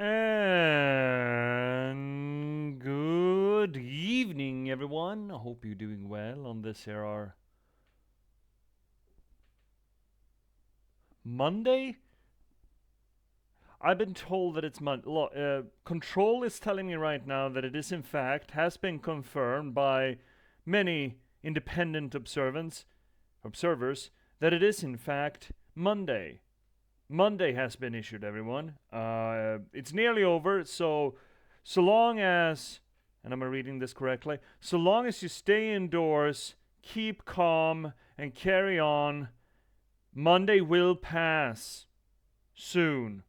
And good evening, everyone. I hope you're doing well on this here our Monday. I've been told that it's Monday. Control is telling me right now that it is, in fact, has been confirmed by many independent observers, that it is, in fact, Monday. Monday has been issued, everyone. It's nearly over, so long as, and am I reading this correctly? So long as you stay indoors, keep calm, and carry on, Monday will pass soon.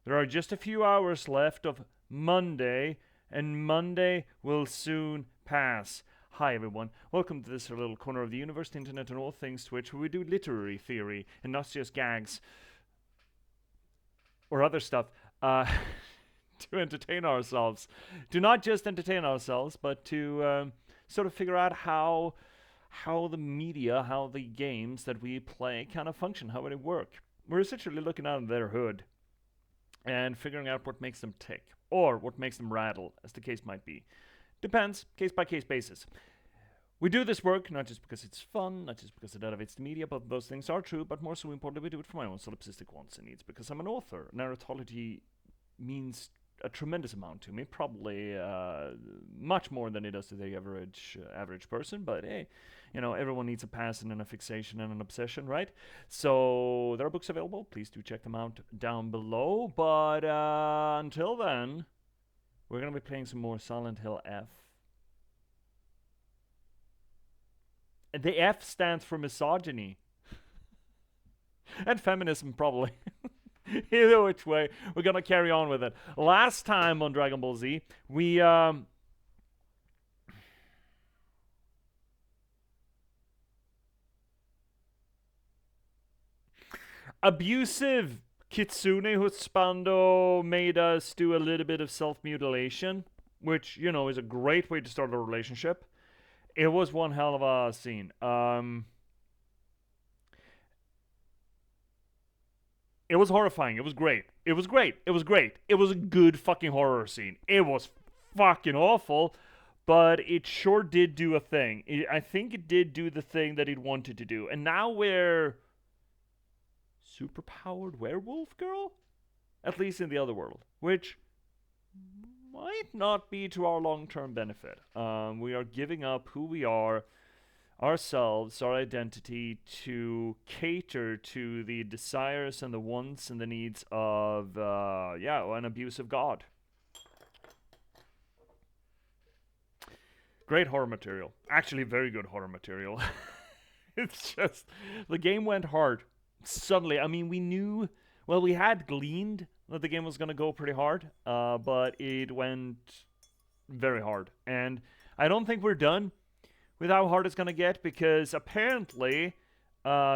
There are just a few hours left of Monday, and Monday will soon pass. Hi everyone, welcome to this little corner of the universe, the internet, and all things Twitch, where we do literary theory and not just gags or other stuff to entertain ourselves. To not just entertain ourselves, but to sort of figure out how the media, how the games that we play kind of function, how they work. We're essentially looking under their hood and figuring out what makes them tick, or what makes them rattle, as the case might be. Depends, case by case basis. We do this work not just because it's fun, not just because it elevates the media, but those things are true, but more so importantly, we do it for my own solipsistic wants and needs, because I'm an author. Narratology means a tremendous amount to me, probably much more than it does to the average person, but hey, you know, everyone needs a passion and a fixation and an obsession, right? So there are books available, please do check them out down below, but until then, we're going to be playing some more Silent Hill F. The F stands for misogyny. And feminism, probably. Either which way, we're going to carry on with it. Last time on Dragon Ball Z, we abusive Kitsune Husbando made us do a little bit of self-mutilation, which, you know, is a great way to start a relationship. It was one hell of a scene. It was horrifying. It was great. It was great. It was great. It was a good fucking horror scene. It was fucking awful, but it sure did do a thing. I think it did do the thing that it wanted to do. And now we're superpowered werewolf girl? At least in the other world, which might not be to our long-term benefit. We are giving up who we are, ourselves, our identity, to cater to the desires and the wants and the needs of, an abusive god. Great horror material. Actually, very good horror material. It's just, the game went hard. Suddenly, I mean, we knew, well, we had gleaned that the game was going to go pretty hard, but it went very hard. And I don't think we're done with how hard it's going to get, because apparently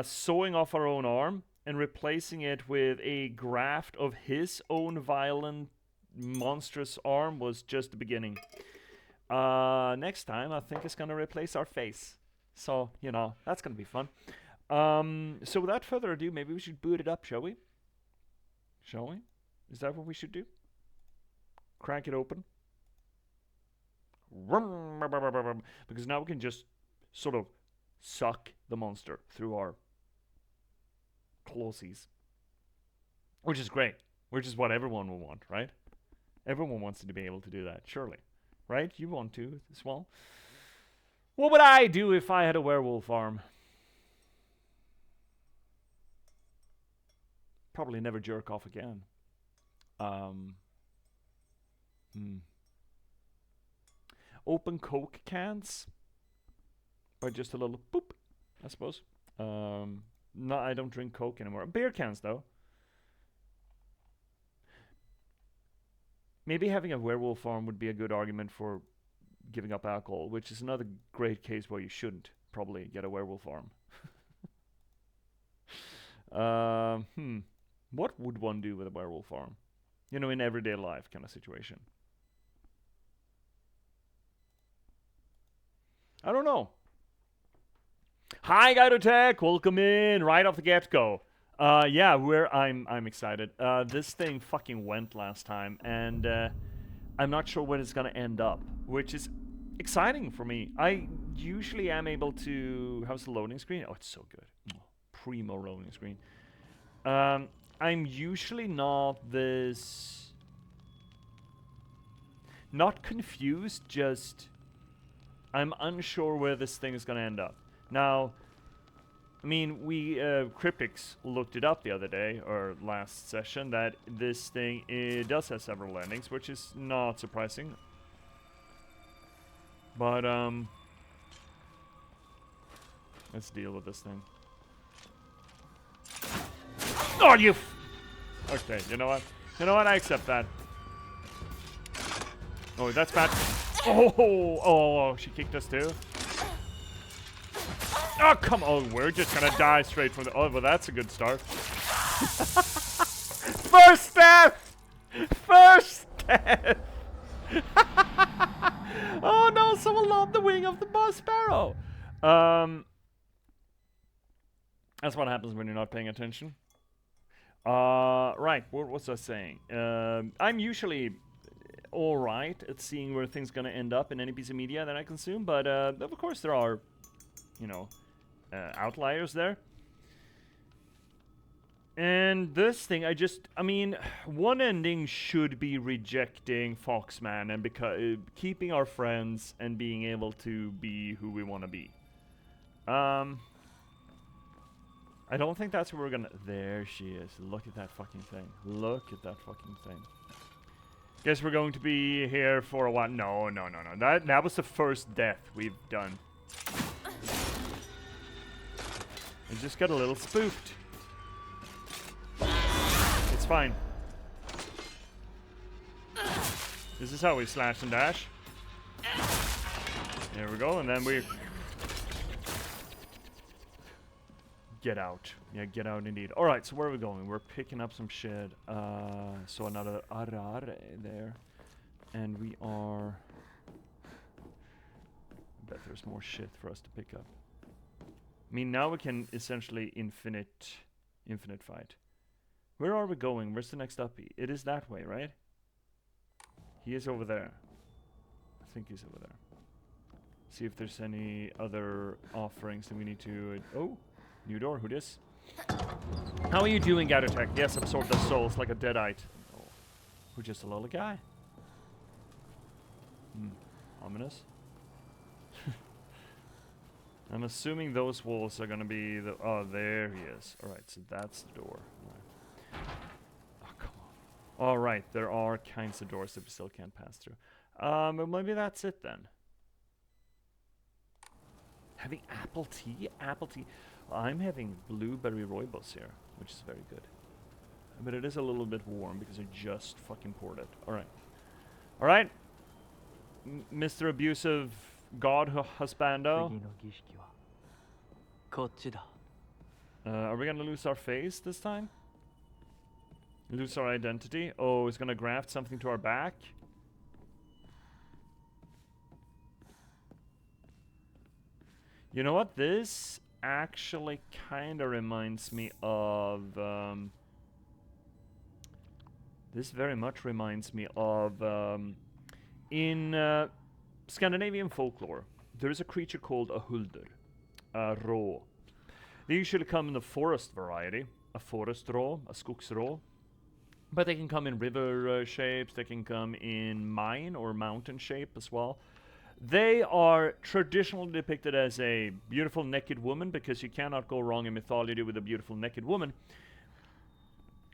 sewing off our own arm and replacing it with a graft of his own violent, monstrous arm was just the beginning. Next time, I think it's going to replace our face. So, you know, that's going to be fun. So without further ado, maybe we should boot it up, shall we? Shall we? Is that what we should do? Crank it open. Because now we can just sort of suck the monster through our clawsies. Which is great. Which is what everyone will want, right? Everyone wants to be able to do that, surely. Right? You want to as well. What would I do if I had a werewolf arm? Probably never jerk off again. Open Coke cans by just a little boop, I suppose. No, I don't drink Coke anymore. Beer cans, though. Maybe having a werewolf arm would be a good argument for giving up alcohol, which is another great case where you shouldn't probably get a werewolf arm. What would one do with a werewolf arm? You know, in everyday life kind of situation. I don't know. Hi, Guidotech. Welcome in right off the get-go. Yeah, I'm excited. This thing fucking went last time, and I'm not sure where it's gonna end up, which is exciting for me. I usually am able to. How's the loading screen? Oh, it's so good. Primo loading screen. I'm usually not this. Not confused, just I'm unsure where this thing is gonna end up. Now, I mean, we Cryptics looked it up the other day or last session that this thing does have several endings, which is not surprising. But let's deal with this thing. Oh, you! Okay, you know what? You know what? I accept that. Oh, that's bad. Oh, she kicked us too. Oh, come on. We're just gonna die straight from the... Oh, well, that's a good start. First death! First death! Oh, no. Someone lobbed the wing of the bus sparrow. That's what happens when you're not paying attention. Right. What was I saying? I'm usually alright at seeing where things gonna end up in any piece of media that I consume, but of course there are, you know, outliers there. And this thing, I mean, one ending should be rejecting Foxman and keeping our friends and being able to be who we want to be. I don't think that's where we're gonna... There she is. Look at that fucking thing. Look at that fucking thing. Guess we're going to be here for a while. No. That was the first death we've done. I just got a little spooked. It's fine. This is how we slash and dash. There we go, and then we... Get out. Yeah, get out indeed. Alright, so where are we going? We're picking up some shit. So another arare there. And we are... I bet there's more shit for us to pick up. I mean, now we can essentially infinite fight. Where are we going? Where's the next uppie? It is that way, right? He is over there. I think he's over there. See if there's any other offerings that we need to... Oh! New door, who dis? How are you doing, Gatotech? Yes, absorb the souls like a deadite. Oh. Who just a little guy? Ominous. I'm assuming those walls are gonna be the... Oh, there he is. Alright, so that's the door. Right. Oh, come on. Alright, there are kinds of doors that we still can't pass through. But maybe that's it then. Having apple tea? Apple tea. I'm having blueberry rooibos here, which is very good. But it is a little bit warm because I just fucking poured it. Alright. Alright. Mr. Abusive God Husbando. Are we gonna lose our face this time? Lose our identity? Oh, he's gonna graft something to our back? You know what? This actually kind of reminds me of... this very much reminds me of... in Scandinavian folklore, there is a creature called a hulder. A rå. They usually come in the forest variety. A forest rå, a skogsrå. But they can come in river shapes, they can come in mine or mountain shape as well. They are traditionally depicted as a beautiful naked woman, because you cannot go wrong in mythology with a beautiful naked woman.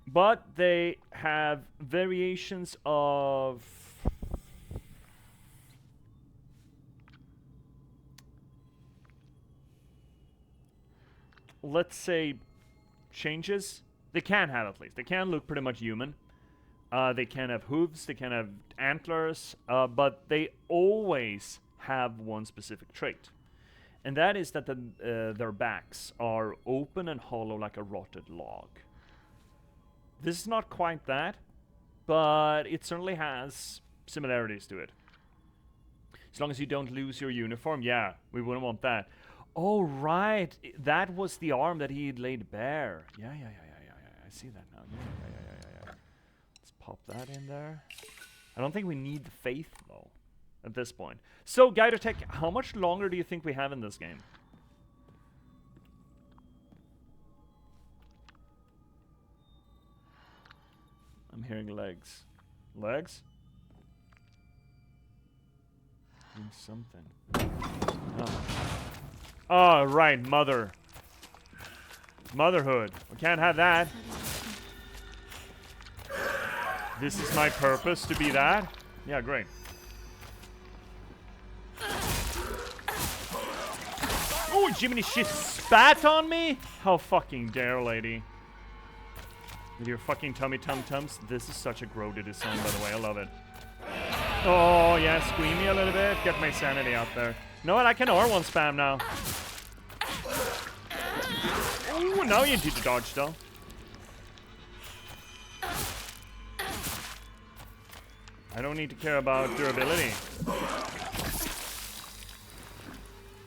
But they have variations of... let's say changes. They can have, at least. They can look pretty much human. They can have hooves, they can have antlers, but they always have one specific trait. And that is that their backs are open and hollow like a rotted log. This is not quite that, but it certainly has similarities to it. As long as you don't lose your uniform, yeah, we wouldn't want that. Oh, right. That was the arm that he laid bare. Yeah. see that now. Yeah. Let's pop that in there. I don't think we need the faith, though, at this point. So, Guide Tech, how much longer do you think we have in this game? I'm hearing legs. Legs? Doing something. Oh, right, mother. Motherhood. We can't have that. This is my purpose, to be that? Yeah, great. Oh, Jiminy, she spat on me? How fucking dare, lady. With your fucking tummy tum-tums. This is such a grody design, by the way. I love it. Oh, yeah, squeam me a little bit. Get my sanity out there. You know what? I can R1 spam now. Oh, now you need to dodge, though. I don't need to care about durability.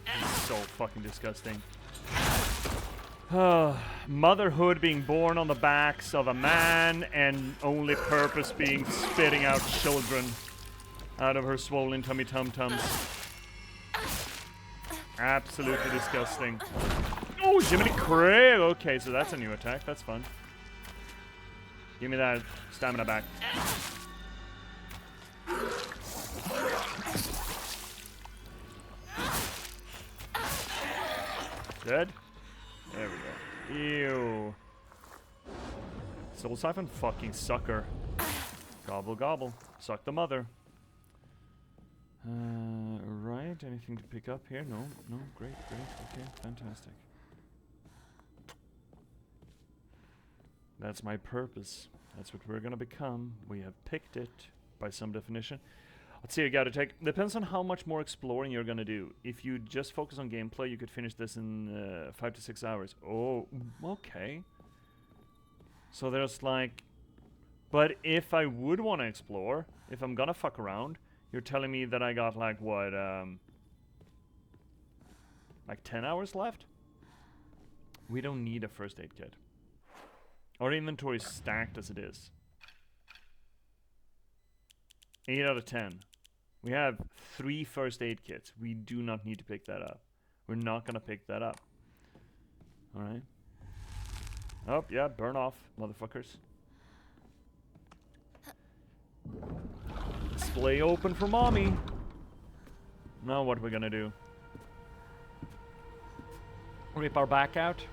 It's so fucking disgusting. Motherhood being born on the backs of a man and only purpose being spitting out children out of her swollen tummy tum-tums. Absolutely disgusting. Oh, Jiminy Craig! Okay, so that's a new attack. That's fun. Give me that stamina back. Dead? There we go. Ew. Soul Siphon fucking sucker. Gobble gobble. Suck the mother. Right. Anything to pick up here? No. No. Great. Okay. Fantastic. That's my purpose. That's what we're gonna become. We have picked it by some definition. Let's see, you gotta take... Depends on how much more exploring you're gonna do. If you just focus on gameplay, you could finish this in 5 to 6 hours. Oh, okay. So there's like... But if I would want to explore, if I'm gonna fuck around, you're telling me that I got like, what, like 10 hours left? We don't need a first aid kit. Our inventory is stacked as it is. 8 out of 10. We have 3 first aid kits. We do not need to pick that up. We're not gonna pick that up. Alright. Oh, yeah, burn off, motherfuckers. Display open for mommy. Now what we're gonna do? Rip our back out?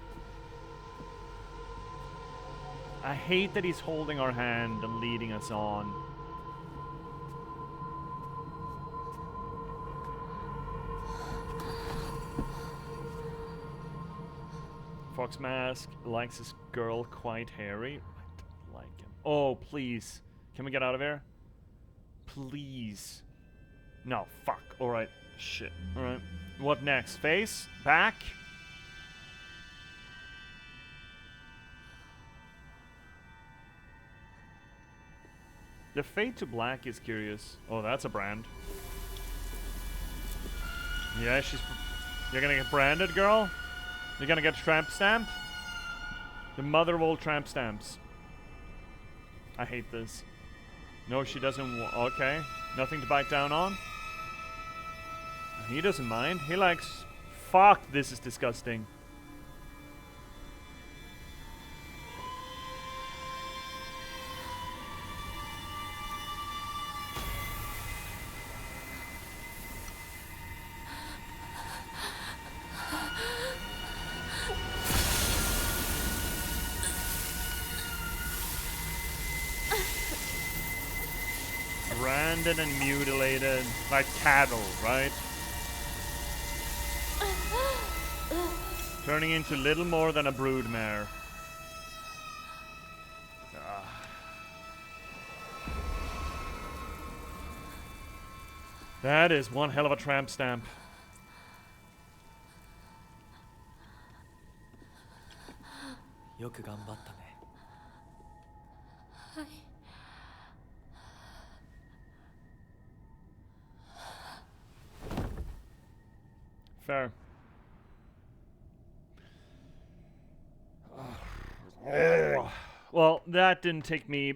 I hate that he's holding our hand and leading us on. Fox Mask likes his girl quite hairy. I don't like him. Oh, please. Can we get out of here? Please. No, fuck. Alright. Shit. Alright. What next? Face? Back? The fade to black is curious. Oh, that's a brand. Yeah, you're gonna get branded, girl? You're gonna get tramp stamped? The mother of all tramp stamps. I hate this. No, she doesn't okay. Nothing to bite down on? He doesn't mind. He likes... Fuck, this is disgusting. Branded and mutilated like cattle, right? Turning into little more than a broodmare. That is one hell of a tramp stamp. Fair. that didn't take me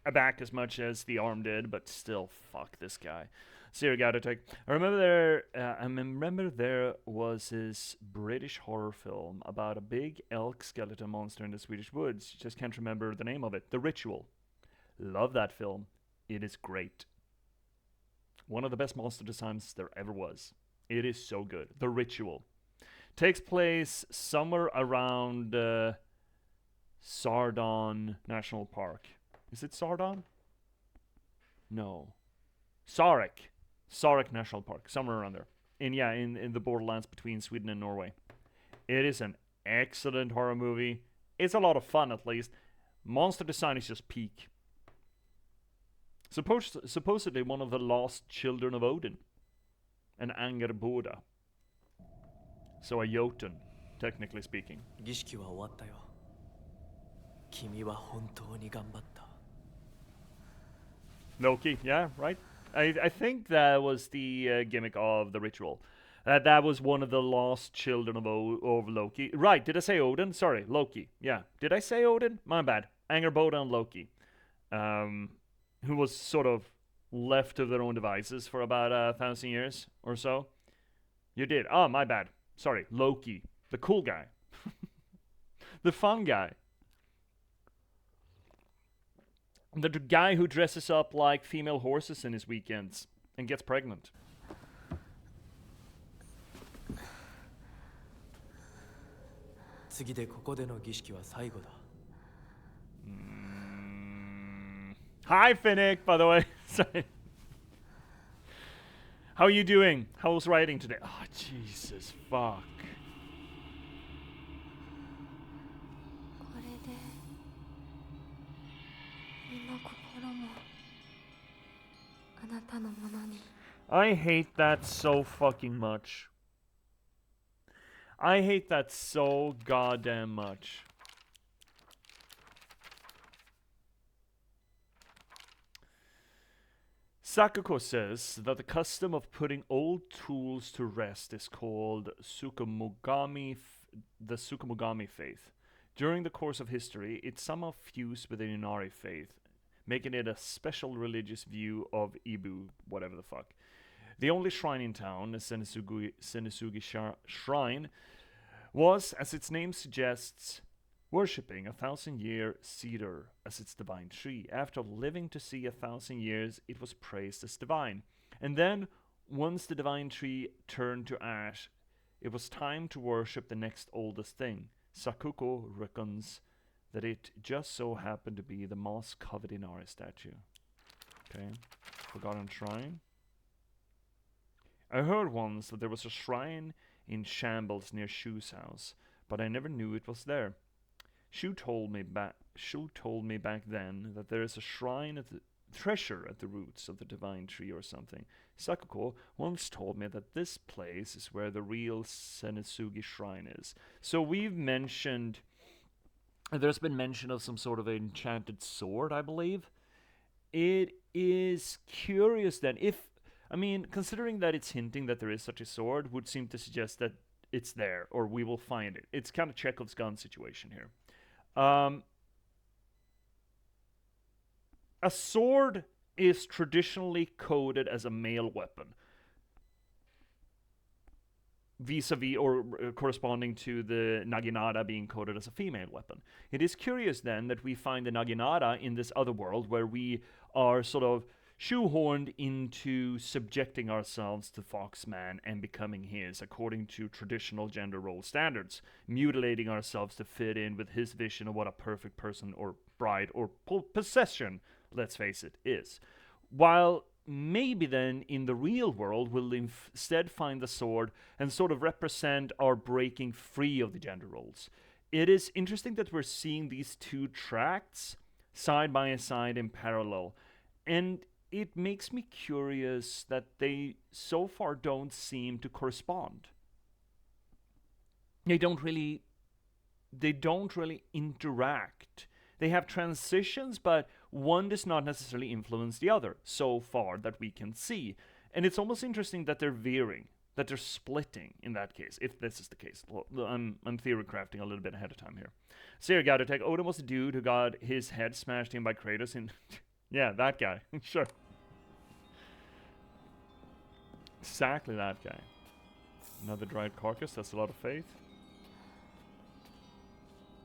aback as much as the arm did, but still, fuck this guy. Sirigato. I remember there was this British horror film about a big elk skeleton monster in the Swedish woods. Just can't remember the name of it. The Ritual. Love that film. It is great. One of the best monster designs there ever was. It is so good. The Ritual. Takes place somewhere around Sardon National Park. Is it Sardon? No. Sarek. Sarek National Park, somewhere around there. In the borderlands between Sweden and Norway. It is an excellent horror movie. It's a lot of fun, at least. Monster design is just peak. Supposedly one of the lost children of Odin. An Angerboda. So a Jotun, technically speaking. 儀式は終わったよ。君は本当に頑張った。Loki, yeah, right? I think that was the gimmick of the Ritual. That was one of the lost children of Loki. Right, did I say Odin? Sorry, Loki. Yeah, did I say Odin? My bad. Angerboda and Loki. Who was sort of left to their own devices for about 1,000 years or so. You did. Oh, my bad. Sorry, Loki. The cool guy. The fun guy. The guy who dresses up like female horses in his weekends and gets pregnant. Hi, Finnick, by the way. Sorry. How are you doing? How's writing today? Oh, Jesus, fuck. I hate that so fucking much. I hate that so goddamn much. Sakuko says that the custom of putting old tools to rest is called the Sukumogami faith. During the course of history, it somehow fused with the Inari faith, making it a special religious view of Ibu, whatever the fuck. The only shrine in town, the Senisugi Shrine, was, as its name suggests, worshipping 1,000-year cedar as its divine tree. After living to see 1,000 years, it was praised as divine. And then, once the divine tree turned to ash, it was time to worship the next oldest thing. Sakuko reckons that it just so happened to be the most coveted Inari statue. Okay, Forgotten Shrine. I heard once that there was a shrine in shambles near Shu's house, but I never knew it was there. Shu told me back then that there is a shrine at the treasure at the roots of the divine tree or something. Sakuko once told me that this place is where the real Senisugi shrine is. So we've mentioned, there's been mention of some sort of enchanted sword, I believe. It is curious then, considering that it's hinting that there is such a sword, would seem to suggest that it's there, or we will find it. It's kind of Chekhov's gun situation here. A sword is traditionally coded as a male weapon, vis-a-vis or corresponding to the naginata being coded as a female weapon. It is curious then that we find the naginata in this other world where we are sort of shoehorned into subjecting ourselves to Foxman and becoming his according to traditional gender role standards, mutilating ourselves to fit in with his vision of what a perfect person or bride or possession, let's face it, is. While maybe then in the real world we'll instead find the sword and sort of represent our breaking free of the gender roles. It is interesting that we're seeing these two tracts side by side in parallel, and it makes me curious that they so far don't seem to correspond. They don't really interact. They have transitions, but one does not necessarily influence the other, so far that we can see. And it's almost interesting that they're veering. that they're splitting in that case, if this is the case. Well, I'm theory crafting a little bit ahead of time here. Seer got attack. Odin was the dude who got his head smashed in by Kratos in... yeah, that guy. Sure. Exactly that guy. Another dried carcass. That's a lot of faith.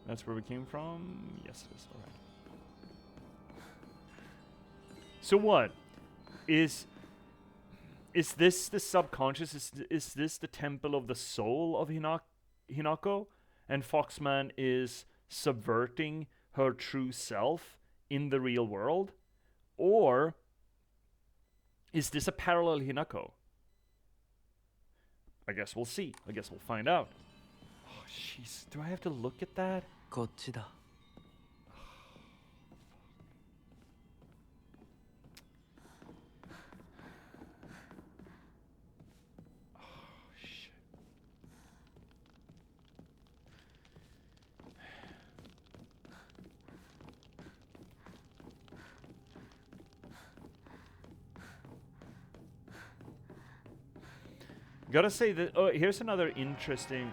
That's where we came from? Yes, it is. Alright. So what? Is this the subconscious? Is this the temple of the soul of Hinako? And Foxman is subverting her true self in the real world? Or is this a parallel Hinako? I guess we'll see. I guess we'll find out. Oh, jeez. Do I have to look at that? こっちだ。Gotta say that, here's another interesting,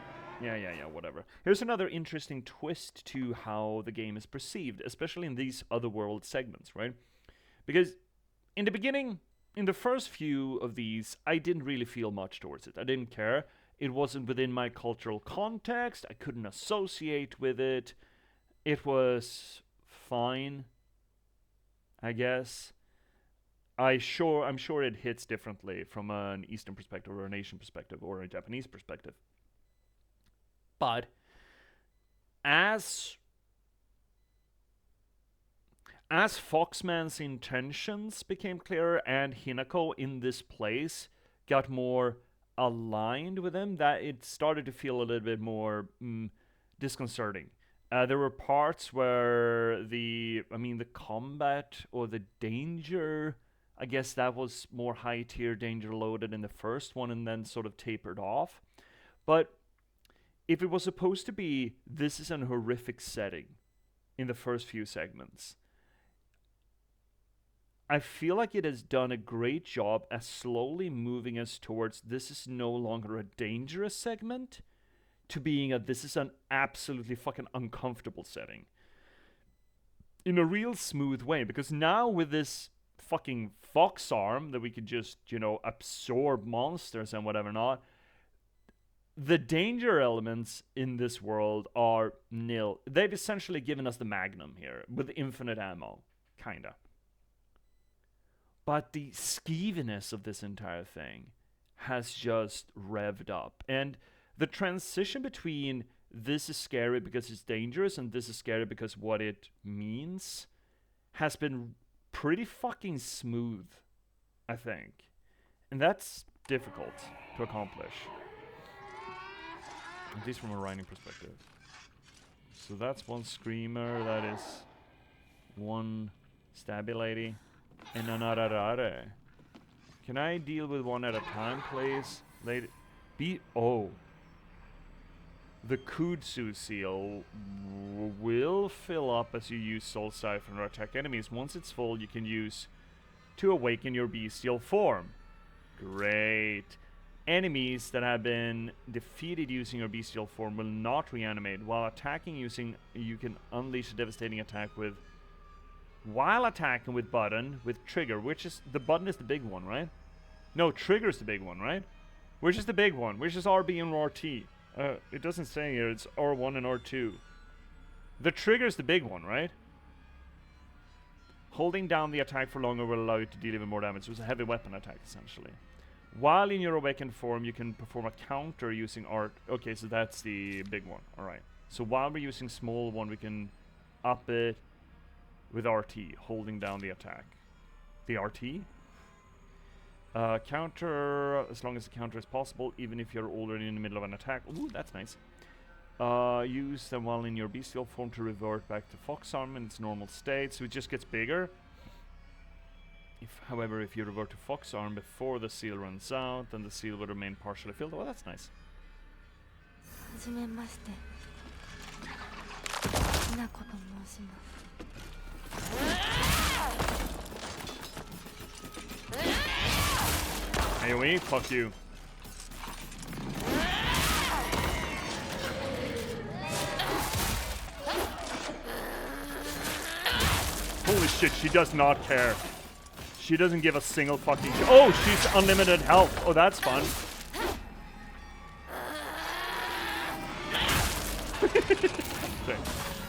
whatever. Here's another interesting twist to how the game is perceived, especially in these otherworld segments, right? Because in the beginning, in the first few of these, I didn't really feel much towards it. I didn't care. It wasn't within my cultural context. I couldn't associate with it. It was fine, I guess. I'm sure it hits differently from an Eastern perspective or an Asian perspective or a Japanese perspective. But as Foxman's intentions became clearer and Hinako in this place got more aligned with him, that it started to feel a little bit more disconcerting. There were parts where the combat or the danger, I guess that was more high-tier danger loaded in the first one and then sort of tapered off. But if it was supposed to be, this is an horrific setting in the first few segments, I feel like it has done a great job at slowly moving us towards this is no longer a dangerous segment to being this is an absolutely fucking uncomfortable setting. In a real smooth way, because now with this fucking fox arm that we could just, absorb monsters and whatever not, the danger elements in this world are nil. They've essentially given us the Magnum here with infinite ammo, kinda. But the skeeviness of this entire thing has just revved up. And the transition between this is scary because it's dangerous and this is scary because what it means has been pretty fucking smooth, I think. And that's difficult to accomplish. At least from a writing perspective. So that's one screamer, that is one stabby lady, and another rare. Can I deal with one at a time, please? Lady, the Kudzu seal will fill up as you use Soul Siphon or attack enemies. Once it's full, you can use to awaken your bestial form. Great. Enemies that have been defeated using your bestial form will not reanimate. While attacking you can unleash a devastating attack with... While attacking with button, with trigger, which is... The button is the big one, right? No, trigger is the big one, right? Which is the big one? Which is RB and RT? It doesn't say here, it's R1 and R2. The trigger is the big one, right? Holding down the attack for longer will allow you to deal even more damage. So it's a heavy weapon attack, essentially. While in your awakened form, you can perform a counter using art. Okay, so that's the big one. Alright. So while we're using small one, we can up it with RT, holding down the attack. The RT? Counter, as long as the counter is possible, even if you're already in the middle of an attack. Ooh, that's nice. Use them while in your bestial form to revert back to Fox Arm in its normal state, so it just gets bigger. However, if you revert to Fox Arm before the seal runs out, then the seal will remain partially filled. Oh, that's nice. AoE? Fuck you. shit, she does not care. She doesn't give a single fucking shit. Oh, she's unlimited health. Oh, that's fun.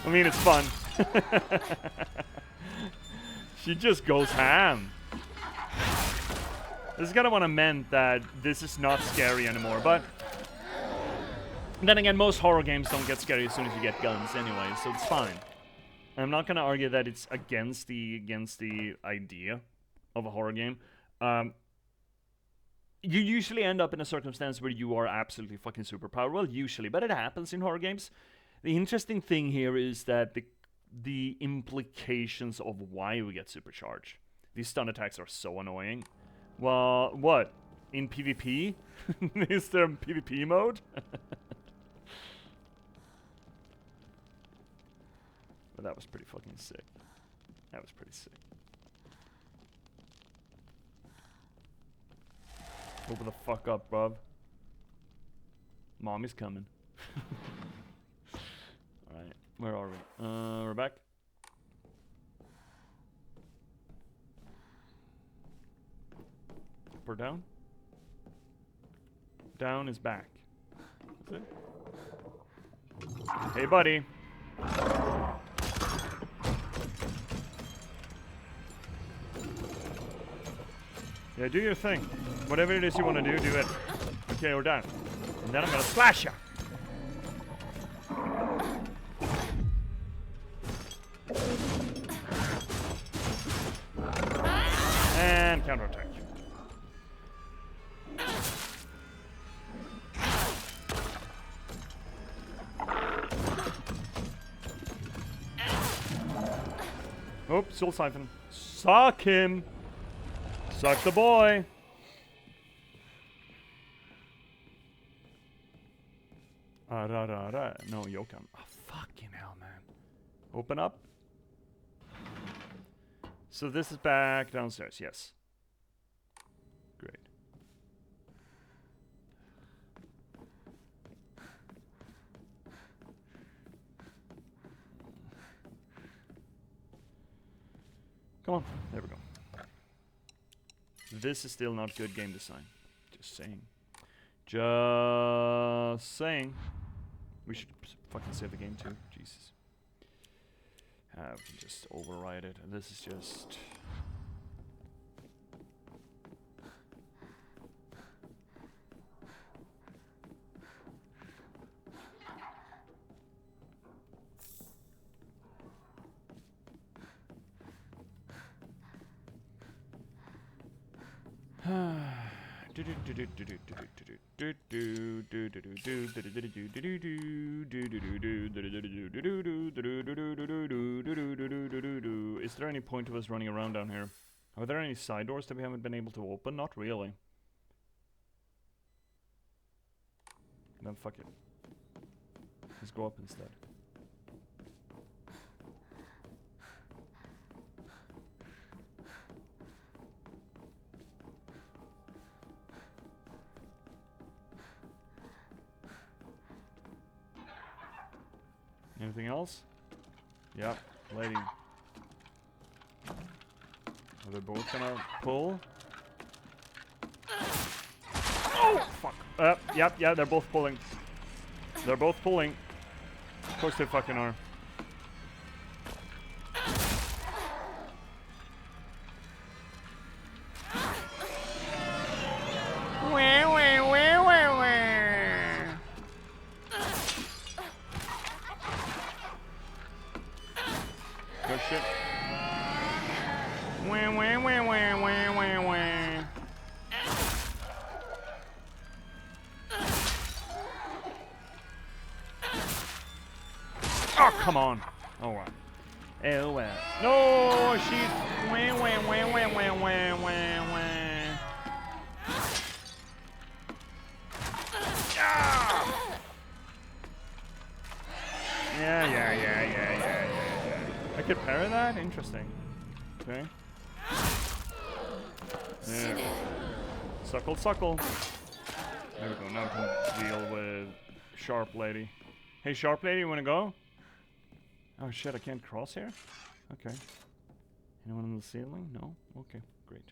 I mean, it's fun. She just goes ham. This is kind of what I meant, that this is not scary anymore, but then again, most horror games don't get scary as soon as you get guns anyway, so it's fine. I'm not gonna argue that it's against the idea of a horror game. You usually end up in a circumstance where you are absolutely fucking superpowered. Well, usually, but it happens in horror games. The interesting thing here is that the implications of why we get supercharged. These stun attacks are so annoying. Well, what? In PvP? Is there PvP mode? But that was pretty fucking sick. That was pretty sick. Open the fuck up, bruv. Mommy's coming. Alright, where are we? We're back. Up or down? Down is back. That's it. Hey, buddy. Yeah, do your thing. Whatever it is you want to do, do it. Okay, we're done. And then I'm gonna slash you. And counterattack. Oh, soul siphon. Suck him. Suck the boy. No, Yokan. Oh, fucking hell, man. Open up. So this is back downstairs, yes. Great. Come on. There we go. This is still not good game design. Just saying. Just saying. We should fucking save the game too. Jesus. We can just override it. And this is just... Is there any point of us running around down here? Are there any side doors that we haven't been able to open? Not really. Then fuck it. Let's go up instead. Anything else? Yep, lady. Are they both gonna pull? Oh, fuck. Yep, yeah, they're both pulling. They're both pulling. Of course they fucking are. Good shit. Oh, come on. Oh, wow. Oh, well. No, she's... Yeah. I could parry that? Interesting. Okay. Yeah. Suckle. There we go. Now we can deal with Sharp Lady. Hey, Sharp Lady, you wanna go? Oh shit, I can't cross here? Okay. Anyone on the ceiling? No? Okay, great.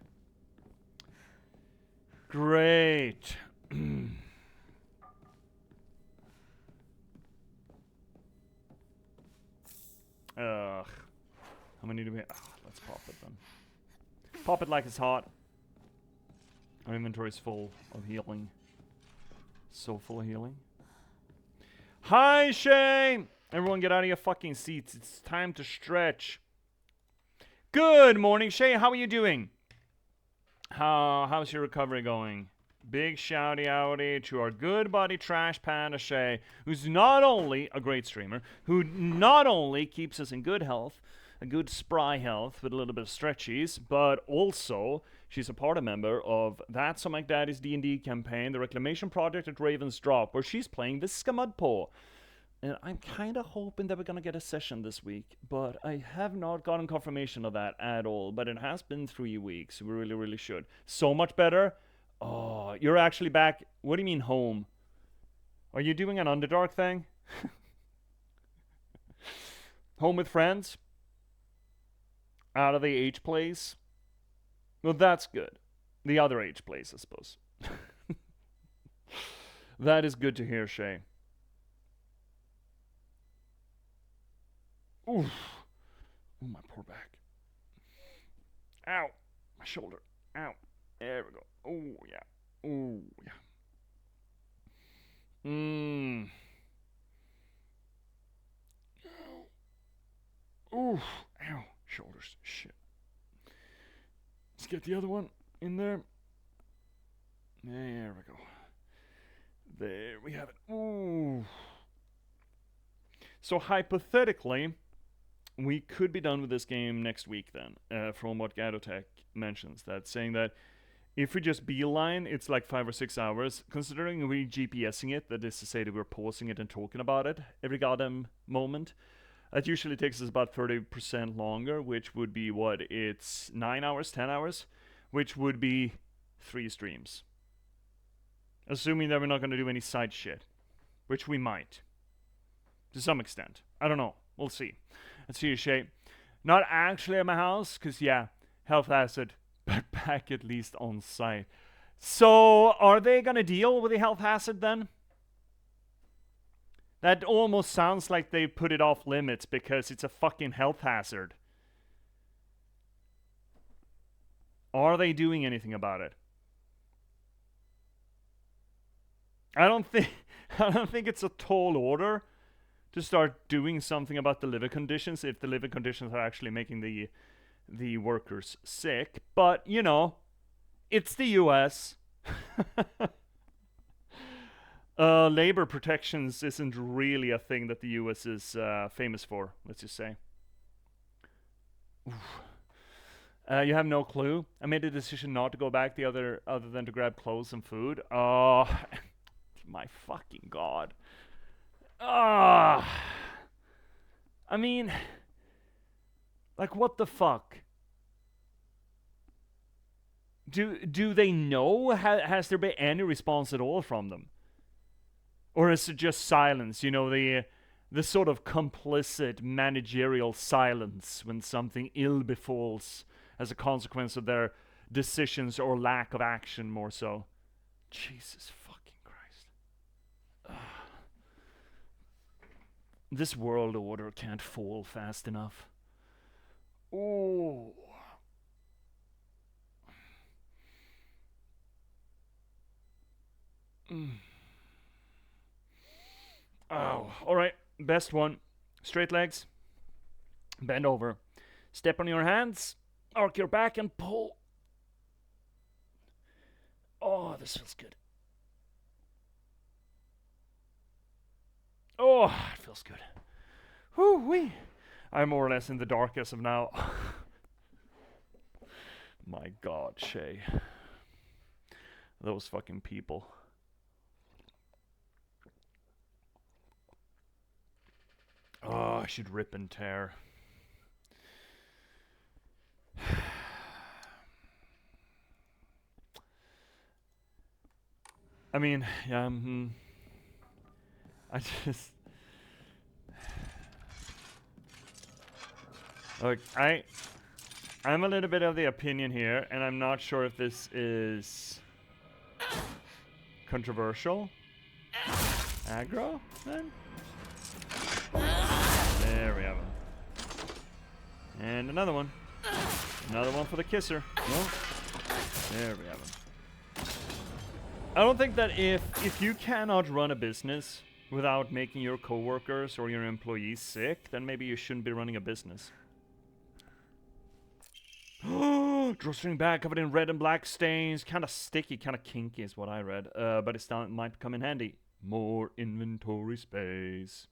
Great. Ugh. How many do we have? Let's pop it then. Pop it like it's hot. Our inventory's full of healing. So full of healing. Hi, Shay! Everyone get out of your fucking seats. It's time to stretch. Good morning, Shay. How are you doing? How's your recovery going? Big shouty outy to our good buddy Trash Panda Shay, who's not only a great streamer, who not only keeps us in good health, a good spry health with a little bit of stretchies, but also she's a party member of That's So Mike Daddy's D&D campaign, the Reclamation Project at Raven's Drop, where she's playing Visca Mudpaw. And I'm kind of hoping that we're going to get a session this week, but I have not gotten confirmation of that at all. But it has been 3 weeks. We really, really should. So much better. Oh, you're actually back. What do you mean home? Are you doing an Underdark thing? Home with friends? Out of the H place? Well, that's good. The other H place, I suppose. That is good to hear, Shay. Oof. Oh, my poor back. Ow. My shoulder. Ow. There we go. Oh, yeah. Oh, yeah. Mmm. Oof. Ow. Shoulders. Shit. Let's get the other one in there. There we go. There we have it. Ooh. So hypothetically, we could be done with this game next week then, from what Gadotech mentions. That's saying that if we just beeline, it's like 5 or 6 hours. Considering we're J.P.S.ing it, that is to say that we're pausing it and talking about it every goddamn moment. That usually takes us about 30% longer, which would be what? It's 9 hours, 10 hours, which would be 3 streams. Assuming that we're not going to do any side shit, which we might. To some extent. I don't know. We'll see. Let's see your shape. Not actually at my house, because, yeah, health hazard, but back at least on site. So, are they going to deal with the health hazard then? That almost sounds like they put it off limits because it's a fucking health hazard. Are they doing anything about it? I don't think it's a tall order to start doing something about the living conditions if the living conditions are actually making the workers sick. But, you know, it's the US. Labor protections isn't really a thing that the US is famous for, let's just say. You have no clue. I made a decision not to go back other than to grab clothes and food. Oh, my fucking God. I mean, like, what the fuck? Do they know? Has there been any response at all from them? Or is it just silence? You know, the sort of complicit managerial silence when something ill befalls as a consequence of their decisions or lack of action, more so. Jesus fucking Christ. This world order can't fall fast enough. Oh. Oh, alright. Best one. Straight legs. Bend over. Step on your hands. Arc your back and pull. Oh, this feels good. Oh, it feels good. Whoo-wee. I'm more or less in the dark as of now. My God, Shay. Those fucking people. Oh, I should rip and tear. I mean, yeah, I just... Look, I'm a little bit of the opinion here, and I'm not sure if this is controversial. Aggro, then? There we have him. And another one. Another one for the kisser. No. There we have him. I don't think that if you cannot run a business without making your coworkers or your employees sick, then maybe you shouldn't be running a business. Drawstring bag covered in red and black stains. Kind of sticky, kind of kinky is what I read. But it might come in handy. More inventory space.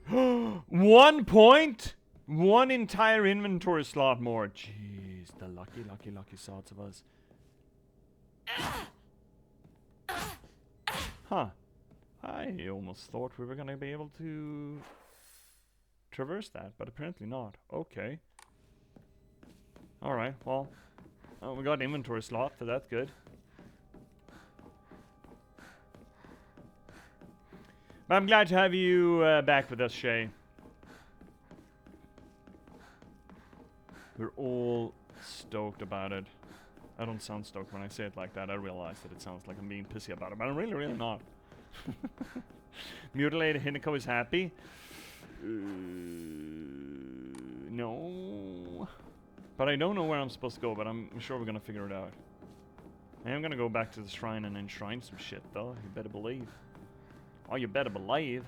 1 point? 1 entire inventory slot more. Jeez, the lucky sorts of us. Huh. I almost thought we were gonna be able to traverse that, but apparently not. Okay. Alright, well. We got inventory slot, so that's good. But I'm glad to have you back with us, Shay. We're all stoked about it. I don't sound stoked when I say it like that. I realize that it sounds like I'm being pissy about it, but I'm really not. Mutilated Hinako is happy. No. But I don't know where I'm supposed to go, but I'm sure we're gonna figure it out. I am gonna go back to the shrine and enshrine some shit, though. You better believe. Oh, you better believe.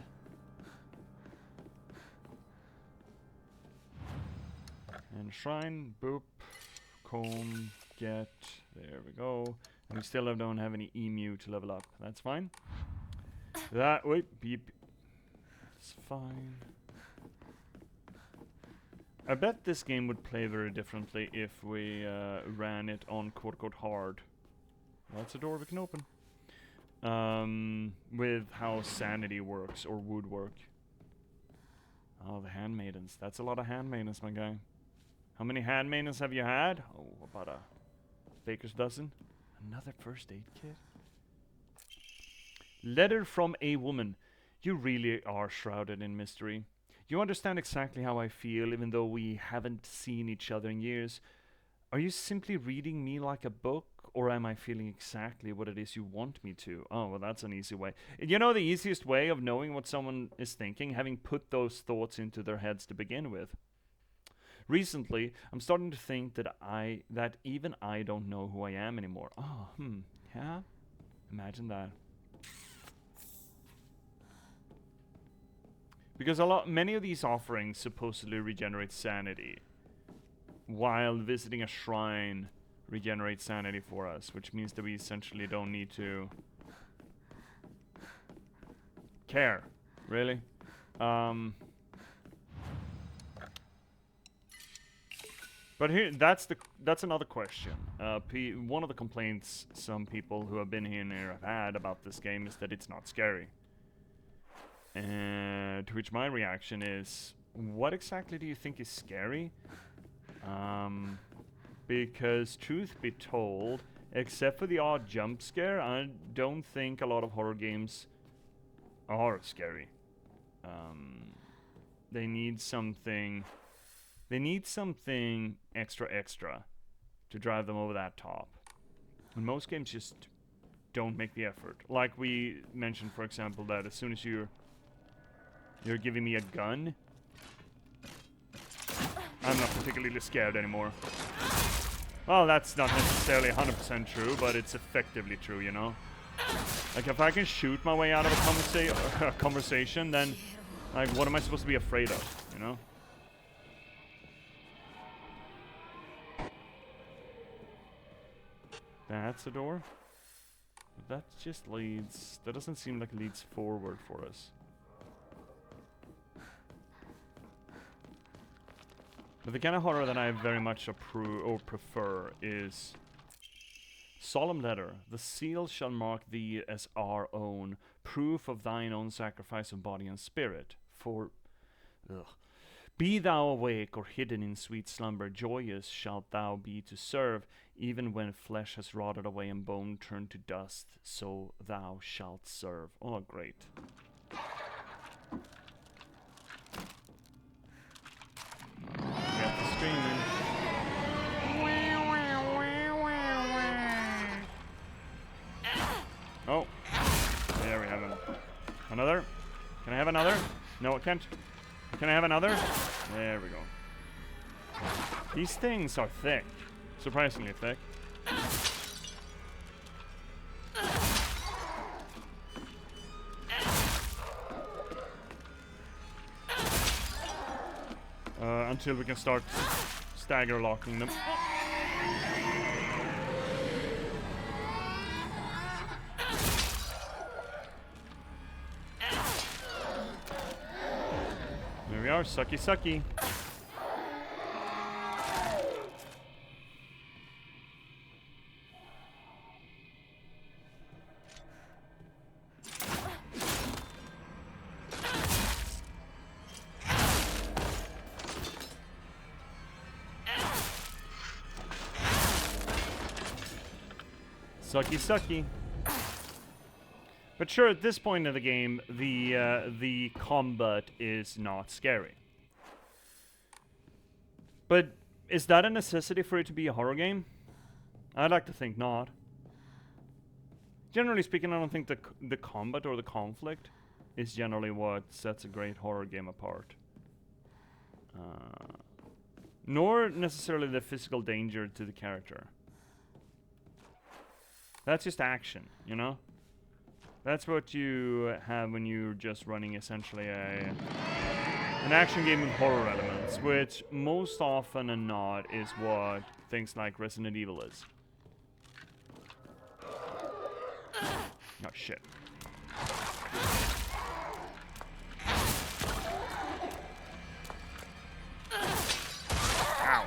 Enshrine, boop, comb, get. There we go. And we still don't have any emu to level up. That's fine. Wait, beep. It's fine. I bet this game would play very differently if we ran it on quote-unquote hard. That's a door we can open. With how sanity works, or would work. Oh, the handmaidens. That's a lot of handmaidens, my guy. How many handmaidens have you had? Oh, about a baker's dozen. Another first aid kit? Letter from a woman. You really are shrouded in mystery. You understand exactly how I feel, even though we haven't seen each other in years. Are you simply reading me like a book, or am I feeling exactly what it is you want me to? Oh, well, that's an easy way. You know the easiest way of knowing what someone is thinking? Having put those thoughts into their heads to begin with. Recently, I'm starting to think that even I don't know who I am anymore. Oh, yeah? Imagine that. Because many of these offerings supposedly regenerate sanity, while visiting a shrine regenerates sanity for us, which means that we essentially don't need to care, really. But here, that's another question. One of the complaints some people who have been here have had about this game is that it's not scary. And to which my reaction is, what exactly do you think is scary? Because truth be told, except for the odd jump scare, I don't think a lot of horror games are scary. They need something extra to drive them over that top. And most games just don't make the effort. Like we mentioned, for example, that as soon as you're giving me a gun, I'm not particularly scared anymore. Well, that's not necessarily 100% true, but it's effectively true, you know? Like, if I can shoot my way out of a conversation, then, like, what am I supposed to be afraid of, you know? That's a door. That just leads... That doesn't seem like it leads forward for us. But the kind of horror that I very much approve or prefer is... Solemn letter. The seal shall mark thee as our own, proof of thine own sacrifice of body and spirit. For... Be thou awake or hidden in sweet slumber, joyous shalt thou be to serve, even when flesh has rotted away and bone turned to dust, so thou shalt serve. Oh, great. We have to stream in. have another? No, I can't. Can I have another? There we go. These things are thick. Surprisingly thick. Until we can start stagger locking them. There we are, sucky sucky. Sucky sucky. But sure, at this point in the game, the combat is not scary. But is that a necessity for it to be a horror game? I'd like to think not. Generally speaking, I don't think the combat or the conflict is generally what sets a great horror game apart. Nor necessarily the physical danger to the character. That's just action, you know? That's what you have when you're just running essentially an action game with horror elements, which most often and not is what things like Resident Evil is. Oh shit. Ow.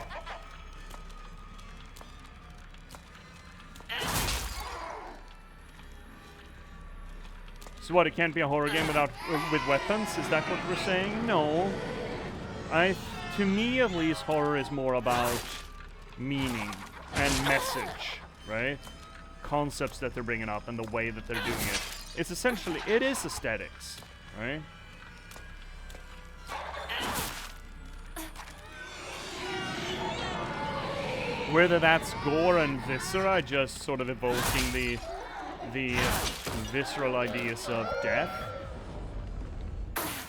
So what, it can't be a horror game without with weapons? Is that what we're saying? No. To me at least, horror is more about meaning and message, right? Concepts that they're bringing up and the way that they're doing it. It's essentially, it is aesthetics, right? Whether that's gore and viscera, just sort of evoking the visceral ideas of death,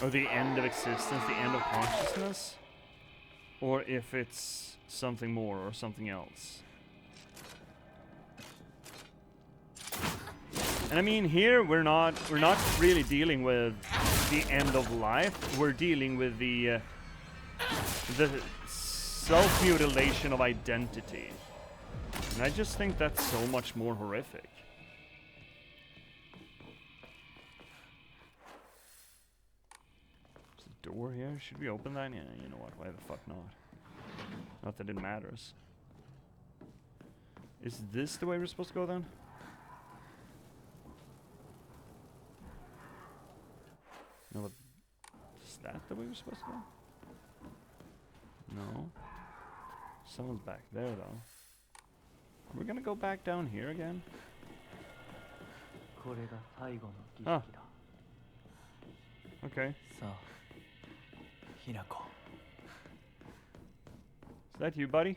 or the end of existence, the end of consciousness, or if it's something more or something else. And I mean, here we're not really dealing with the end of life. We're dealing with the self-mutilation of identity, and I just think that's so much more horrific. Door here? Should we open that? Yeah, you know what? Why the fuck not? Not that it matters. Is this the way we're supposed to go then? No, but is that the way we're supposed to go? No. Someone's back there though. We're gonna go back down here again? Ah. Okay. Is that you, buddy?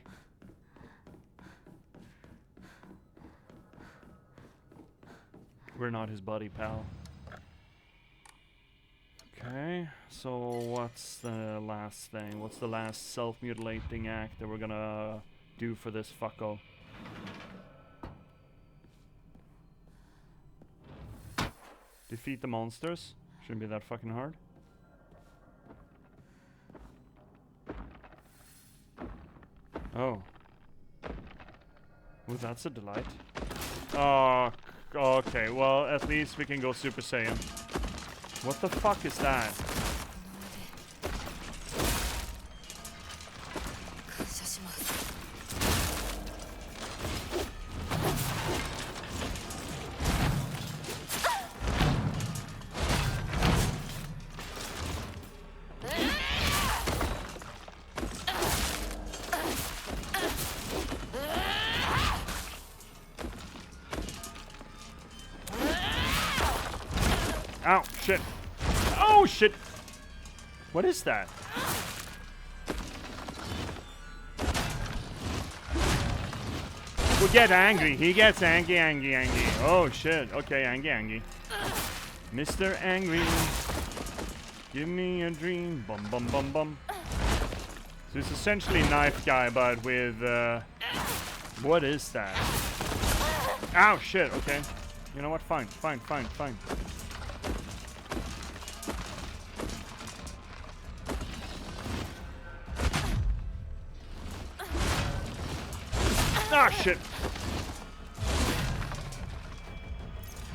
We're not his buddy, pal. Okay, so what's the last thing? What's the last self-mutilating act that we're gonna do for this fucko? Defeat the monsters? Shouldn't be that fucking hard. Oh. Well, that's a delight. Oh, okay. Well, at least we can go Super Saiyan. What the fuck is that? Ow, shit. Oh, shit. What is that? We'll get angry. He gets angry. Oh, shit. Okay, angry. Mr. Angry. Give me a dream. Bum bum bum bum. So it's essentially Knife Guy, but with what is that? Ow, shit. Okay. You know what? Fine. Ah, shit.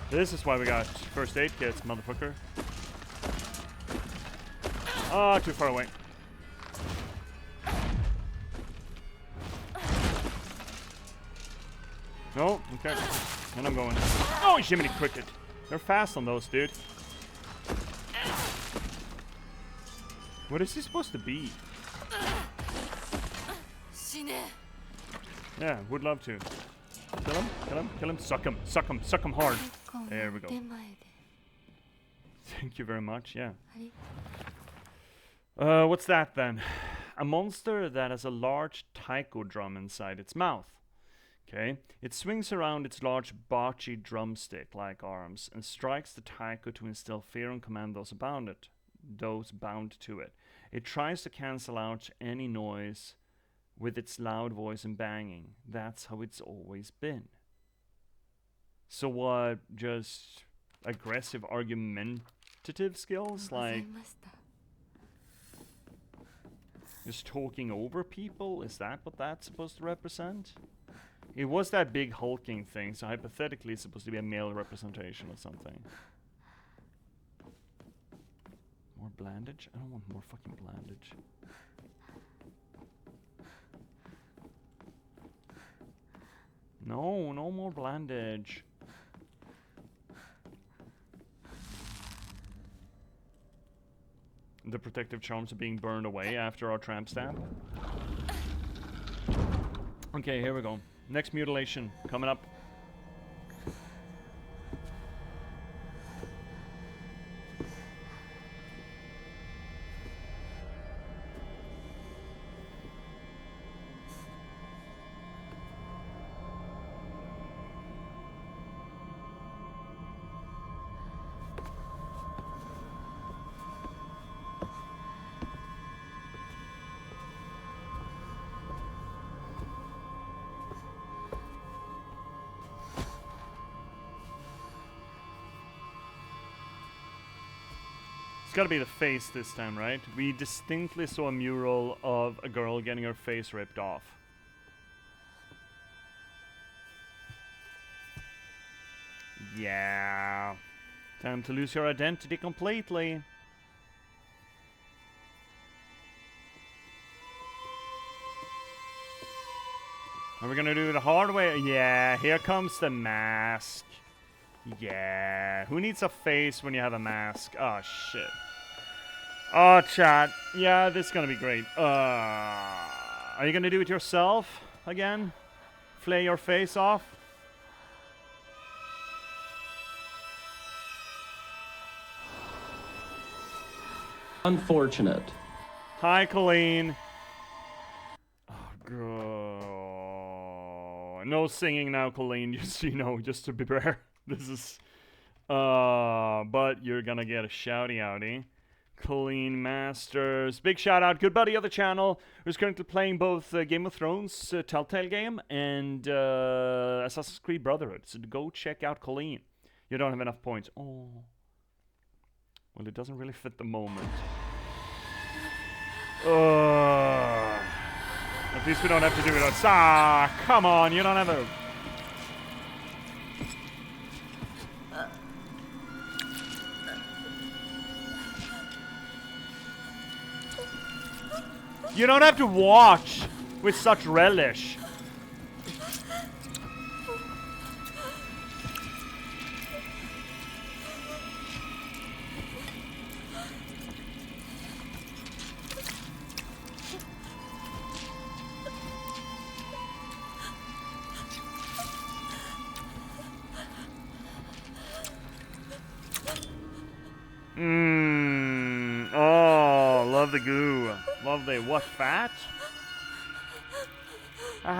This is why we got first aid kits, motherfucker. Ah, too far away. No, okay. And I'm going. Oh, Jiminy Cricket. They're fast on those, dude. What is he supposed to be? Yeah, would love to. Kill him, suck him hard. There we go. Thank you very much, yeah. What's that then? A monster that has a large taiko drum inside its mouth. Okay, it swings around its large bocce drumstick-like arms and strikes the taiko to instill fear and command those bound to it. It tries to cancel out any noise with its loud voice and banging. That's how it's always been. So what, just aggressive argumentative skills? Like just talking over people? Is that what that's supposed to represent? It was that big hulking thing, so hypothetically it's supposed to be a male representation or something. More blandage? I don't want more fucking blandage. No, no more blandage. The protective charms are being burned away after our tramp stamp. Okay, here we go. Next mutilation coming up. It's gotta be the face this time, right? We distinctly saw a mural of a girl getting her face ripped off. Yeah. Time to lose your identity completely. Are we gonna do it the hard way? Yeah, here comes the mask. Yeah, who needs a face when you have a mask? Oh, shit. Oh, chat. Yeah, this is gonna be great. Are you gonna do it yourself again? Flay your face off? Unfortunate. Hi, Colleen. Oh, God. No singing now, Colleen. Just, you know, just to be fair. This is, but you're gonna get a shouty outy. Colleen Masters. Big shout out. Good buddy of the channel who's currently playing both Game of Thrones Telltale game and Assassin's Creed Brotherhood. So go check out Colleen. You don't have enough points. Oh. Well, it doesn't really fit the moment. At least we don't have to do it on. Ah, come on. You don't have a... You don't have to watch with such relish. Oh, love the goo. Love the what fat? Ah.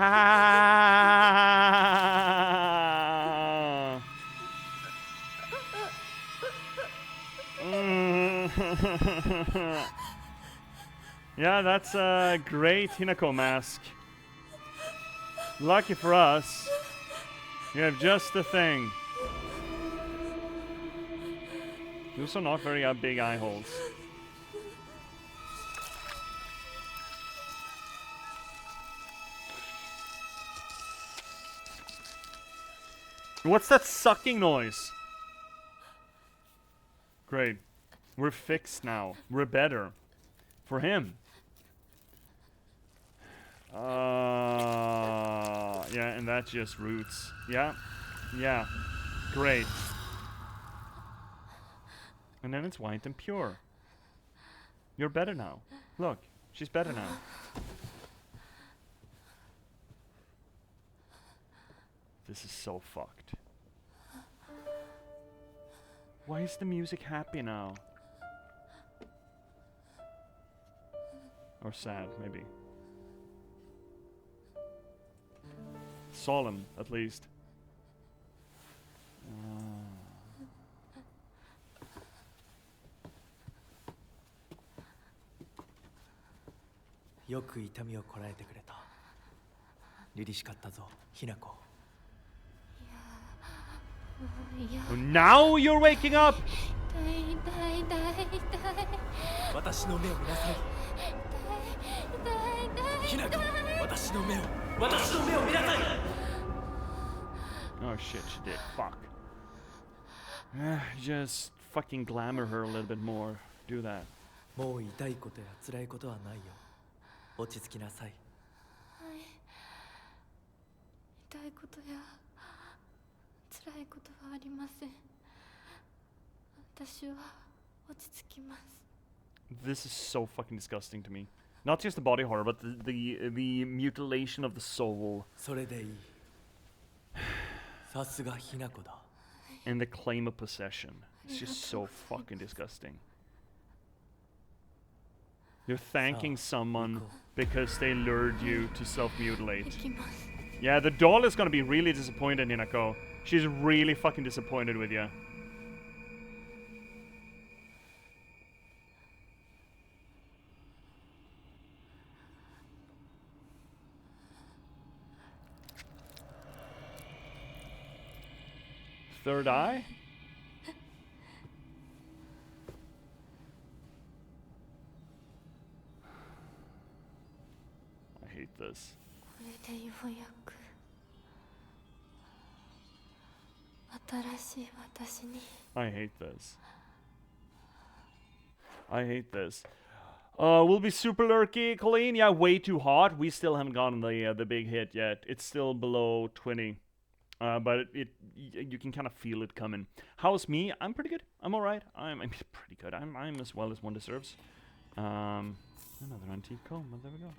Yeah, that's a great Hinako mask. Lucky for us, you have just the thing. Those are not very big eye holes. What's that sucking noise? Great. We're fixed now. We're better. For him. Yeah, and that just roots. Yeah. Yeah. Great. And then it's white and pure. You're better now. Look, she's better now. This is so fucked. Why is the music happy now? Or sad, maybe. Solemn, at least. よく痛みをこらえてくれた。凛々しかったぞ、ひなこ。Now you're waking up! 私の目を見なさい。ひなこ、私の目を見なさい。 Oh shit, she did. Fuck. Just fucking glamour her a little bit more. Do that. もう痛いことや辛いことはないよ。落ち着きなさい。はい。痛いことや辛いことはありません。私は落ち着きます。 This is so fucking disgusting to me. Not just the body horror, but the mutilation of the soul. それでいい。さすがひなこだ。 And the claim of possession. It's just so fucking disgusting. You're thanking someone because they lured you to self-mutilate. Yeah, the doll is gonna be really disappointed, Hinako. She's really fucking disappointed with you. Third eye? I hate this. これでようやく新しい私に。 I hate this. I hate this. We'll be super lurky, Colleen. Yeah, way too hot. We still haven't gotten the big hit yet. It's still below 20. But you can kind of feel it coming. How's me? I'm pretty good. I'm all right. I'm pretty good. I'm as well as one deserves. Another antique comb. Well, there we go.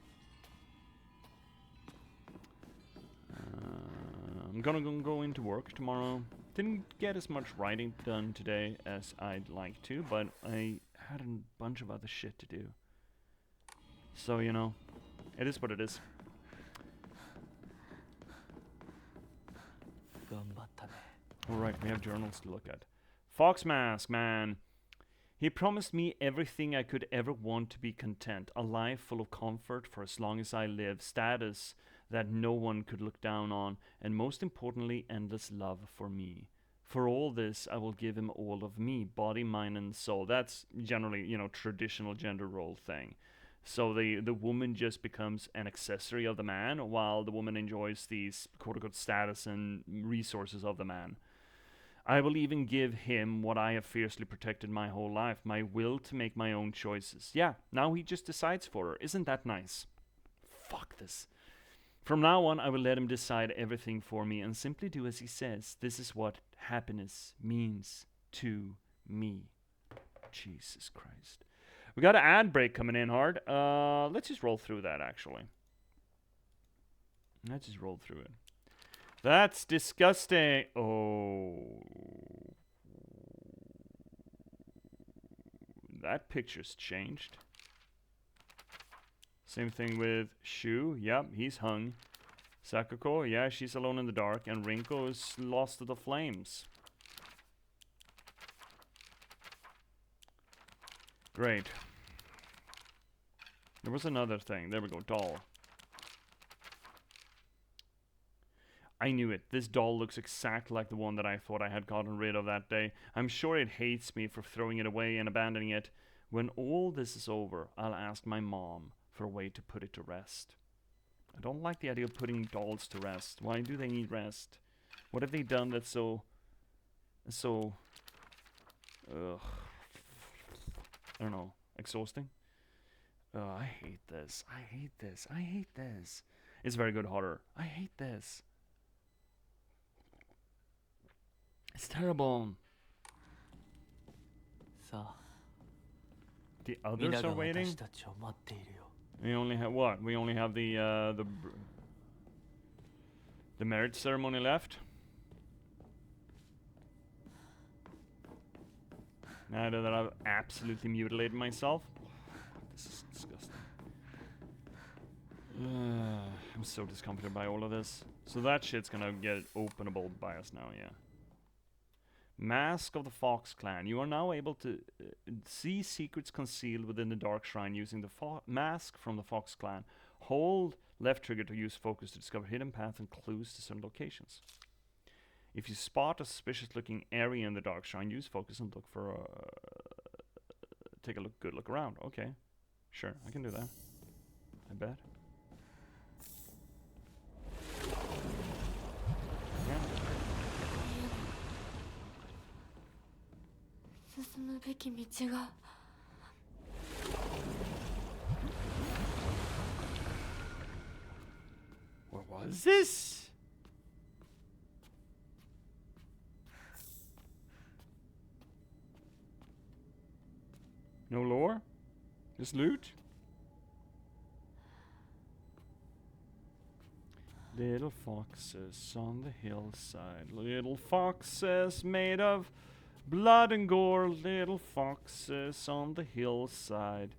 I'm gonna go into work tomorrow. Didn't get as much writing done today as I'd like to, but I had a bunch of other shit to do. So, you know, it is what it is. Alright, we have journals to look at. Fox Mask, man. He promised me everything I could ever want to be content. A life full of comfort for as long as I live. Status that no one could look down on. And most importantly, endless love for me. For all this, I will give him all of me. Body, mind, and soul. That's generally, you know, traditional gender role thing. So the woman just becomes an accessory of the man, while the woman enjoys these quote-unquote status and resources of the man. I will even give him what I have fiercely protected my whole life, my will to make my own choices. Yeah, now he just decides for her. Isn't that nice? Fuck this. From now on, I will let him decide everything for me and simply do as he says. This is what happiness means to me. Jesus Christ. We got an ad break coming in hard. Let's just roll through that, actually. Let's just roll through it. That's disgusting. Oh. That picture's changed. Same thing with Shu. Yep, he's hung. Sakako, yeah, she's alone in the dark. And Rinko is lost to the flames. Great. There was another thing. There we go. Doll. I knew it. This doll looks exactly like the one that I thought I had gotten rid of that day. I'm sure it hates me for throwing it away and abandoning it. When all this is over, I'll ask my mom for a way to put it to rest. I don't like the idea of putting dolls to rest. Why do they need rest? What have they done that's so... Ugh. I don't know. Exhausting? I hate this. I hate this. I hate this. It's very good horror. I hate this. It's terrible. さあ The 皆 others が are waiting. 私たちを待っているよ We only have what? We only have the marriage ceremony left. Now that I've absolutely mutilated myself. This is disgusting. I'm so discomforted by all of this. So that shit's gonna get openable by us now, yeah. Mask of the Fox Clan. You are now able to see secrets concealed within the Dark Shrine using the mask from the Fox Clan. Hold left trigger to use focus to discover hidden paths and clues to certain locations. If you spot a suspicious looking area in the Dark Shrine, use focus and look for take a good look around. Okay. Sure, I can do that. I bet. Yeah. 進むべき道が What was this? No lore? Just loot? Little foxes on the hillside. Little foxes made of blood and gore. Little foxes on the hillside.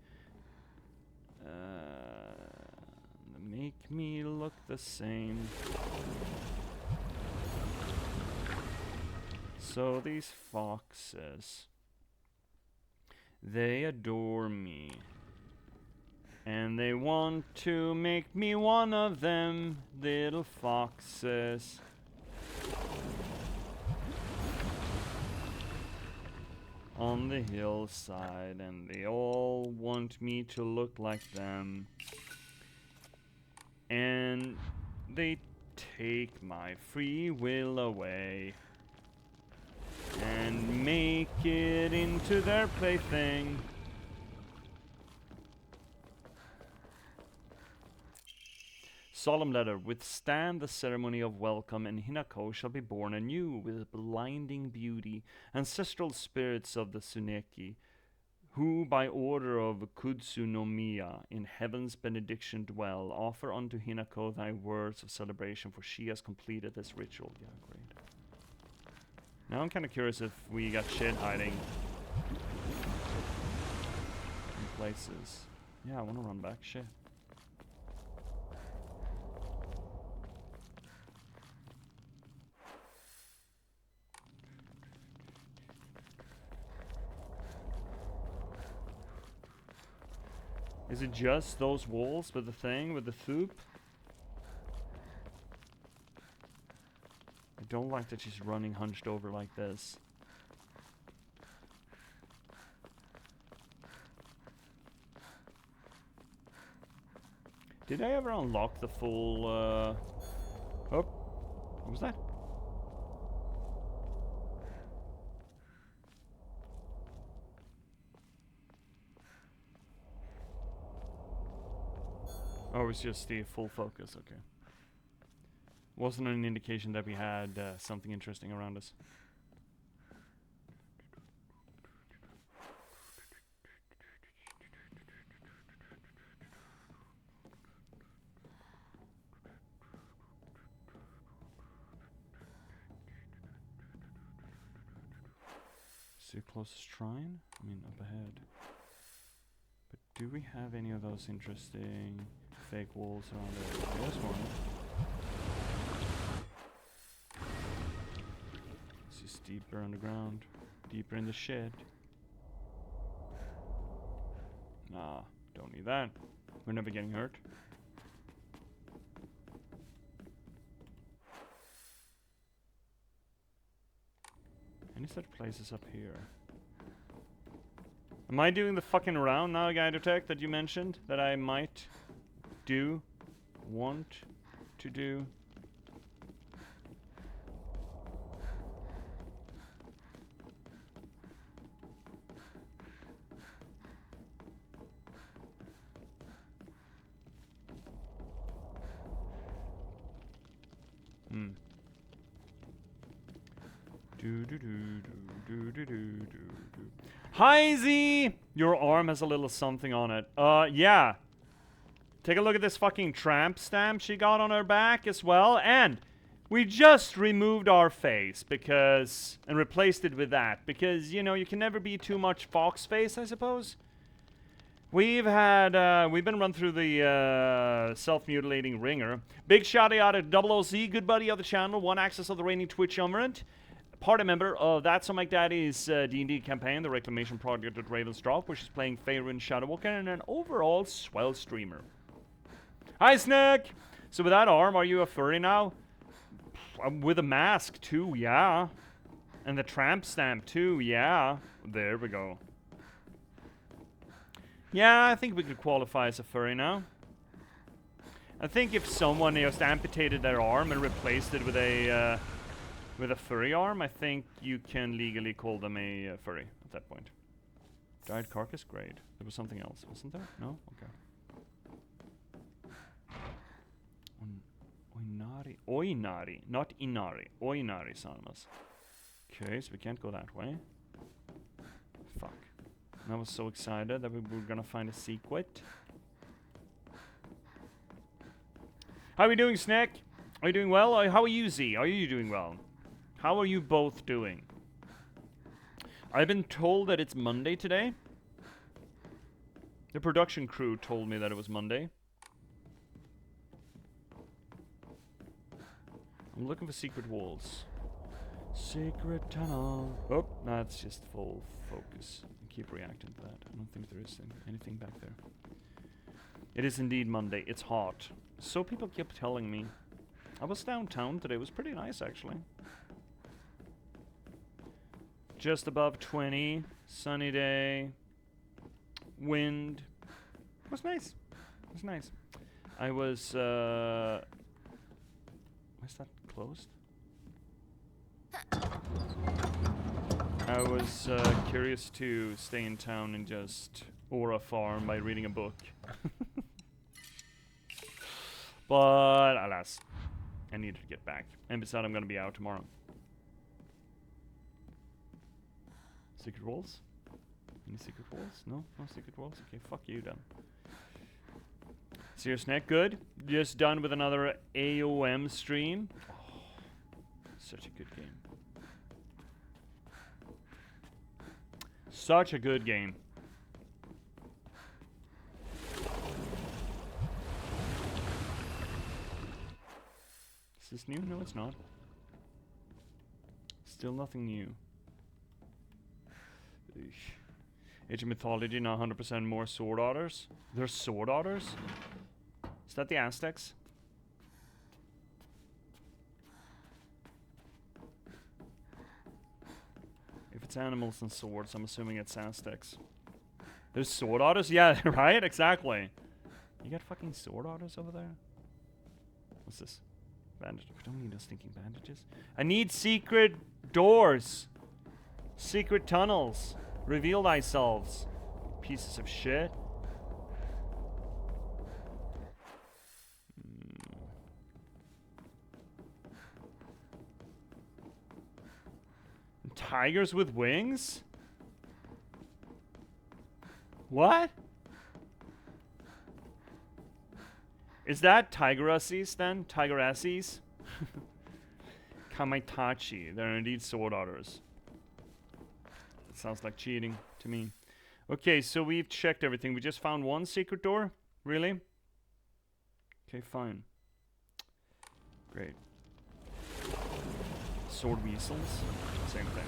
Make me look the same. So these foxes, they adore me. And they want to make me one of them, little foxes. On the hillside, and they all want me to look like them. And they take my free will away and make it into their plaything. Solemn letter. Withstand the ceremony of welcome, and Hinako shall be born anew with blinding beauty. Ancestral spirits of the Tsuneki, who by order of Kutsunomiya in heaven's benediction dwell, offer unto Hinako thy words of celebration, for she has completed this ritual. Yeah, great. Now I'm kind of curious if we got shit hiding in places. Yeah, I want to run back. Shit. Is it just those walls with the thing, with the thoop? I don't like that she's running hunched over like this. Did I ever unlock the full, Oh, what was that? Oh, it's just the full focus, okay. Wasn't an indication that we had something interesting around us. See the closest shrine? I mean, up ahead. But do we have any of those interesting fake walls around there? There's one. This is deeper underground. Deeper in the shed. Nah, don't need that. We're never getting hurt. Any such places up here? Am I doing the fucking round now, Guide Tech, that you mentioned? That I might want to do? Hi Z! Your arm has a little something on it. Yeah. Take a look at this fucking tramp stamp she got on her back as well. And we just removed our face because... and replaced it with that. Because, you know, you can never be too much fox face, I suppose. We've been run through the self-mutilating ringer. Big shout out to Double OC, good buddy of the channel, one access of the reigning Twitch umbrant. Party member of That's So Mike Daddy's D&D campaign, the Reclamation Project at Raven's Drop, which is playing Faerun Shadowwalker, and an overall swell streamer. Hi, Snack! So with that arm, are you a furry now? With a mask, too, yeah. And the tramp stamp, too, yeah. There we go. Yeah, I think we could qualify as a furry now. I think if someone just amputated their arm and replaced it with a furry arm, I think you can legally call them a furry at that point. Dried carcass, great. There was something else, wasn't there? No? Okay. Oinari, not Inari. Oinari Sanamas. Okay, so we can't go that way. Fuck. I was so excited that we were gonna find a secret. How are we doing, Snack? Are you doing well? How are you, Z? Are you doing well? How are you both doing? I've been told that it's Monday today. The production crew told me that it was Monday. I'm looking for secret walls. Secret tunnel. Oh, that's just full focus. I keep reacting to that. I don't think there is anything back there. It is indeed Monday. It's hot. So people keep telling me. I was downtown today. It was pretty nice, actually. Just above 20. Sunny day. Wind. It was nice. It was nice. I was... Where's that closed? I was curious to stay in town and just aura farm by reading a book. But alas, I needed to get back. And besides, I'm gonna be out tomorrow. Secret walls? Any secret walls? No? No secret walls? Okay, fuck you then. Serious Neck, good. Just done with another AOM stream. Oh, such a good game. Such a good game. Is this new? No, it's not. Still nothing new. Eesh. Age of Mythology, now 100% more sword otters. There's sword otters? Is that the Aztecs? If it's animals and swords, I'm assuming it's Aztecs. There's sword otters? Yeah, right? Exactly. You got fucking sword otters over there? What's this? Bandage. We don't need no stinking bandages. I need secret doors. Secret tunnels. Reveal thyself. Pieces of shit. Tigers with wings? What? Is that Tigerussies then? Tigerussies? Kamaitachi. They're indeed sword otters. That sounds like cheating to me. Okay, so we've checked everything. We just found one secret door? Really? Okay, fine. Great. Sword weasels? Same thing.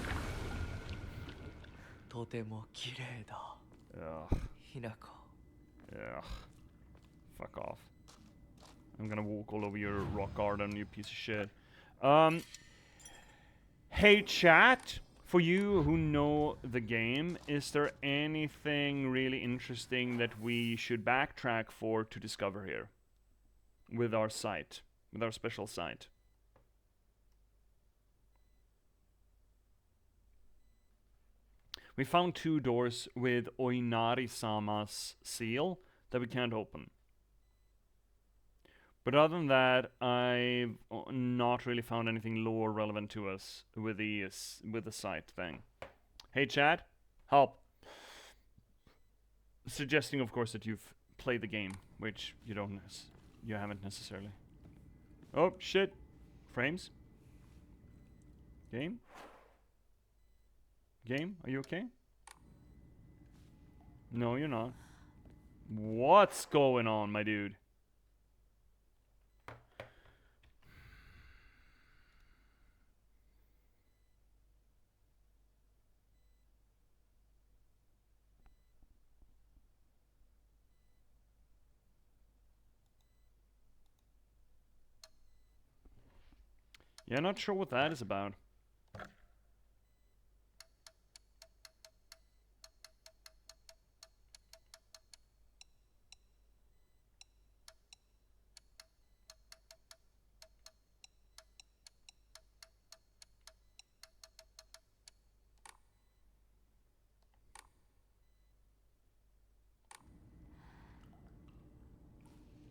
Ugh. Ugh. Fuck off. I'm gonna walk all over your rock garden, you piece of shit. Hey chat, for you who know the game, is there anything really interesting that we should backtrack for to discover here? With our site, with our special site. We found 2 doors with Oinari-sama's seal that we can't open. But other than that, I've not really found anything lore relevant to us with the site thing. Hey chat, help. Suggesting, of course, that you've played the game, which you haven't necessarily. Oh shit! Frames. Game. Game, are you okay? No, you're not. What's going on, my dude? Yeah, not sure what that is about.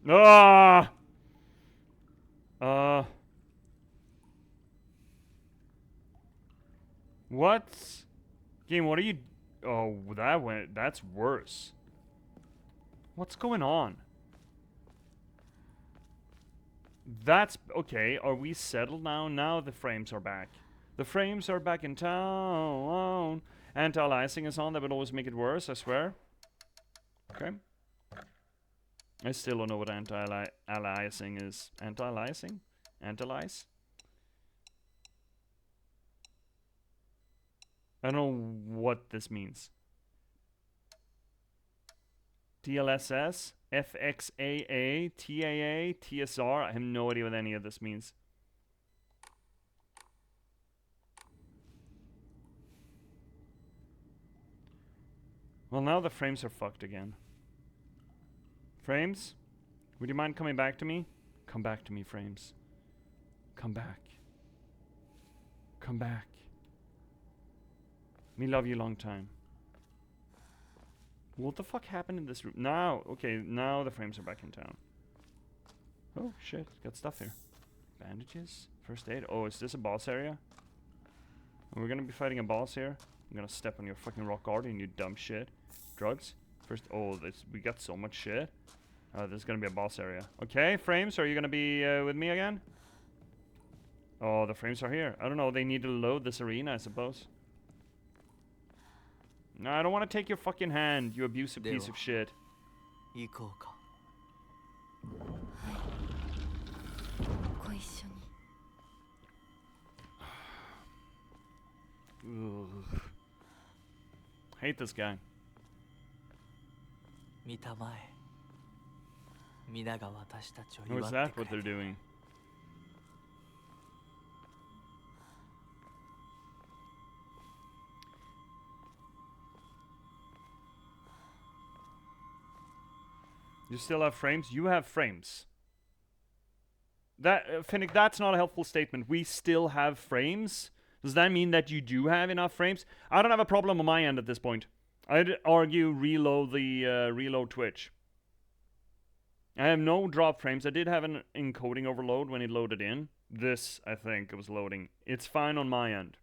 Ah! What? Game, what are you... Oh, that's worse. What's going on? That's... Okay, are we settled now? Now the frames are back. The frames are back in town. Anti-aliasing is on. That would always make it worse, I swear. Okay. I still don't know what anti-aliasing is. Anti-aliasing? Anti-alias? I don't know what this means. DLSS, FXAA, TAA, TSR. I have no idea what any of this means. Well, now the frames are fucked again. Frames? Would you mind coming back to me? Come back to me, frames. Come back. Come back. Me love you long time. What the fuck happened in this room? Now, okay, now the frames are back in town. Oh shit, got stuff here. Bandages? First aid? Oh, is this a boss area? We're gonna be fighting a boss here. I'm gonna step on your fucking rock guardian, you dumb shit. Drugs? First, oh, we got so much shit. This is gonna be a boss area. Okay, frames, are you gonna be with me again? Oh, the frames are here. I don't know, they need to load this arena, I suppose. No, I don't want to take your fucking hand, you abusive piece of shit. Ugh. Hate this guy. Oh, is that what they're doing? You still have frames? You have frames. That, Finnick, that's not a helpful statement. We still have frames? Does that mean that you do have enough frames? I don't have a problem on my end at this point. I'd argue reload the reload Twitch. I have no drop frames. I did have an encoding overload when it loaded in. This, I think, it was loading. It's fine on my end.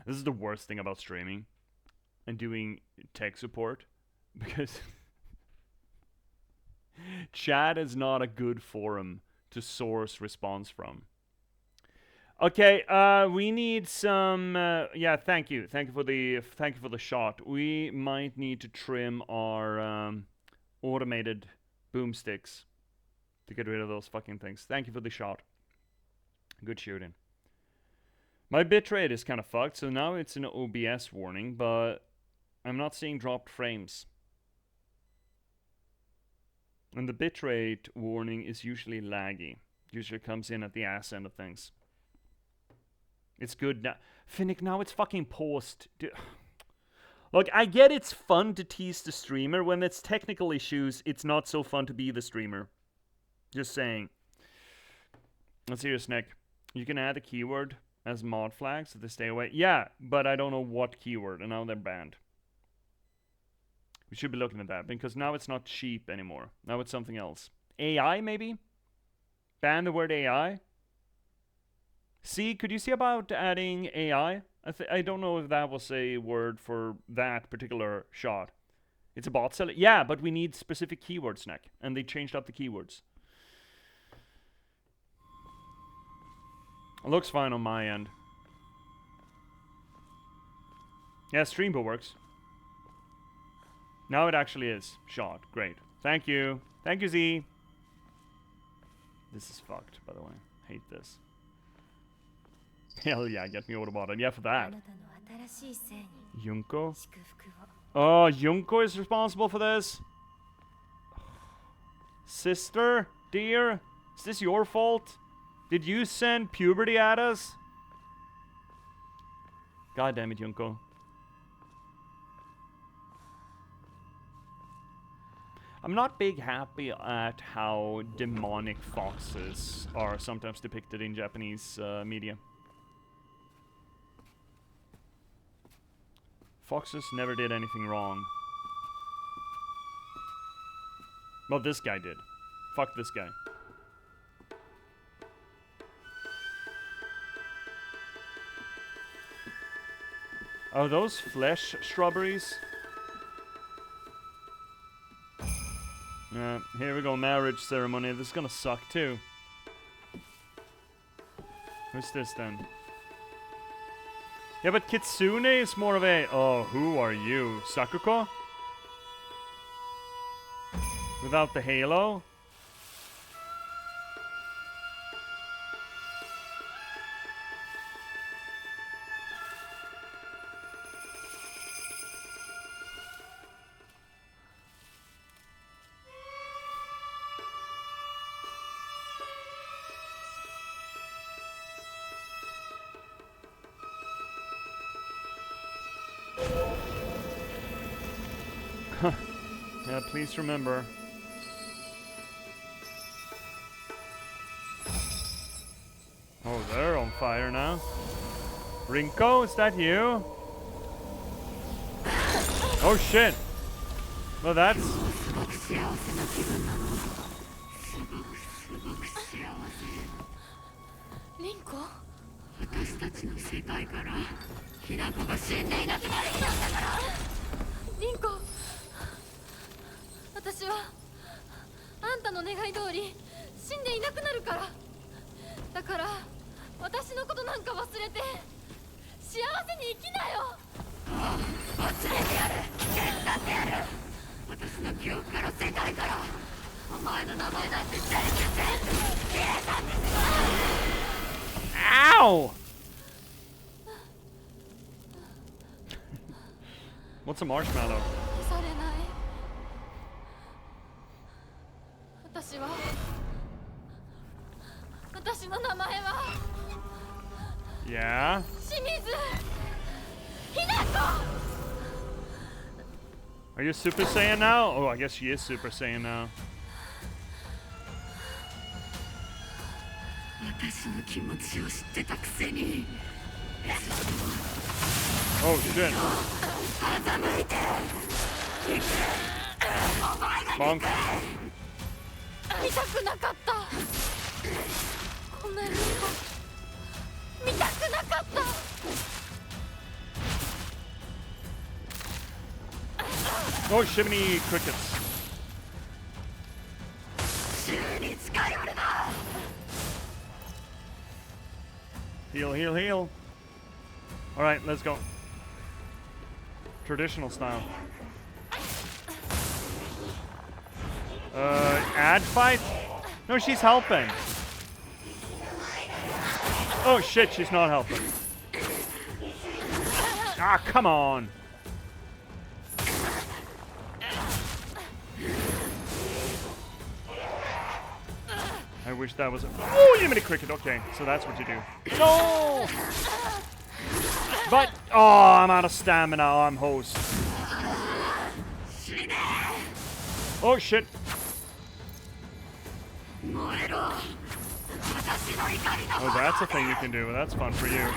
This is the worst thing about streaming and doing tech support, because chat is not a good forum to source response from. Okay, we need some. Yeah, thank you for the shot. We might need to trim our automated boomsticks to get rid of those fucking things. Thank you for the shot. Good shooting. My bitrate is kind of fucked, so now it's an OBS warning, but I'm not seeing dropped frames. And the bitrate warning is usually laggy. Usually comes in at the ass end of things. It's good now. Finnick, now it's fucking paused. Look, I get it's fun to tease the streamer. When it's technical issues, it's not so fun to be the streamer. Just saying. Let's hear Nick. You can add a keyword as mod flag so they stay away. Yeah, but I don't know what keyword, and now they're banned. We should be looking at that, because now it's not sheep anymore. Now it's something else. AI, maybe? Ban the word AI? See, could you see about adding AI? I don't know if that was a word for that particular shot. It's a bot seller. Yeah, but we need specific keywords, Nick, and they changed up the keywords. It looks fine on my end. Yeah, Streambo works. Now it actually is shot. Great. Thank you. Thank you, Z. This is fucked, by the way. Hate this. Hell yeah, get me over the bottom. Yeah, for that. Junko? Oh, Junko is responsible for this? Sister? Dear? Is this your fault? Did you send puberty at us? God damn it, Junko. I'm not big happy at how demonic foxes are sometimes depicted in Japanese media. Foxes never did anything wrong. Well, this guy did. Fuck this guy. Are those flesh strawberries? Here we go, marriage ceremony. This is gonna suck too. Who's this then? Yeah, but Kitsune is more of a... Oh, who are you? Sakuko? Without the halo? Yeah, please remember. Oh, they're on fire now. Rinko, is that you? Oh shit! Well, that's... Rinko? 私たちの世界からひな子が死んでいなくなる日なんだから。リンコ、私はあんたの願い通り死んでいなくなるから。だから私のことなんか忘れて幸せに生きなよ。忘れてやる。手伝ってやる。私の記憶から世界からお前の名前なんて全部消えたんです。Ow! What's a marshmallow? 消されない。私の名前は Yeah? 清水ひな子。 Are you Super Saiyan now? Oh, I guess she is Super Saiyan now. 私の気持ちを知ってたくせに。 Oh shit. Bonk. 見たくなかった。こんなに見たくなかった。 Oh, shimmy crickets. Heal, heal, heal. Alright, let's go. Traditional style. Ad fight? No, she's helping. Oh shit, she's not helping. Ah, come on! I wish that was a... Oh, you made a cricket. Okay, so that's what you do. No! But... Oh, I'm out of stamina. I'm host. Oh, shit. Oh, that's a thing you can do. That's fun for you.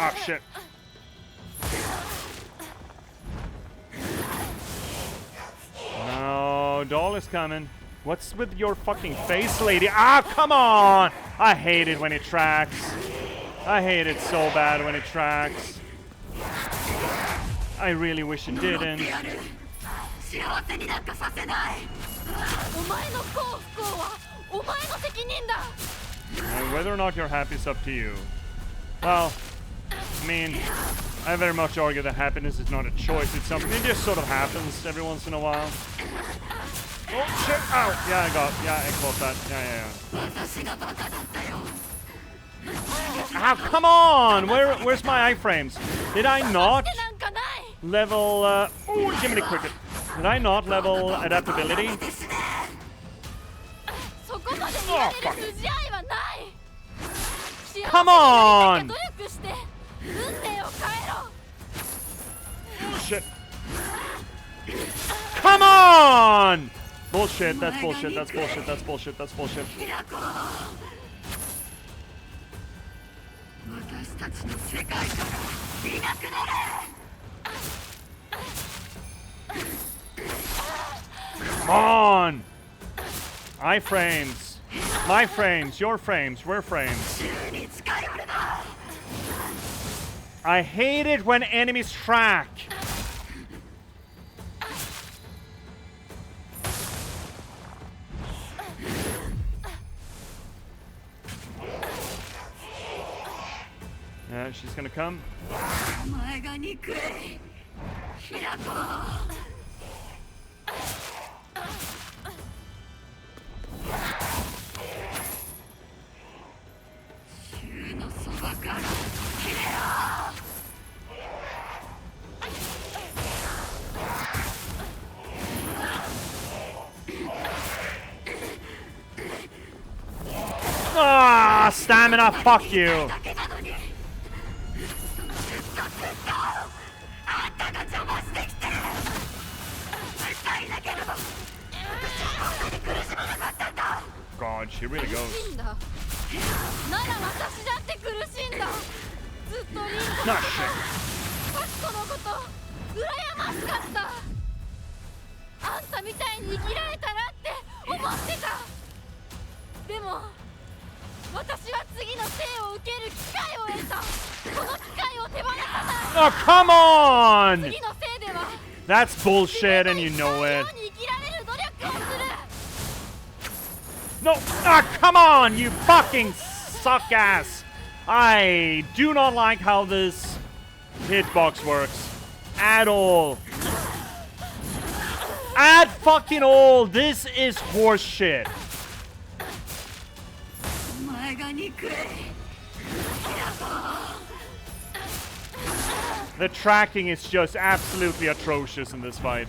Oh, shit. No, doll is coming. What's with your fucking face, lady? Ah, come on! I hate it when it tracks. I hate it so bad when it tracks. I really wish it didn't. And whether or not you're happy is up to you. Well, I mean, I very much argue that happiness is not a choice. It's something that just sort of happens every once in a while. Oh shit! Ow! Yeah, I caught that. Yeah. Ow, come on! Where's my iframes? Did I not level, oh, give me the cricket. Did I not level adaptability? Oh, fuck. Come on! Shit. Come on! Bullshit, that's bullshit, that's bullshit, that's bullshit, that's bullshit. Come on! Iframes. My frames, your frames, we're frames. I hate it when enemies track. Yeah, she's gonna come. Ah, stamina, fuck you. God, she really goes. Nah, shit. Oh, come on! That's bullshit and you know it. No! Ah, come on, you fucking suck ass! I do not like how this hitbox works. At all. At fucking all. This is horseshit. The tracking is just absolutely atrocious in this fight.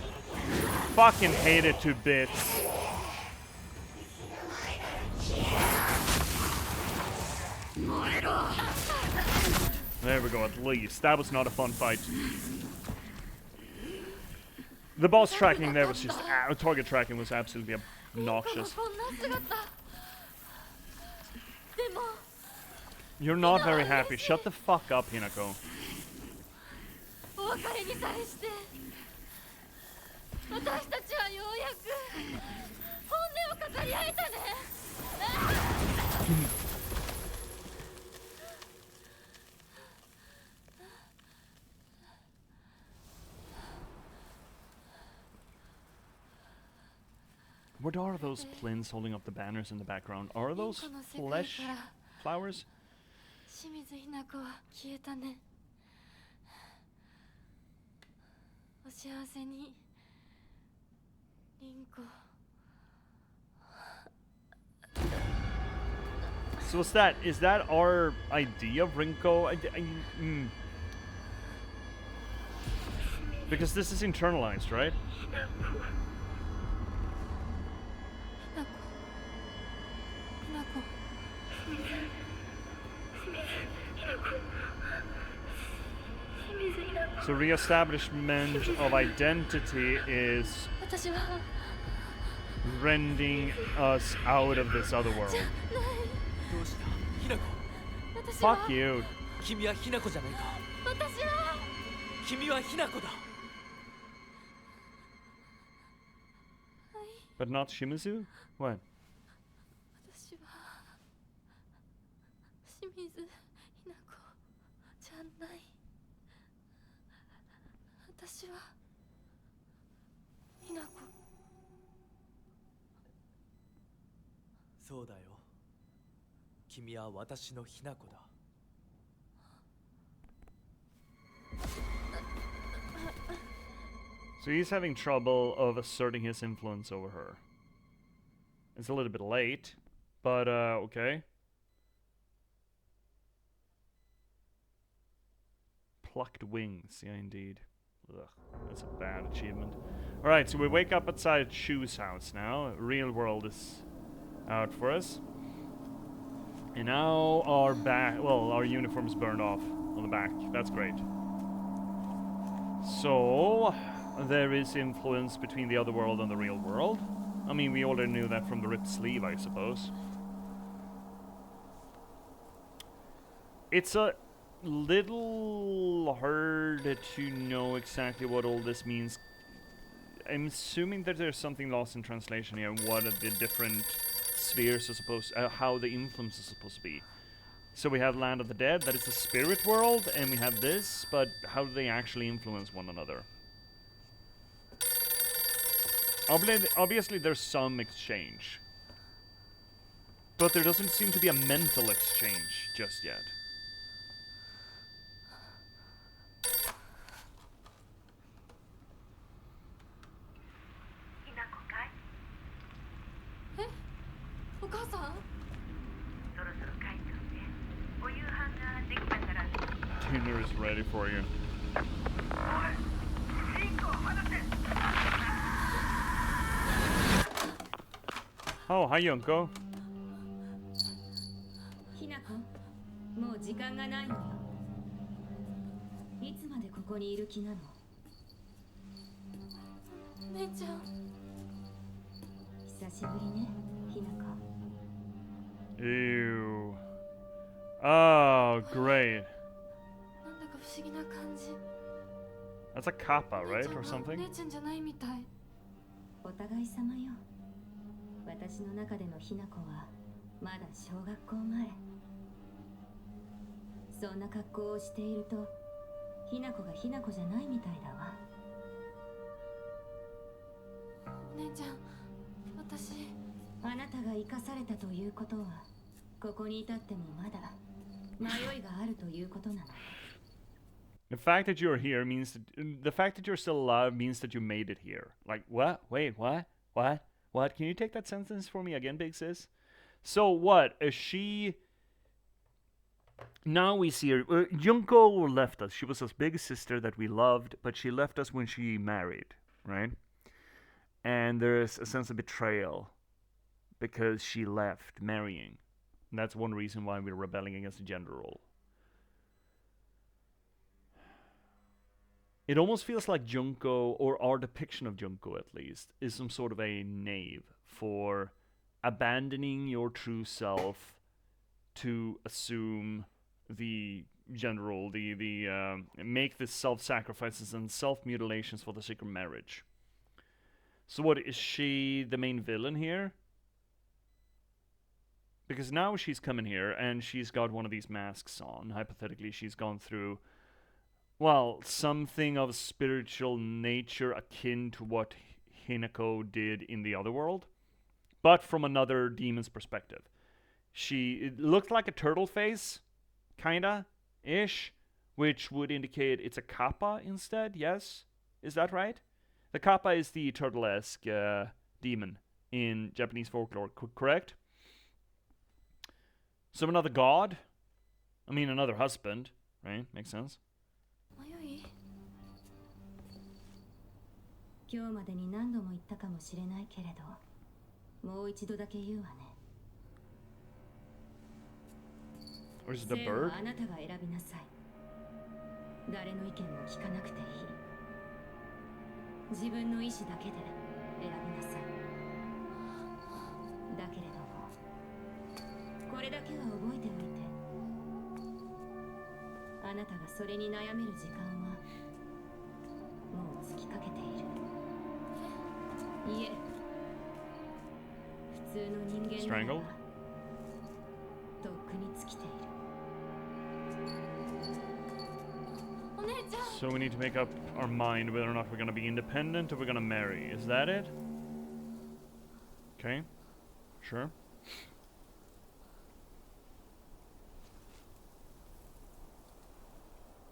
Fucking hate it to bits. There we go, at least. That was not a fun fight. The boss tracking there was just... target tracking was absolutely obnoxious. You're not very happy. Shut the fuck up, Hinako. What are those plinths holding up the banners in the background? Are those flesh flowers? 清水ひな子は消えたね。お幸せにリンコ So is that our idea of Rinko? Because this is internalized, right? ひなこ So re-establishment of identity is 私は rending us out of this other world. どうしたひなこ私は Fuck you. 君はひなこじゃないか私は君はひなこだ But not Shimizu? What? 私は清水ひなこじゃない私はひなこそうだよ君は私のひなこだ So he's having trouble of asserting his influence over her. It's a little bit late, but okay. Plucked wings, yeah indeed. Ugh, that's a bad achievement. Alright, so we wake up outside Shu's house now. Real world is out for us. And now our uniform's burned off on the back. That's great. So there is influence between the other world and the real world. I mean, we already knew that from the ripped sleeve, I suppose. It's a little hard to know exactly what all this means. I'm assuming that there's something lost in translation here, what the different spheres are supposed how the influence is supposed to be. So we have Land of the Dead, that is the spirit world, and we have this, but how do they actually influence one another? Obviously there's some exchange. But there doesn't seem to be a mental exchange just yet. Dinner is ready for you. Oh, hi Yunko. ひなこ、もう時間がないのよ。いつまでここにいる気なの？姉ちゃん久しぶりね、ひなこ。Ew. Oh, great. なんだか不思議な感じ That's a kappa, 姉 right? ちゃん Or が something? 姉ちゃんじゃないみたいお互い様よ。私の中でのひなこはまだ小学校前。そんな格好をしていると、ひなこがひなこじゃないみたいだわ。姉ちゃん私あなたが生かされたということは、ここに至ってもまだ迷いがあるということなの。The fact that you're here means the fact that you're still alive means that you made it here. Like, what? Wait, what? What? What? Can you take that sentence for me again, big sis? So what? Is she... Now we see her... Junko left us. She was this big sister that we loved, but she left us when she married, right? And there's a sense of betrayal because she left marrying. And that's one reason why we're rebelling against the gender role. It almost feels like Junko, or our depiction of Junko at least, is some sort of a knave for abandoning your true self to assume the gender role, make the self-sacrifices and self-mutilations for the sake of marriage. So what, is she the main villain here? Because now she's coming here and she's got one of these masks on. Hypothetically, she's gone through, well, something of spiritual nature akin to what Hinako did in the other world, but from another demon's perspective. It looked like a turtle face, kinda, ish, which would indicate it's a kappa instead, yes? Is that right? The kappa is the turtle-esque demon in Japanese folklore, correct? So another god? I mean, another husband, right? Makes sense. 迷い今日までに何度も言ったかもしれないけれど、もう一度だけ言うわね。 Or is it a 性は bird? あなたが選びなさい。誰の意見も聞かなくていい。自分の意志だけで選びなさい。だけれども、これだけは覚えておいて。あなたがそれに悩める時間はもう尽きかけている。いえ、普通の人間ならば Strangled? とっくに尽きている。 お姉ちゃん So we need to make up our mind whether or not we're gonna be independent or we're gonna marry. Is that it? Okay. Sure.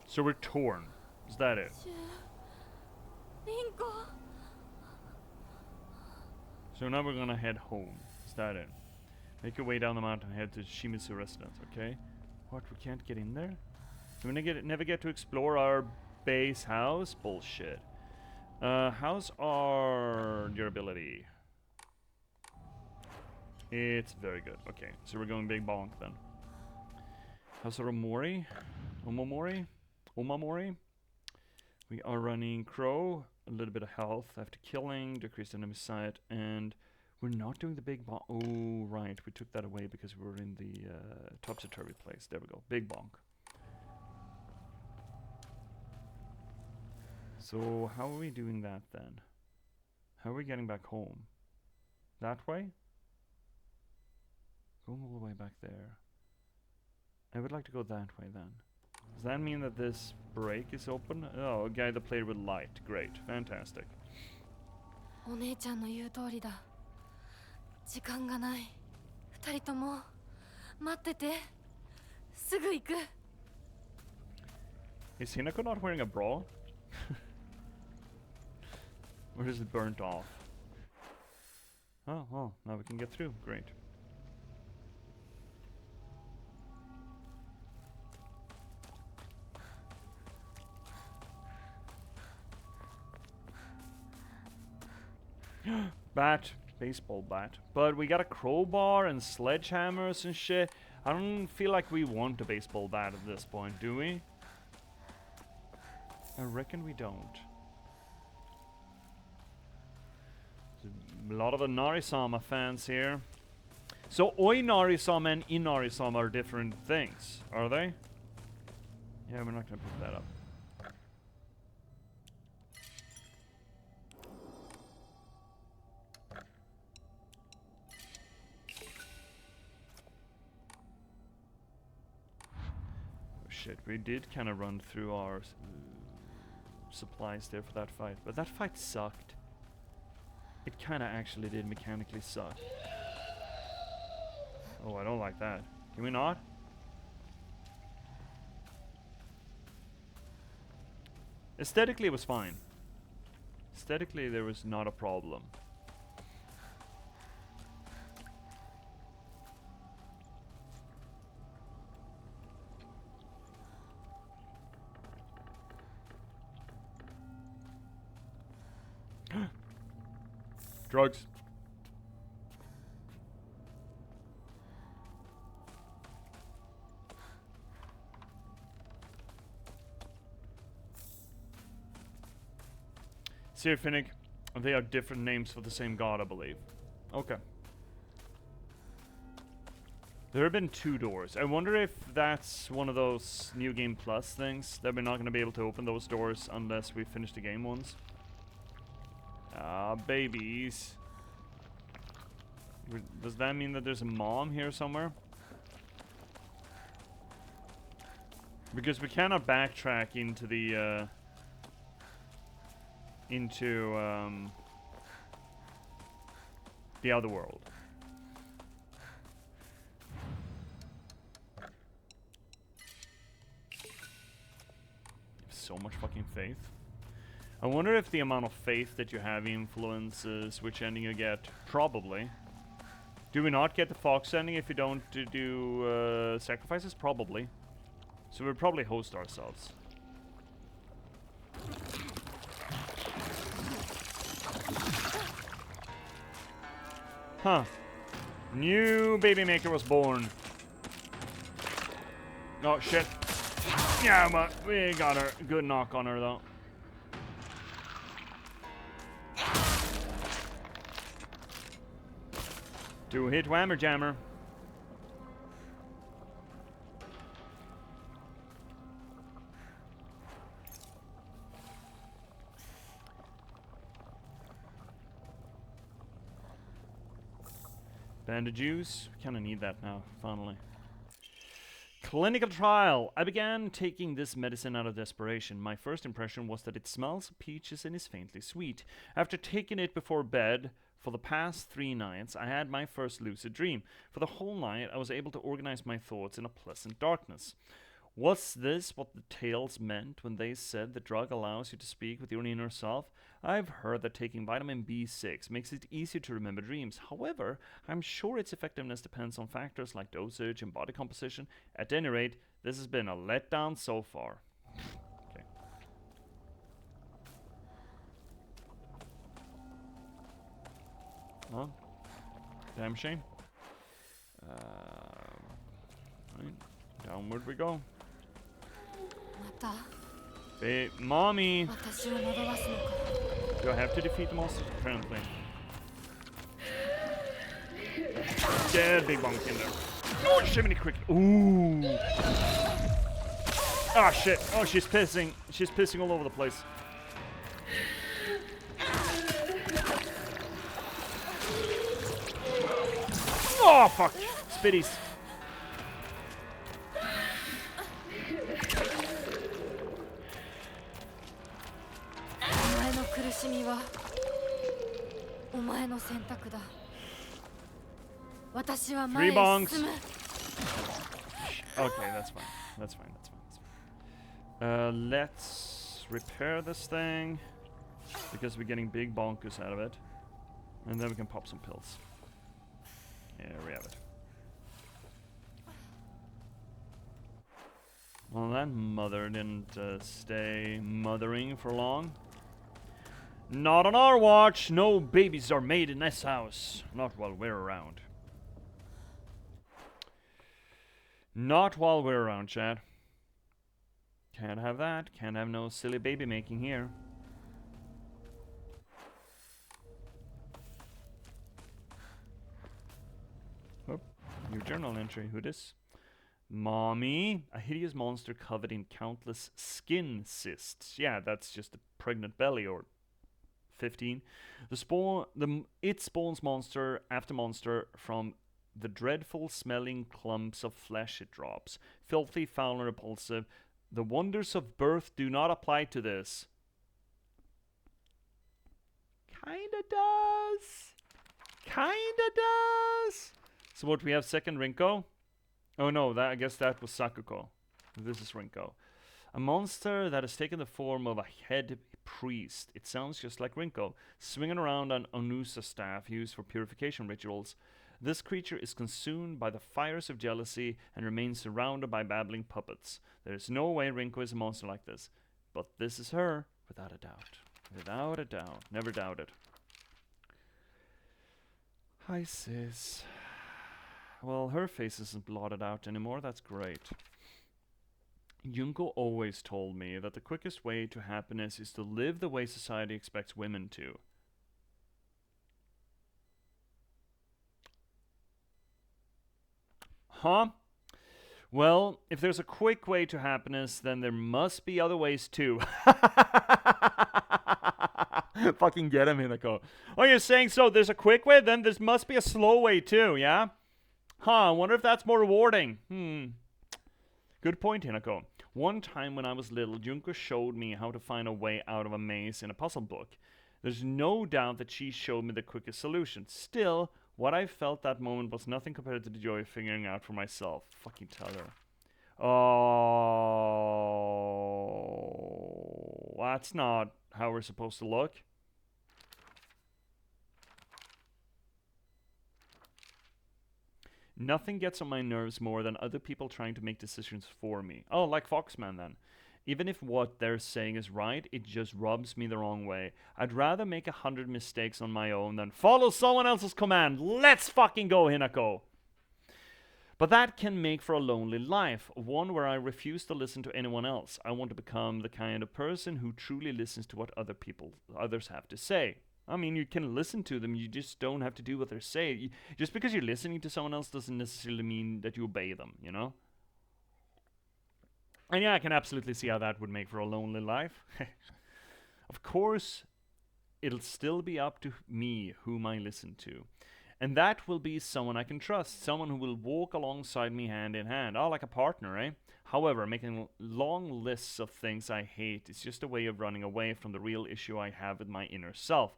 So we're torn. Is that it? リンコ So now we're gonna head home. Is that it? Make your way down the mountain and head to Shimizu residence, okay? What, we can't get in there? Do we never get to explore our base house? Bullshit. How's our durability? It's very good. Okay, so we're going big bonk then. How's our Omori? Omamori? Omamori? We are running Crow, a little bit of health after killing, decreased enemy sight, and we're not doing the big bonk. Oh, right, we took that away because we were in the topsy-turvy place. There we go, big bonk. So how are we doing that then? How are we getting back home? That way? Going all the way back there. I would like to go that way then. Does that mean that this break is open? Oh, a guy that played with light. Great. Fantastic. お姉ちゃんの言う通りだ。時間がない。二人とも待ってて。すぐ行く。 Is Hinako not wearing a bra? Or is it burnt off? Oh, well, now we can get through. Great. Bat. Baseball bat. But we got a crowbar and sledgehammers and shit. I don't feel like we want a baseball bat at this point, do we? I reckon we don't. There's a lot of the Narisama fans here. So Oi Narisama and Inarisama are different things, are they? Yeah, we're not gonna put that up. Oh shit, we did kind of run through our supplies there for that fight, but that fight sucked. It kind of actually did mechanically suck. Oh, I don't like that. Can we not? Aesthetically, it was fine. Aesthetically, there was not a problem. Drugs. Sirfinnig, they are different names for the same god, I believe. Okay. There have been 2 doors. I wonder if that's one of those New Game Plus things, that we're not going to be able to open those doors unless we finish the game once. Ah, babies. Does that mean that there's a mom here somewhere? Because we cannot backtrack into the, the other world. So much fucking faith. I wonder if the amount of faith that you have influences which ending you get. Probably. Do we not get the fox ending if you don't do sacrifices? Probably. So we'll probably host ourselves. Huh. New baby maker was born. Oh shit. Yeah, but we got her. Good knock on her though. Two-hit whammer jammer. Bandage juice. We kind of need that now, finally. Clinical trial. I began taking this medicine out of desperation. My first impression was that it smells of peaches and is faintly sweet. After taking it before bed for the past 3 nights, I had my first lucid dream. For the whole night, I was able to organize my thoughts in a pleasant darkness. Was this what the tales meant when they said the drug allows you to speak with your inner self? I've heard that taking vitamin B6 makes it easier to remember dreams. However, I'm sure its effectiveness depends on factors like dosage and body composition. At any rate, this has been a letdown so far. Okay. Well, damn shame. Right. Downward we go. Hey, mommy! Do I have to defeat the monsters? Apparently. Yeah, big bonk in there. Oh, Shimmy quick. Ooh. Ah, shit. Oh, she's pissing. She's pissing all over the place. Oh, fuck. Spitties. Three bonks. Okay, that's fine. That's fine. That's fine. That's fine. Let's repair this thing because we're getting big bonkers out of it, and then we can pop some pills. Yeah, we have it. Well, that mother didn't stay mothering for long. Not on our watch. No babies are made in this house. Not while we're around. Not while we're around, Chad. Can't have that. Can't have no silly baby making here. Oh, new journal entry. Who this? Mommy, a hideous monster covered in countless skin cysts. Yeah, that's just a pregnant belly or 15. It spawns monster after monster from the dreadful smelling clumps of flesh it drops. Filthy, foul, and repulsive. The wonders of birth do not apply to this. Kinda does. Kinda does. So what we have second Rinko? Oh no, I guess that was Sakuko. This is Rinko. A monster that has taken the form of a head priest. It sounds just like Rinko, swinging around an Onusa staff used for purification rituals. This creature is consumed by the fires of jealousy and remains surrounded by babbling puppets. There is no way Rinko is a monster like this, but this is her, without a doubt. Without a doubt. Never doubted. Hi, sis. Well, her face isn't blotted out anymore. That's great. Junko always told me that the quickest way to happiness is to live the way society expects women to. Huh? Well, if there's a quick way to happiness, then there must be other ways too. Fucking get him, Hinako. Oh, you're saying so? There's a quick way? Then there must be a slow way too, yeah? Huh, I wonder if that's more rewarding. Good point, Hinako. One time when I was little, Junko showed me how to find a way out of a maze in a puzzle book. There's no doubt that she showed me the quickest solution. Still, what I felt that moment was nothing compared to the joy of figuring out for myself. Fucking tell her. Oh, that's not how we're supposed to look. Nothing gets on my nerves more than other people trying to make decisions for me. Oh, like Foxman then. Even if what they're saying is right, it just rubs me the wrong way. I'd rather make 100 mistakes on my own than follow someone else's command. Let's fucking go, Hinako! But that can make for a lonely life, one where I refuse to listen to anyone else. I want to become the kind of person who truly listens to what others have to say. I mean, you can listen to them, you just don't have to do what they say. Just because you're listening to someone else doesn't necessarily mean that you obey them, you know? And yeah, I can absolutely see how that would make for a lonely life. Of course, it'll still be up to me whom I listen to. And that will be someone I can trust, someone who will walk alongside me hand in hand. Oh, like a partner, eh? However, making long lists of things I hate is just a way of running away from the real issue I have with my inner self.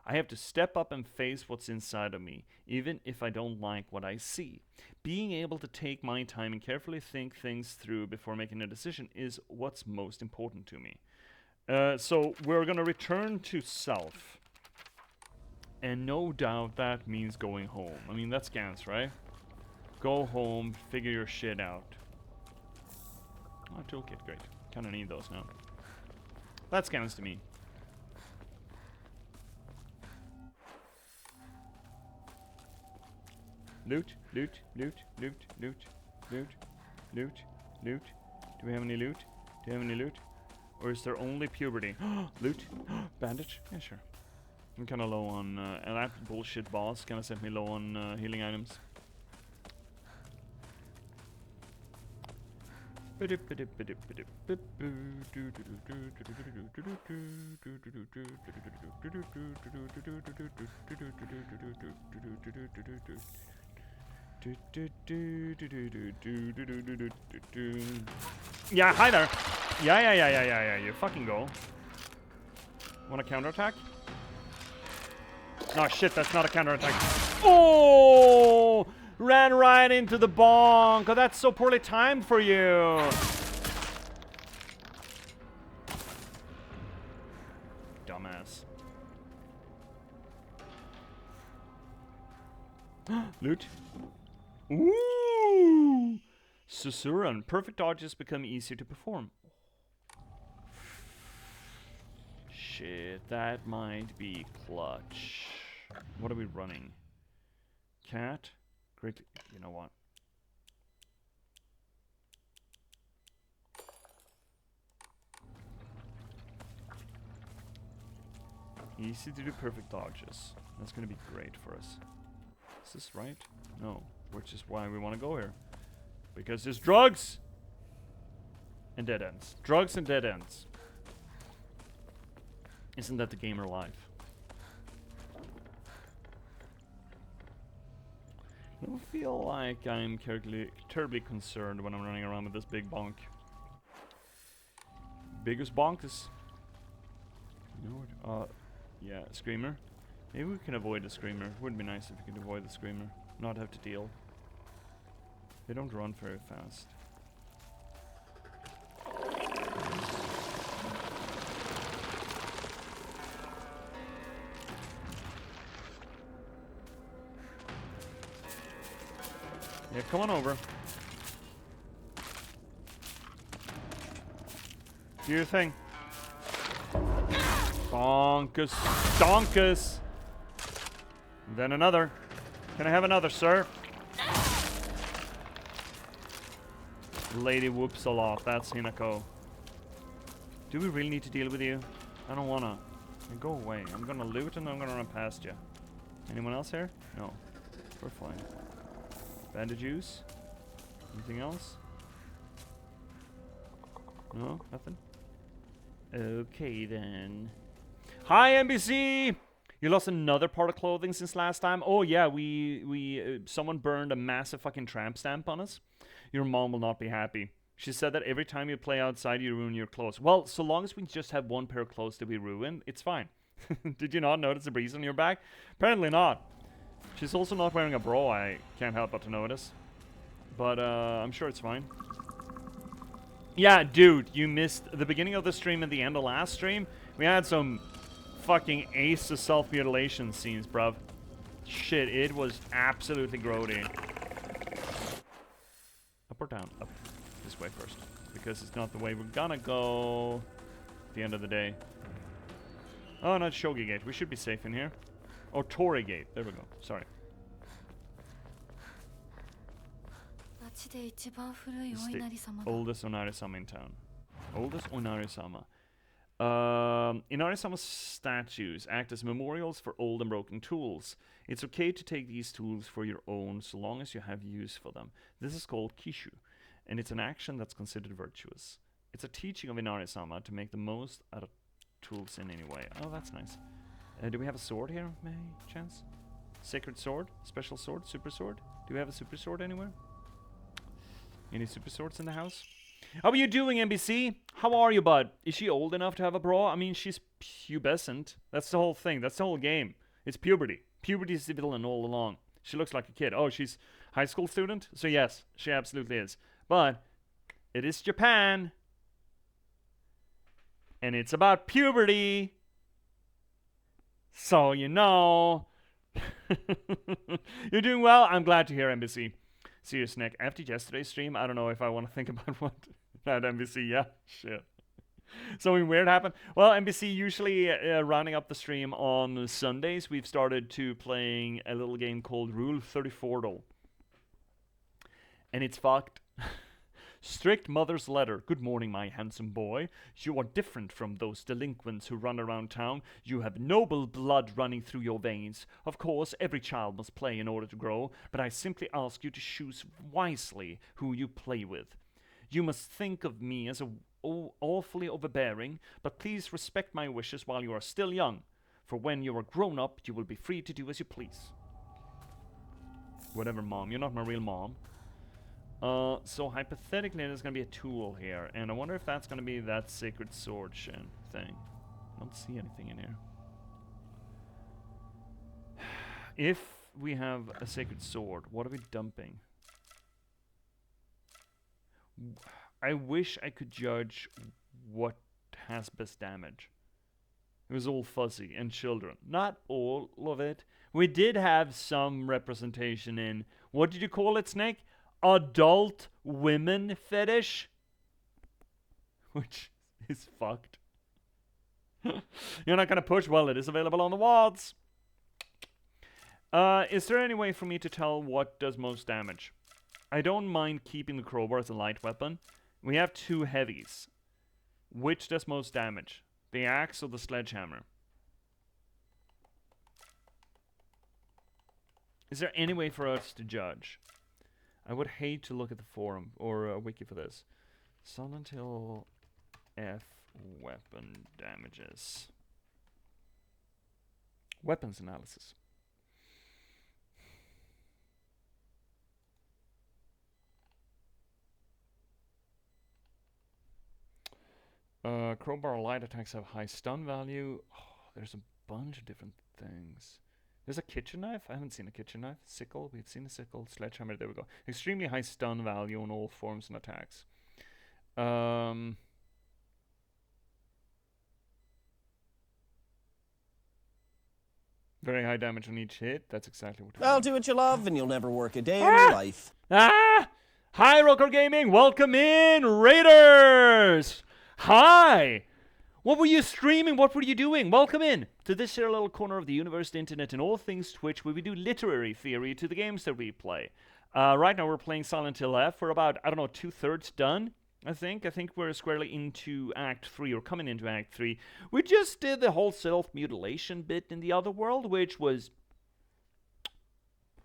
I have to step up and face what's inside of me, even if I don't like what I see. Being able to take my time and carefully think things through before making a decision is what's most important to me. So we're gonna return to self. And no doubt that means going home. I mean, that's Gans, right? Go home, figure your shit out. Oh, toolkit, great. Kinda need those now. That's Gans to me. Loot, loot, loot, loot, loot, loot, loot, loot. Do we have any loot? Do we have any loot? Or is there only puberty? Loot? Bandage? Yeah, sure. I'm kinda low on, and that bullshit boss kinda sent me low on healing items. Yeah, hi there. Yeah, you fucking go. Want a counterattack? Oh shit, that's not a counterattack. Oh! Ran right into the bonk. Oh, that's so poorly timed for you. Dumbass. Loot. Ooh! Susurran. Perfect dodges become easier to perform. Shit, that might be clutch. What are we running? Cat? Great. You know what? Easy to do perfect dodges. That's gonna be great for us. Is this right? No. Which is why we want to go here. Because there's drugs! And dead ends. Drugs and dead ends. Isn't that the gamer life? I don't feel like I'm terribly concerned when I'm running around with this big bonk. Biggest bonkus. You know what? Yeah, Screamer. Maybe we can avoid the Screamer. Wouldn't be nice if we could avoid the Screamer. Not have to deal. They don't run very fast. Yeah, come on over. Do your thing. Bonkus. Donkus. Then another. Can I have another, sir? Lady whoops a lot. That's Hinako. Do we really need to deal with you? I don't wanna. Go away. I'm gonna loot and I'm gonna run past you. Anyone else here? No. We're fine. Bandage use? Anything else? No? Nothing? Okay then. Hi NBC! You lost another part of clothing since last time? Oh yeah, someone burned a massive fucking tramp stamp on us. Your mom will not be happy. She said that every time you play outside you ruin your clothes. Well, so long as we just have one pair of clothes to be ruined, it's fine. Did you not notice the breeze on your back? Apparently not. She's also not wearing a bra, I can't help but to notice. But I'm sure it's fine. Yeah, dude, you missed the beginning of the stream and the end of last stream. We had some fucking ace of self-mutilation scenes, bruv. Shit, it was absolutely grody. Up or down? Up. This way first. Because it's not the way we're gonna go at the end of the day. Oh, not Shogi Gate. We should be safe in here. Or Tori Gate. There we go. Sorry. 町で一番古い This お is 稲荷 the 様だ。 oldest Onari-sama in town. Oldest Onari-sama. Inari-sama's statues act as memorials for old and broken tools. It's okay to take these tools for your own so long as you have use for them. This is called kishu, and it's an action that's considered virtuous. It's a teaching of Inari-sama to make the most out of tools in any way. Oh, that's nice. Do we have a sword here, by chance? Sacred sword? Special sword? Super sword? Do we have a super sword anywhere? Any super swords in the house? How are you doing, NBC? How are you, bud? Is she old enough to have a bra? I mean, she's pubescent. That's the whole thing. That's the whole game. It's puberty. Puberty is the villain all along. She looks like a kid. Oh, she's high school student? So yes, she absolutely is. But it is Japan. And it's about puberty. So, you know. You're doing well? I'm glad to hear, NBC. Serious Nick, after yesterday's stream, I don't know if I want to think about what that NBC, yeah, shit. Something weird happened. Well, NBC usually rounding up the stream on Sundays, we've started to playing a little game called Rule 34. And it's fucked. Strict mother's letter. Good morning, my handsome boy. You are different from those delinquents who run around town. You have noble blood running through your veins. Of course, every child must play in order to grow, but I simply ask you to choose wisely who you play with. You must think of me as awfully overbearing, but please respect my wishes while you are still young. For when you are grown up, you will be free to do as you please. Whatever, Mom. You're not my real mom. So hypothetically there's gonna be a tool here, and I wonder if that's gonna be that sacred sword thing. I don't see anything in here. If we have a sacred sword, what are we dumping? I wish I could judge what has best damage. It was all fuzzy, and children. Not all of it. We did have some representation in, what did you call it, Snake? Adult women fetish, which is fucked. You're not gonna push? Well, it is available on the WADs. Is there any way for me to tell what does most damage? I don't mind keeping the crowbar as a light weapon. We have two heavies. Which does most damage? The axe or the sledgehammer? Is there any way for us to judge? I would hate to look at the forum or a wiki for this. Silent Hill F weapon damages. Weapons analysis. Crowbar light attacks have high stun value. Oh, there's a bunch of different things. There's a kitchen knife. I haven't seen a kitchen knife. Sickle. We've seen a sickle. Sledgehammer. There we go. Extremely high stun value on all forms and attacks. Very high damage on each hit. That's exactly what I'll do what you love, and you'll never work a day in your life. Ah! Hi, Rocker Gaming. Welcome in, Raiders. Hi. What were you streaming? What were you doing? Welcome in to this here little corner of the universe, the internet, and all things Twitch, where we do literary theory to the games that we play. Right now we're playing Silent Hill F. We're about, I don't know, 2/3 done, I think. I think we're squarely into Act 3, or coming into Act 3. We just did the whole self-mutilation bit in the other world, which was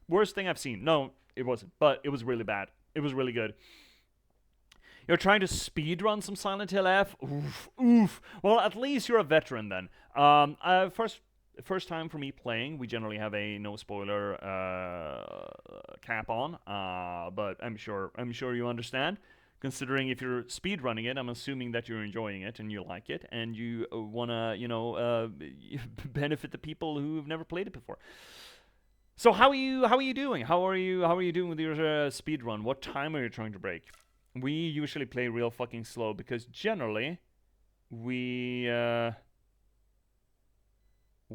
worst thing I've seen. No, it wasn't, but it was really bad. It was really good. You're trying to speedrun some Silent Hill F? Oof, oof. Well, at least you're a veteran then. First time for me playing, we generally have a no spoiler cap on, but I'm sure you understand. Considering if you're speedrunning it, I'm assuming that you're enjoying it and you like it, and you wanna, benefit the people who've never played it before. So how are you doing? How are you doing with your speedrun? What time are you trying to break? We usually play real fucking slow because generally we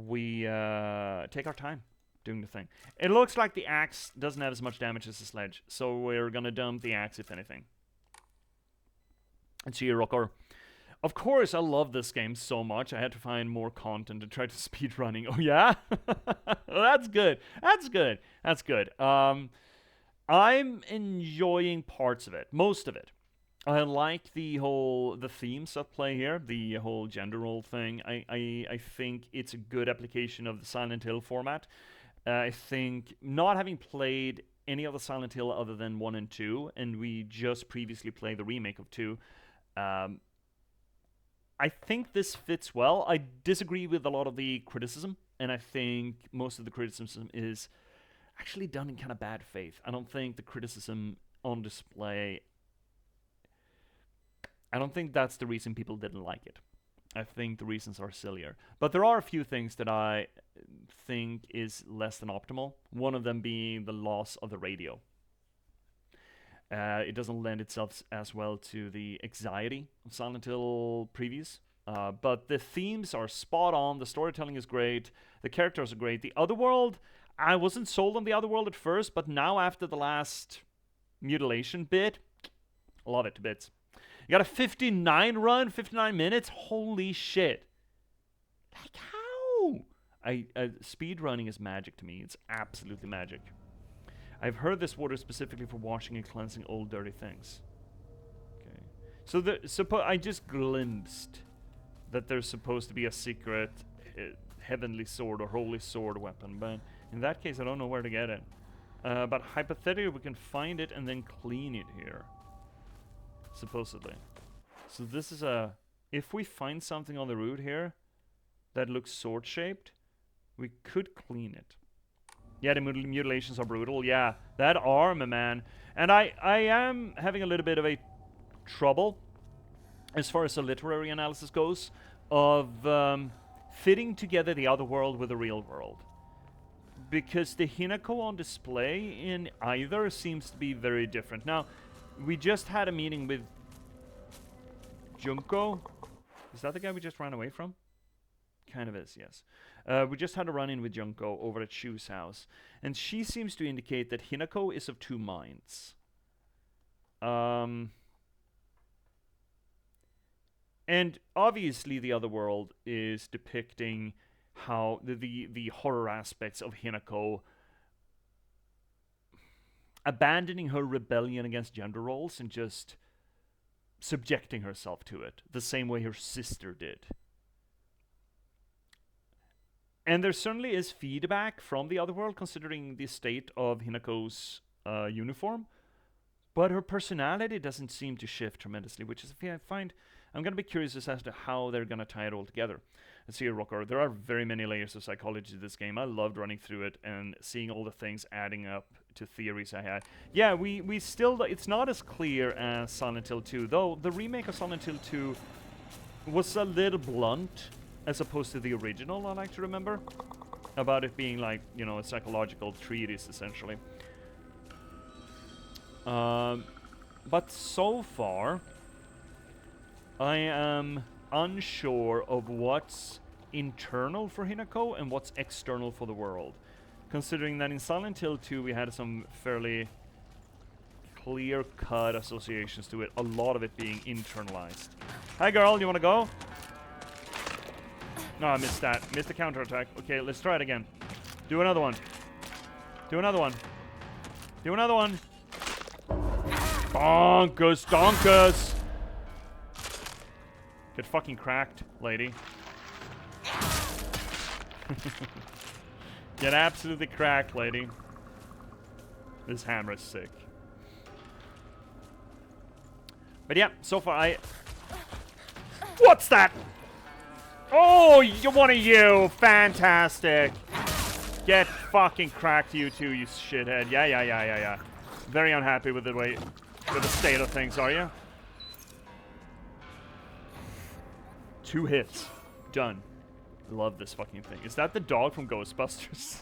we take our time doing the thing. It looks like the axe doesn't have as much damage as the sledge, so we're gonna dump the axe if anything. And see you, Rocker. Of course, I love this game so much. I had to find more content and try to speed running. Oh yeah, that's good. That's good. That's good. I'm enjoying parts of it, most of it. I like the themes at play here, the whole gender role thing. I think it's a good application of the Silent Hill format. I think not having played any other Silent Hill other than 1 and 2, and we just previously played the remake of 2, I think this fits well. I disagree with a lot of the criticism, and I think most of the criticism is actually done in kind of bad faith. I don't think the criticism on display, I don't think that's the reason people didn't like it. I think the reasons are sillier. But there are a few things that I think is less than optimal. One of them being the loss of the radio. It doesn't lend itself as well to the anxiety of Silent Hill previews. But the themes are spot on. The storytelling is great. The characters are great. The Otherworld, I wasn't sold on the Otherworld at first, but now after the last mutilation bit, love it to bits. You got a 59 run, 59 minutes? Holy shit. Like how? Speed running is magic to me. It's absolutely magic. I've heard this water specifically for washing and cleansing old dirty things. Okay. So I just glimpsed that there's supposed to be a secret heavenly sword or holy sword weapon, but in that case I don't know where to get it. But hypothetically we can find it and then clean it here. Supposedly. So this is a... If we find something on the route here that looks sword-shaped, we could clean it. Yeah, the mutilations are brutal. Yeah, that arm, man. And I am having a little bit of a trouble, as far as the literary analysis goes, of fitting together the other world with the real world. Because the Hinako on display in either seems to be very different. Now, we just had a meeting with Junko. Is that the guy we just ran away from? Kind of is, yes. We just had a run-in with Junko over at Shu's house. And she seems to indicate that Hinako is of two minds. And obviously the other world is depicting how the horror aspects of Hinako abandoning her rebellion against gender roles and just subjecting herself to it, the same way her sister did. And there certainly is feedback from the other world, considering the state of Hinako's uniform. But her personality doesn't seem to shift tremendously, which is, I find, I'm going to be curious as to how they're going to tie it all together. Let's see here, Rocker. There are very many layers of psychology to this game. I loved running through it and seeing all the things adding up to theories I had. Yeah, we still, it's not as clear as Silent Hill 2, though the remake of Silent Hill 2 was a little blunt, as opposed to the original, I like to remember, about it being like, you know, a psychological treatise, essentially. But so far, I am unsure of what's internal for Hinako and what's external for the world. Considering that in Silent Hill 2 we had some fairly clear-cut associations to it, a lot of it being internalized. Hi girl, you wanna go? No, I missed that. Missed the counterattack. Okay, let's try it again. Do another one. Do another one. Do another one. Donkus, donkus! Get fucking cracked, lady. Get absolutely cracked, lady. This hammer is sick. But yeah, so far What's that? Oh, one of you! Fantastic! Get fucking cracked, you two, you shithead. Yeah. Very unhappy with the state of things, are you? 2 hits. Done. Love this fucking thing. Is that the dog from Ghostbusters?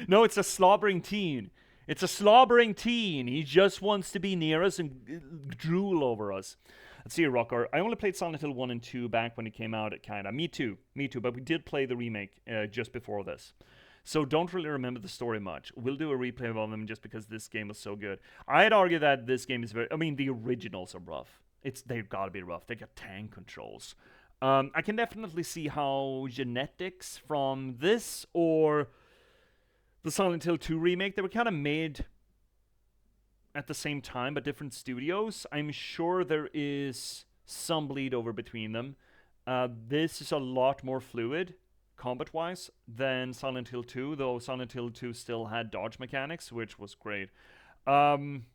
No, it's a slobbering teen. It's a slobbering teen. He just wants to be near us and drool over us. Let's see, Rocker. I only played Silent Hill 1 and 2 back when it came out, kinda. Me too. But we did play the remake just before this. So don't really remember the story much. We'll do a replay of them just because this game was so good. I'd argue that this game is very... I mean, the originals are rough. They've got to be rough. They got tank controls. I can definitely see how genetics from this or the Silent Hill 2 remake, they were kind of made at the same time, but different studios. I'm sure there is some bleed over between them. This is a lot more fluid, combat-wise, than Silent Hill 2, though Silent Hill 2 still had dodge mechanics, which was great. Silent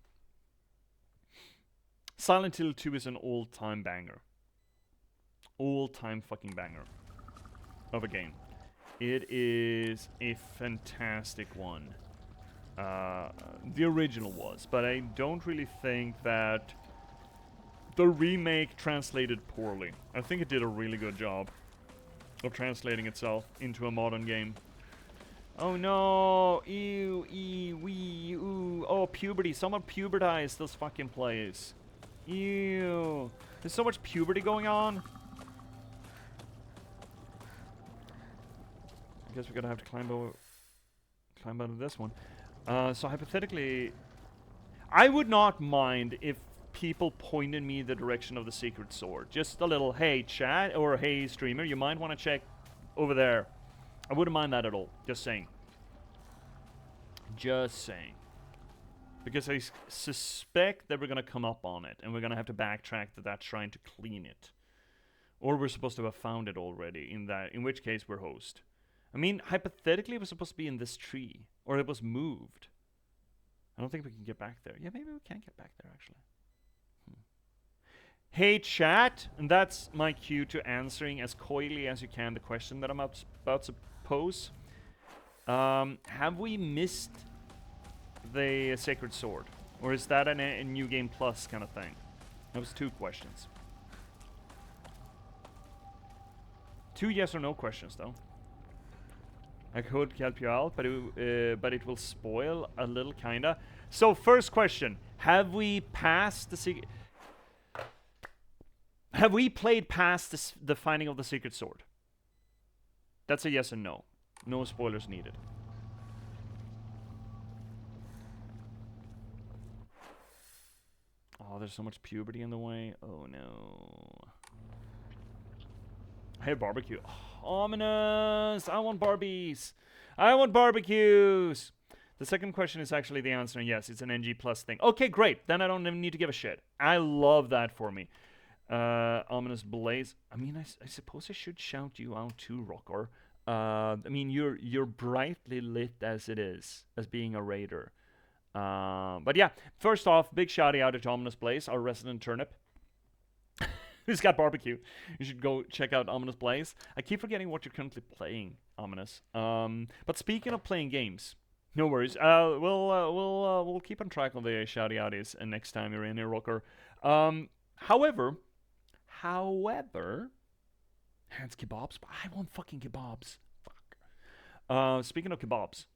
Hill 2 is an all-time banger. All-time fucking banger of a game. It is a fantastic one. The original was, but I don't really think that the remake translated poorly. I think it did a really good job of translating itself into a modern game. Oh no! Ew, wee, ooh. Oh, puberty. Someone pubertized those fucking plays. Ew. There's so much puberty going on. I guess we're gonna have to climb out of this one. So hypothetically, I would not mind if people pointed me the direction of the secret sword. Just a little, hey chat, or hey streamer, you might want to check over there. I wouldn't mind that at all. Just saying. Just saying. Because I suspect that we're gonna come up on it, and we're gonna have to backtrack to that shrine to clean it. Or we're supposed to have found it already, in which case we're host. I mean, hypothetically, it was supposed to be in this tree. Or it was moved. I don't think we can get back there. Yeah, maybe we can get back there, actually. Hey, chat! And that's my cue to answering as coyly as you can the question that I'm about to pose. Have we missed the Sacred Sword? Or is that a New Game Plus kind of thing? That was 2 questions. 2 yes or no questions, though. I could help you out, but it will spoil a little, kinda. So, first question: have we passed the Have we played past the finding of the Secret Sword? That's a yes and no. No spoilers needed. Oh, there's so much puberty in the way. Oh no. Hey, barbecue. Oh, ominous! I want Barbies! I want barbecues! The second question is actually the answer, and yes, it's an NG Plus thing. Okay, great. Then I don't even need to give a shit. I love that for me. Ominous Blaze. I mean, I suppose I should shout you out too, Rocker. I mean, you're brightly lit as it is, as being a raider. But yeah, first off, big shouty out to Ominous Blaze, our resident turnip. Who's got barbecue? You should go check out Ominous Blaze. I keep forgetting what you're currently playing, Ominous. But speaking of playing games, no worries. We'll keep on track of the shouty outies next time you're in here, Rocker. However, it's kebabs. But I want fucking kebabs. Fuck. Speaking of kebabs,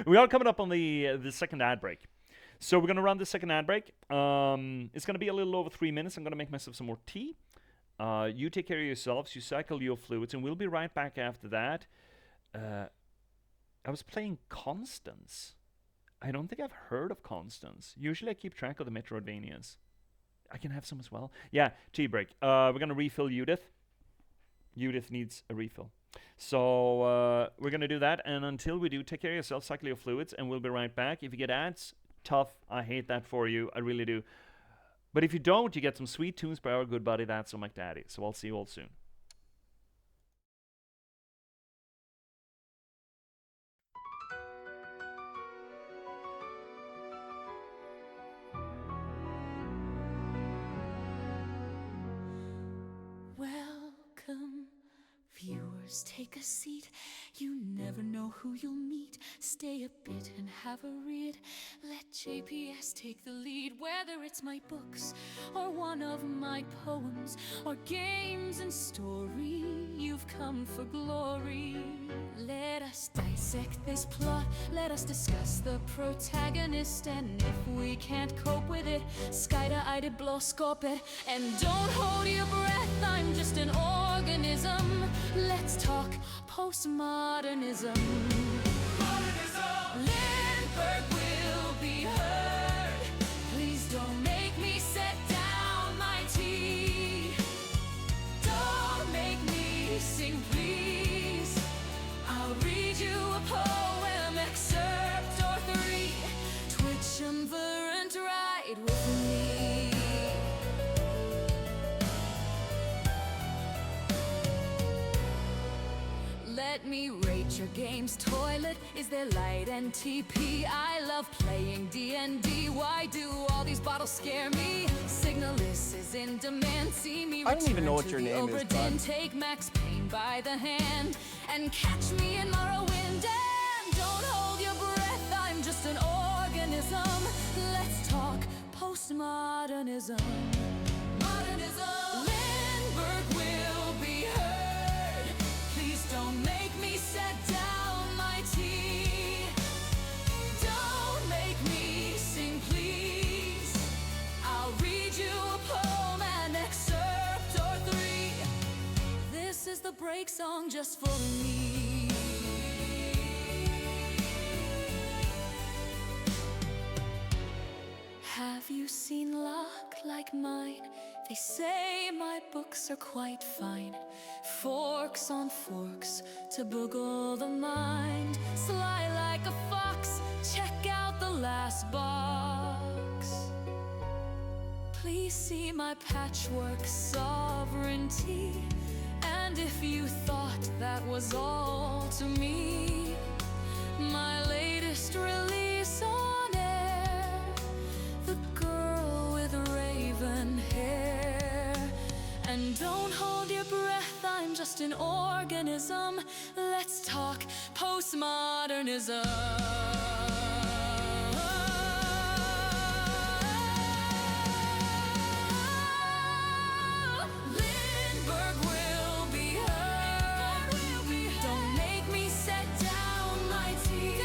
we are coming up on the second ad break. So we're going to run the second ad break. It's going to be a little over 3 minutes. I'm going to make myself some more tea. You take care of yourselves. You cycle your fluids. And we'll be right back after that. I was playing Constance. I don't think I've heard of Constance. Usually I keep track of the Metroidvanias. I can have some as well. Yeah, tea break. We're going to refill Judith. Judith needs a refill. So we're going to do that. And until we do, take care of yourself. Cycle your fluids. And we'll be right back. If you get ads... tough. I hate that for you. I really do. But if you don't, you get some sweet tunes by our good buddy That's So McDaddy. So I'll see you all soon. Welcome, viewers. yours, take a seat. You never know who you'll meet. Stay a bit and have a read. Let J.P.S take the lead. Whether it's my books or one of my poems or games and story, you've come for glory. Let us dissect this plot. Let us discuss the protagonist. And if we can't cope with it, skida ide blåskåpet. And don't hold your breath, I'm just an organism. Let's talk postmodernism. Lindberg will be heard. Please don't make me set down my tea. Don't make me sing, please. I'll read you a poem excerpt or three. Twitch and ride with me. Let me rate your game's toilet. Is there light and TP? I love playing D&D. Why do all these bottles scare me? Signalist is in demand. See me I don't even know return what to your the name is, Oberdin. bud. Take Max Payne by the hand and catch me in Morrowind. And don't hold your breath, I'm just an organism. Let's talk postmodernism. Modernism. Lindberg will be heard. Please don't make me set down my tea. Don't make me sing, please. I'll read you a poem, an excerpt or three. This is the break song just for me. Have you seen luck like mine? They say my books are quite fine. Forks on forks to boggle the mind. Sly like a fox, check out the last box. Please see my patchwork sovereignty. And if you thought that was all to me, my latest release on air, the girl with raven hair. And don't hold your breath, I'm just an organism. Let's talk postmodernism. Lindberg will be heard. Don't make me set down my tea.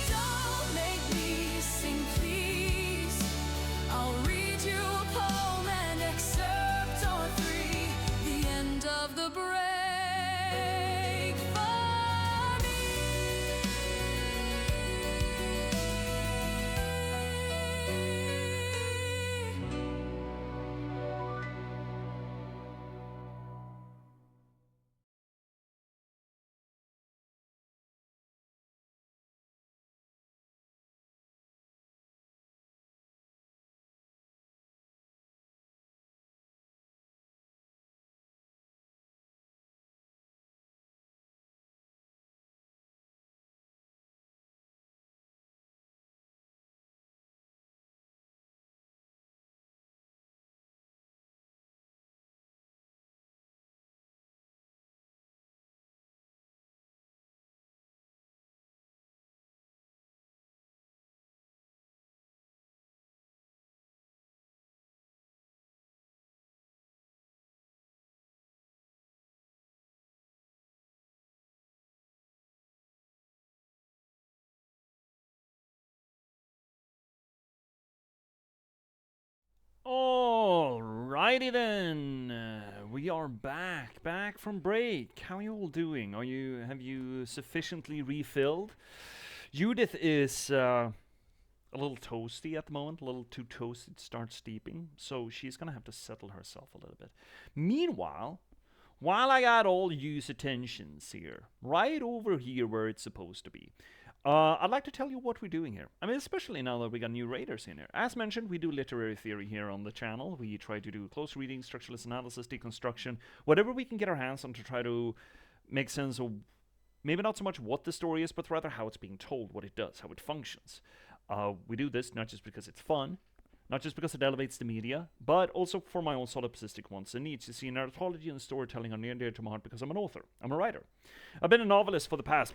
Don't make me sing, please. I'll read you a poem, an excerpt or three. The end of the break for me. Alrighty then, we are back from break. How are you all doing? Have you sufficiently refilled? Judith is a little toasty at the moment, a little too toasty to start steeping, so she's gonna have to settle herself a little bit. Meanwhile, while I got all you's attentions here, right over here where it's supposed to be, I'd like to tell you what we're doing here. I mean, especially now that we got new raiders in here. As mentioned, we do literary theory here on the channel. We try to do close reading, structuralist analysis, deconstruction, whatever we can get our hands on to try to make sense of maybe not so much what the story is, but rather how it's being told, what it does, how it functions. We do this not just because it's fun, Not just because it elevates the media, but also for my own solipsistic wants and needs to see narratology and storytelling are near and dear to my heart because I'm an author. I'm a writer. I've been a novelist for the past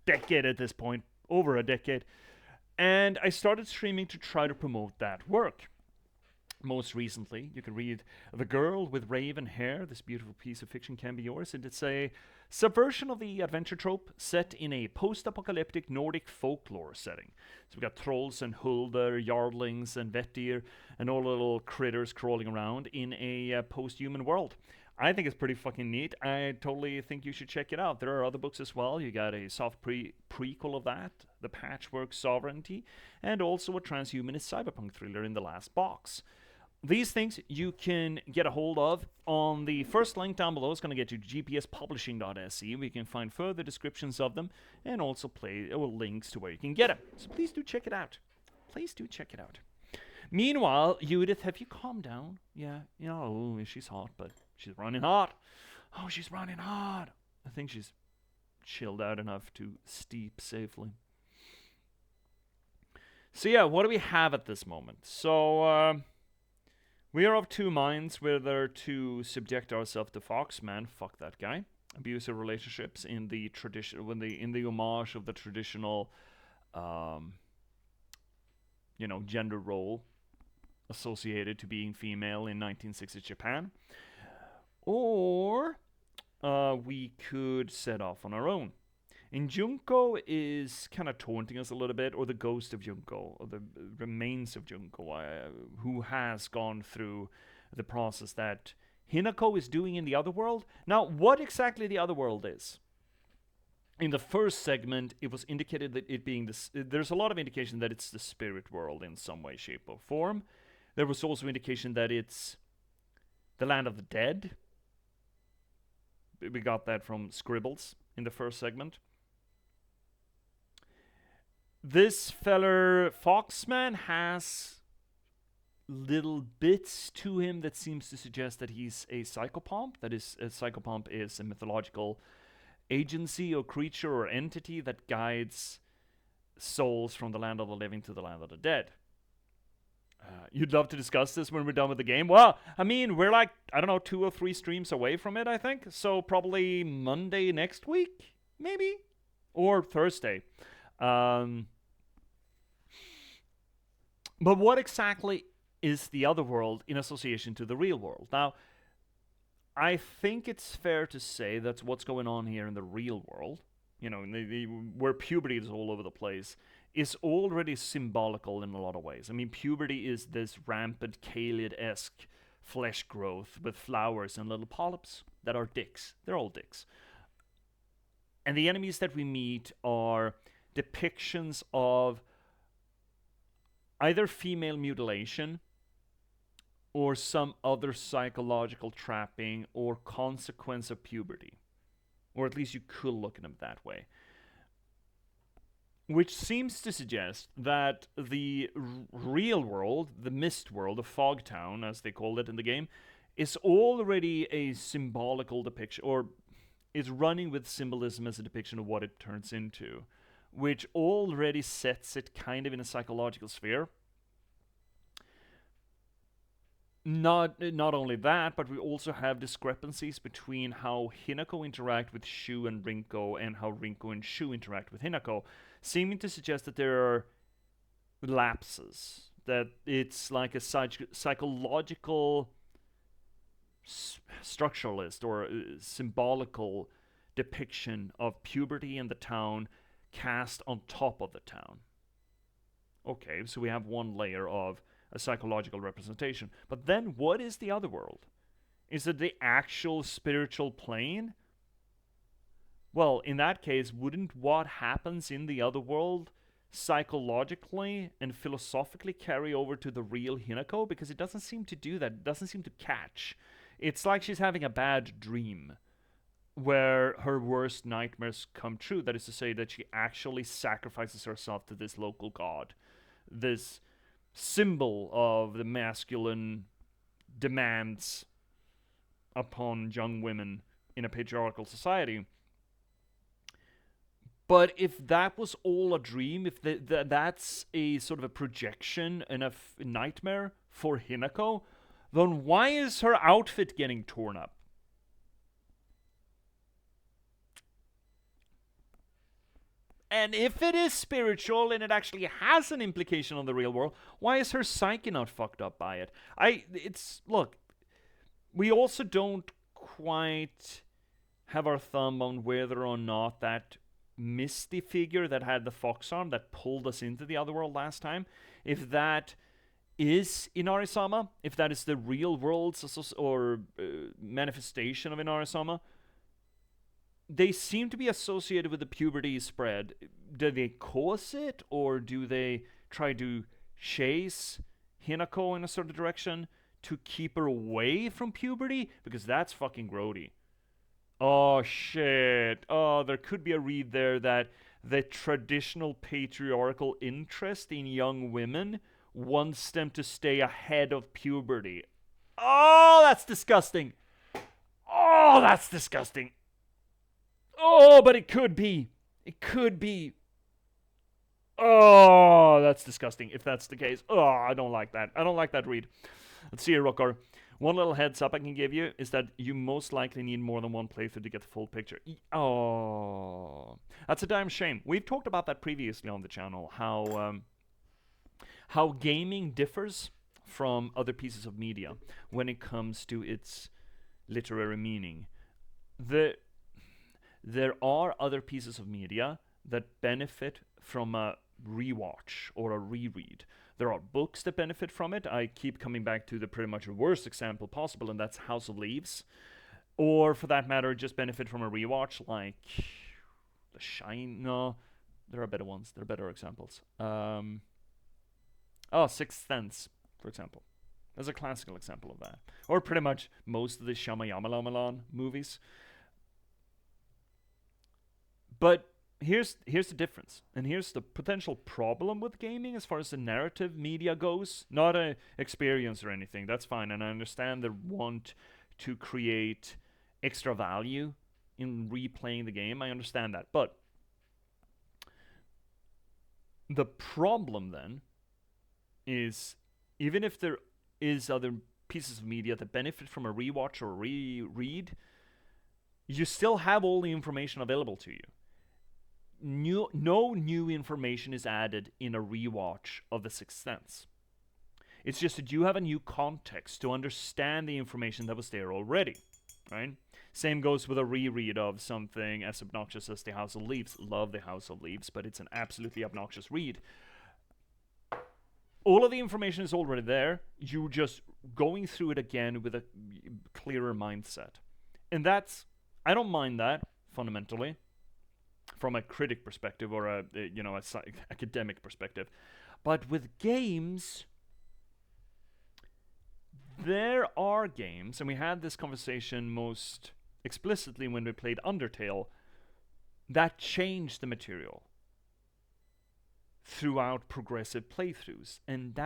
decade at this point, over a decade, and I started streaming to try to promote that work. Most recently, you can read The Girl with Raven Hair. This beautiful piece of fiction can be yours, and it's a subversion of the adventure trope set in a post-apocalyptic Nordic folklore setting. So we got trolls and hulder, yardlings and vettir, and all the little critters crawling around in a post-human world. I think it's pretty fucking neat. I totally think you should check it out. There are other books as well. You got a soft prequel of that, The Patchwork Sovereignty, and also a transhumanist cyberpunk thriller in the last box. These things you can get a hold of on the first link down below. It's going to get you to j.p.s.publishing.se, where you can find further descriptions of them and also links to where you can get them. So please do check it out. Please do check it out. Meanwhile, Judith, have you calmed down? Yeah, she's hot, but she's running hot. Oh, she's running hot. I think she's chilled out enough to steep safely. So yeah, what do we have at this moment? So, we are of two minds whether to subject ourselves to Foxman, fuck that guy, abusive relationships in the tradition, in the homage of the traditional, gender role associated to being female in 1960s Japan, or we could set off on our own. And Junko is kind of taunting us a little bit, or the ghost of Junko, or the remains of Junko, who has gone through the process that Hinako is doing in the other world. Now, what exactly the other world is? In the first segment, it was indicated that it being this. There's a lot of indication that it's the spirit world in some way, shape, or form. There was also indication that it's the land of the dead. We got that from Scribbles in the first segment. This feller Foxman has little bits to him that seems to suggest that he's a psychopomp. That is, a psychopomp is a mythological agency or creature or entity that guides souls from the land of the living to the land of the dead. You'd love to discuss this when we're done with the game? Well, I mean, we're like, 2 or 3 streams away from it, I think. So probably Monday next week, maybe? Or Thursday. But what exactly is the other world in association to the real world? Now, I think it's fair to say that's what's going on here in the real world, where puberty is all over the place, is already symbolical in a lot of ways. I mean, puberty is this rampant Caled-esque flesh growth with flowers and little polyps that are dicks. They're all dicks. And the enemies that we meet are depictions of either female mutilation or some other psychological trapping or consequence of puberty. Or at least you could look at them that way. Which seems to suggest that the real world, the mist world, the Fogtown, as they called it in the game, is already a symbolical depiction, or is running with symbolism as a depiction of what it turns into, which already sets it kind of in a psychological sphere. Not only that, but we also have discrepancies between how Hinako interact with Shu and Rinko, and how Rinko and Shu interact with Hinako, seeming to suggest that there are lapses, that it's like a psychological structuralist or symbolical depiction of puberty in the town cast on top of the town. Okay, so we have one layer of a psychological representation. But then what is the other world? Is it the actual spiritual plane? Well, in that case, wouldn't what happens in the other world psychologically and philosophically carry over to the real Hinako? Because it doesn't seem to do that. It doesn't seem to catch. It's like she's having a bad dream where her worst nightmares come true. That is to say that she actually sacrifices herself to this local god. This symbol of the masculine demands upon young women in a patriarchal society. But if that was all a dream, if that's a sort of a projection and a nightmare for Hinako, then why is her outfit getting torn up? And if it is spiritual and it actually has an implication on the real world, why is her psyche not fucked up by it? Look, we also don't quite have our thumb on whether or not that Misty figure that had the fox arm that pulled us into the other world last time, if that is Inarisama, if that is the real world's or manifestation of Inarisama. They seem to be associated with the puberty spread. Do they cause it, or do they try to chase Hinako in a certain direction to keep her away from puberty? Because that's fucking grody. Oh shit. Oh, there could be a read there that the traditional patriarchal interest in young women wants them to stay ahead of puberty. Oh, that's disgusting. Oh, that's disgusting. Oh, but it could be. It could be. Oh, that's disgusting if that's the case. Oh, I don't like that. I don't like that read. Let's see here, Rockar. One little heads up I can give you is that you most likely need more than one playthrough to get the full picture. Oh, that's a damn shame. We've talked about that previously on the channel, how gaming differs from other pieces of media when it comes to its literary meaning. There are other pieces of media that benefit from a rewatch or a reread. There are books that benefit from it. I keep coming back to the pretty much worst example possible, and that's House of Leaves. Or, for that matter, just benefit from a rewatch, like The Shine. No, there are better ones. There are better examples. Sixth Sense, for example. There's a classical example of that. Or pretty much most of the Shyamalamalan movies. But here's the difference, and here's the potential problem with gaming as far as the narrative media goes. Not an experience or anything, that's fine, and I understand the want to create extra value in replaying the game. I understand that, but the problem then is, even if there is other pieces of media that benefit from a rewatch or reread, you still have all the information available to you. No new information is added in a rewatch of The Sixth Sense. It's just that you have a new context to understand the information that was there already, right? Same goes with a reread of something as obnoxious as The House of Leaves. Love The House of Leaves, but it's an absolutely obnoxious read. All of the information is already there. You're just going through it again with a clearer mindset. And I don't mind that, fundamentally, from a critic perspective or a academic perspective. But with games, there are games, and we had this conversation most explicitly when we played Undertale, that changed the material throughout progressive playthroughs. And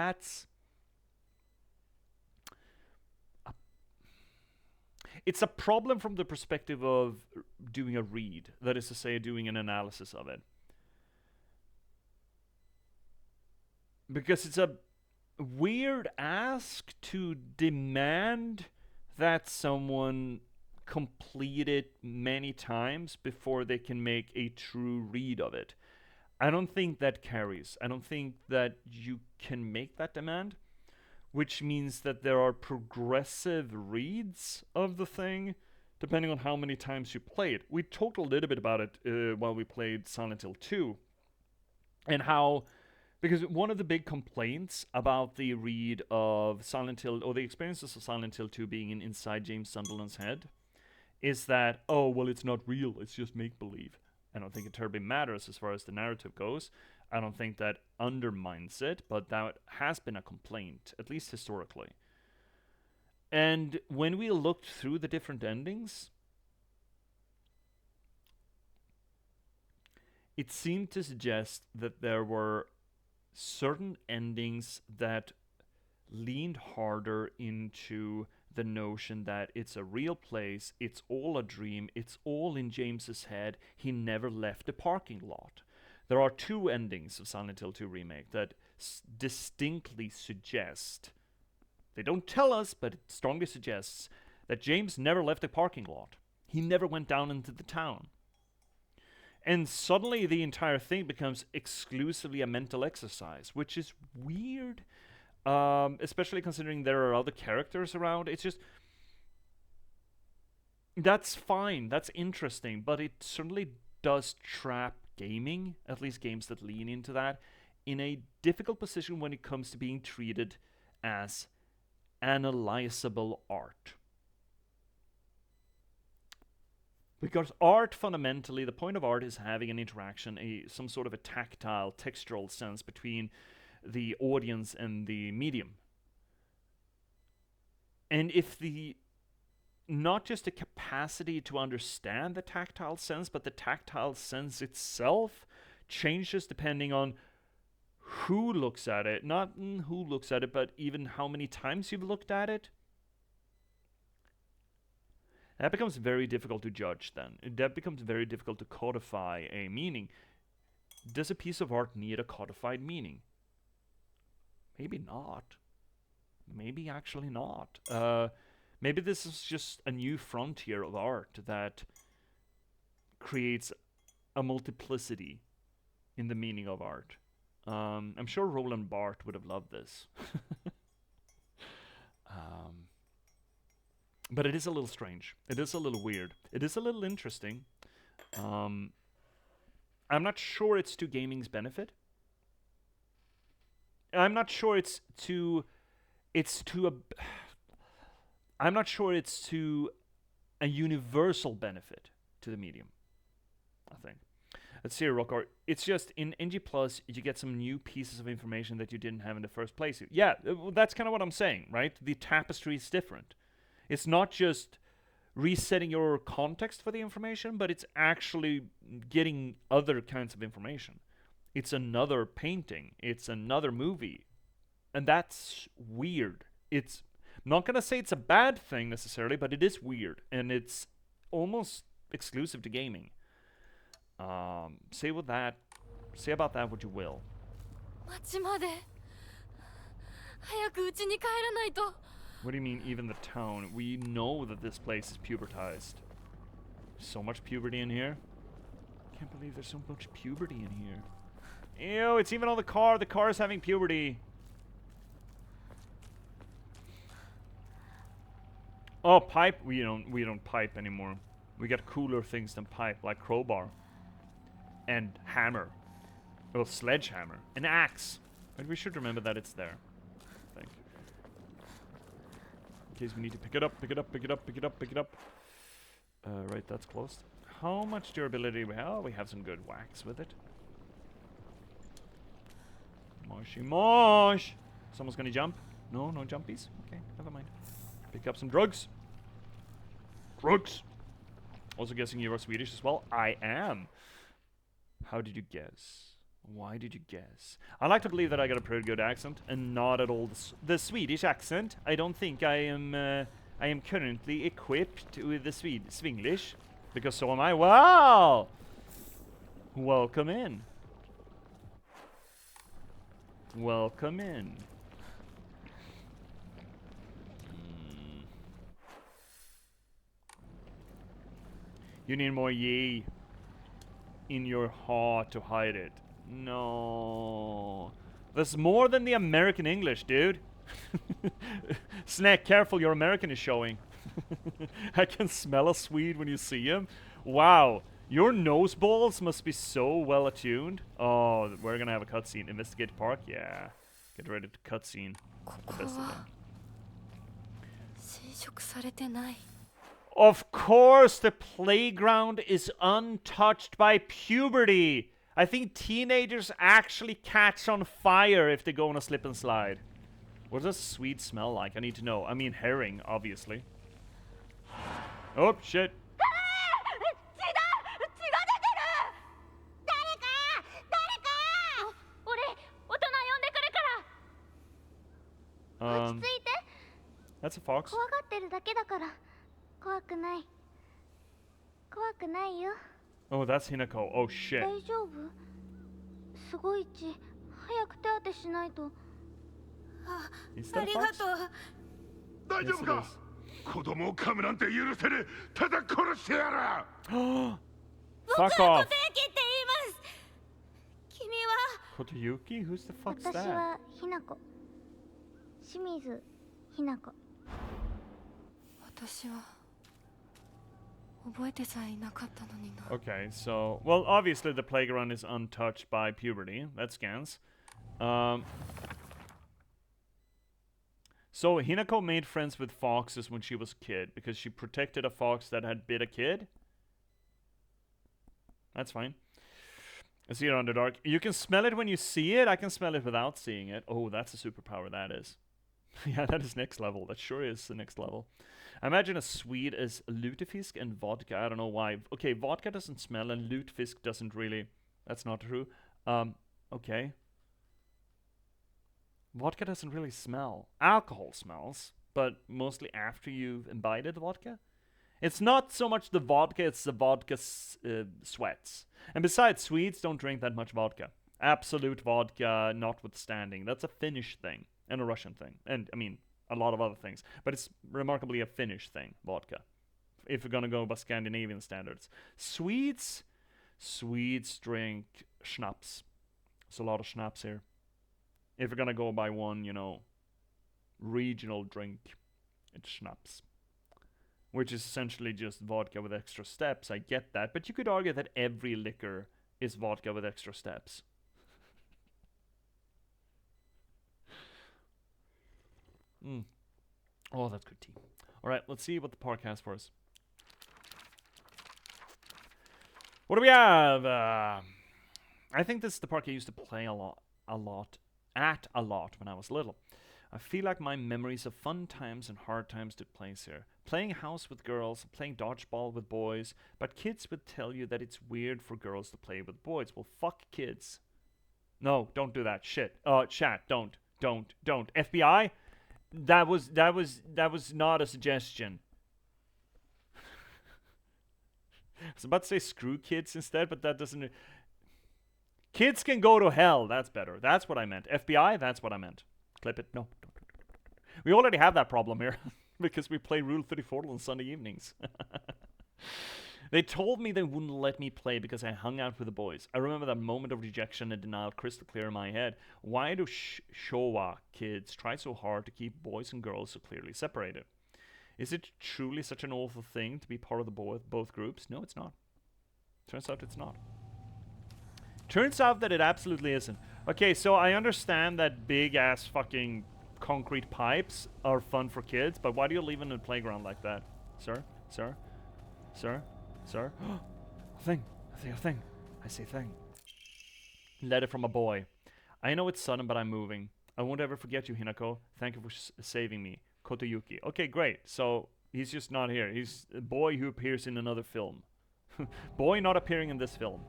it's a problem from the perspective of doing a read, that is to say, doing an analysis of it. Because it's a weird ask to demand that someone complete it many times before they can make a true read of it. I don't think that carries. I don't think that you can make that demand, which means that there are progressive reads of the thing depending on how many times you play it. We talked a little bit about it while we played Silent Hill 2, and how, because one of the big complaints about the read of Silent Hill, or the experiences of Silent Hill 2 being inside James Sunderland's head, is that, oh, well, it's not real, it's just make-believe. I don't think it terribly matters as far as the narrative goes. I don't think that undermines it, but that has been a complaint, at least historically. And when we looked through the different endings, it seemed to suggest that there were certain endings that leaned harder into the notion that it's a real place, it's all a dream, it's all in James's head, he never left the parking lot. There are two endings of Silent Hill 2 Remake that distinctly suggest, they don't tell us, but it strongly suggests, that James never left the parking lot. He never went down into the town. And suddenly the entire thing becomes exclusively a mental exercise, which is weird, especially considering there are other characters around. It's just, that's fine, that's interesting, but it certainly does trap gaming, at least games that lean into that, in a difficult position when it comes to being treated as analyzable art. Because art, fundamentally, the point of art is having an interaction, some sort of a tactile, textural sense between the audience and the medium. And if not just the capacity to understand the tactile sense, but the tactile sense itself changes depending on who looks at it, not who looks at it, but even how many times you've looked at it, that becomes very difficult to judge then. That becomes very difficult to codify a meaning. Does a piece of art need a codified meaning? Maybe not. Maybe actually not. Maybe this is just a new frontier of art that creates a multiplicity in the meaning of art. I'm sure Roland Barthes would have loved this. But it is a little strange. It is a little weird. It is a little interesting. I'm not sure it's to gaming's benefit. I'm not sure it's to a universal benefit to the medium, I think. Let's see, Rockart. It's just in NG Plus, you get some new pieces of information that you didn't have in the first place. Yeah, that's kind of what I'm saying, right? The tapestry is different. It's not just resetting your context for the information, but it's actually getting other kinds of information. It's another painting. It's another movie. And that's weird. I'm not going to say it's a bad thing necessarily, but it is weird. And it's almost exclusive to gaming. Say about that what you will. 町まで早く家に帰らないと。 What do you mean, even the town? We know that this place is pubertized. So much puberty in here. Can't believe there's so much puberty in here. Ew, it's even on the car. The car is having puberty. Oh, pipe. We don't pipe anymore. We got cooler things than pipe, like crowbar. And hammer. Well, sledgehammer. An axe. But we should remember that it's there. Thank you. In case we need to pick it up. Right, that's closed. How much durability do we have? Oh, we have some good wax with it. Moshy mosh! Someone's gonna jump? No jumpies? Okay, never mind. Pick up some drugs. Also guessing you are Swedish as well? I am. How did you guess? Why did you guess? I like to believe that I got a pretty good accent, and not at all the Swedish accent. I don't think I am currently equipped with the Swinglish, because so am I. Wow! Welcome in. Welcome in. You need more ye in your heart to hide it. No. That's more than the American English, dude. Snack, careful, your American is showing. I can smell a Swede when you see him. Wow. Your nose balls must be so well attuned. Oh, we're gonna have a cutscene. Investigate park? Yeah. Get ready to cutscene. The best of them. 侵食されてない。 Of course, the playground is untouched by puberty. I think teenagers actually catch on fire if they go on a slip and slide. What does Swede smell like? I need to know. I mean, herring, obviously. Oh, shit. That's a fox. 怖がってるだけだから怖くない。怖くないよ。 Oh, that's Hinako. Oh shit. 大丈夫？すごいち早く手当てしないと。 Is that a fox? 大丈 Yes, 夫 it か is. 子供を噛むなんて許せねえただ殺してやる Fuck off. て言います。君は Kotoyuki? Who's the fuck's 私 that? はひなこ。清水ひなこ。私は覚えてさえいなかったのにな。 Okay, so well, obviously the playground is untouched by puberty. That scans. So Hinako made friends with foxes when she was a kid because she protected a fox that had bit a kid. That's fine. I see it on the dark. You can smell it when you see it. I can smell it without seeing it. Oh, that's a superpower, that is. Yeah, that is next level. That sure is the next level. I imagine a Swede is lutefisk and vodka. I don't know why. Okay, vodka doesn't smell and lutefisk doesn't really... That's not true. Okay. Vodka doesn't really smell. Alcohol smells, but mostly after you've imbibed the vodka. It's not so much the vodka, it's the vodka sweats. And besides, Swedes don't drink that much vodka. Absolute vodka notwithstanding. That's a Finnish thing and a Russian thing. And, I mean, a lot of other things. But it's remarkably a Finnish thing, vodka. If we're gonna go by Scandinavian standards. Swedes drink schnapps. There's a lot of schnapps here. If we're gonna go by one, you know, regional drink, it's schnapps. Which is essentially just vodka with extra steps. I get that. But you could argue that every liquor is vodka with extra steps. Oh, that's good tea. Alright, let's see what the park has for us. What do we have? I think this is the park I used to play a lot when I was little. I feel like my memories of fun times and hard times took place here. Playing house with girls, playing dodgeball with boys, but kids would tell you that it's weird for girls to play with boys. Well, fuck kids. No, don't do that. Shit. Chat, don't. FBI? That was not a suggestion. I was about to say screw kids instead, but that doesn't... Kids can go to hell. That's better. That's what I meant. FBI, that's what I meant. Clip it. No, don't. We already have that problem here because we play Rule 34 on Sunday evenings. They told me they wouldn't let me play because I hung out with the boys. I remember that moment of rejection and denial crystal clear in my head. Why do Showa kids try so hard to keep boys and girls so clearly separated? Is it truly such an awful thing to be part of the both groups? No, it's not. Turns out it's not. Turns out that it absolutely isn't. Okay, so I understand that big-ass fucking concrete pipes are fun for kids, but why do you leave them in a playground like that? Sir? Sir? Sir? Sir? A thing. I see a thing. I see a thing. Letter from a boy. I know it's sudden, but I'm moving. I won't ever forget you, Hinako. Thank you for saving me. Kotoyuki. Okay, great. So, he's just not here. He's a boy who appears in another film. Boy not appearing in this film.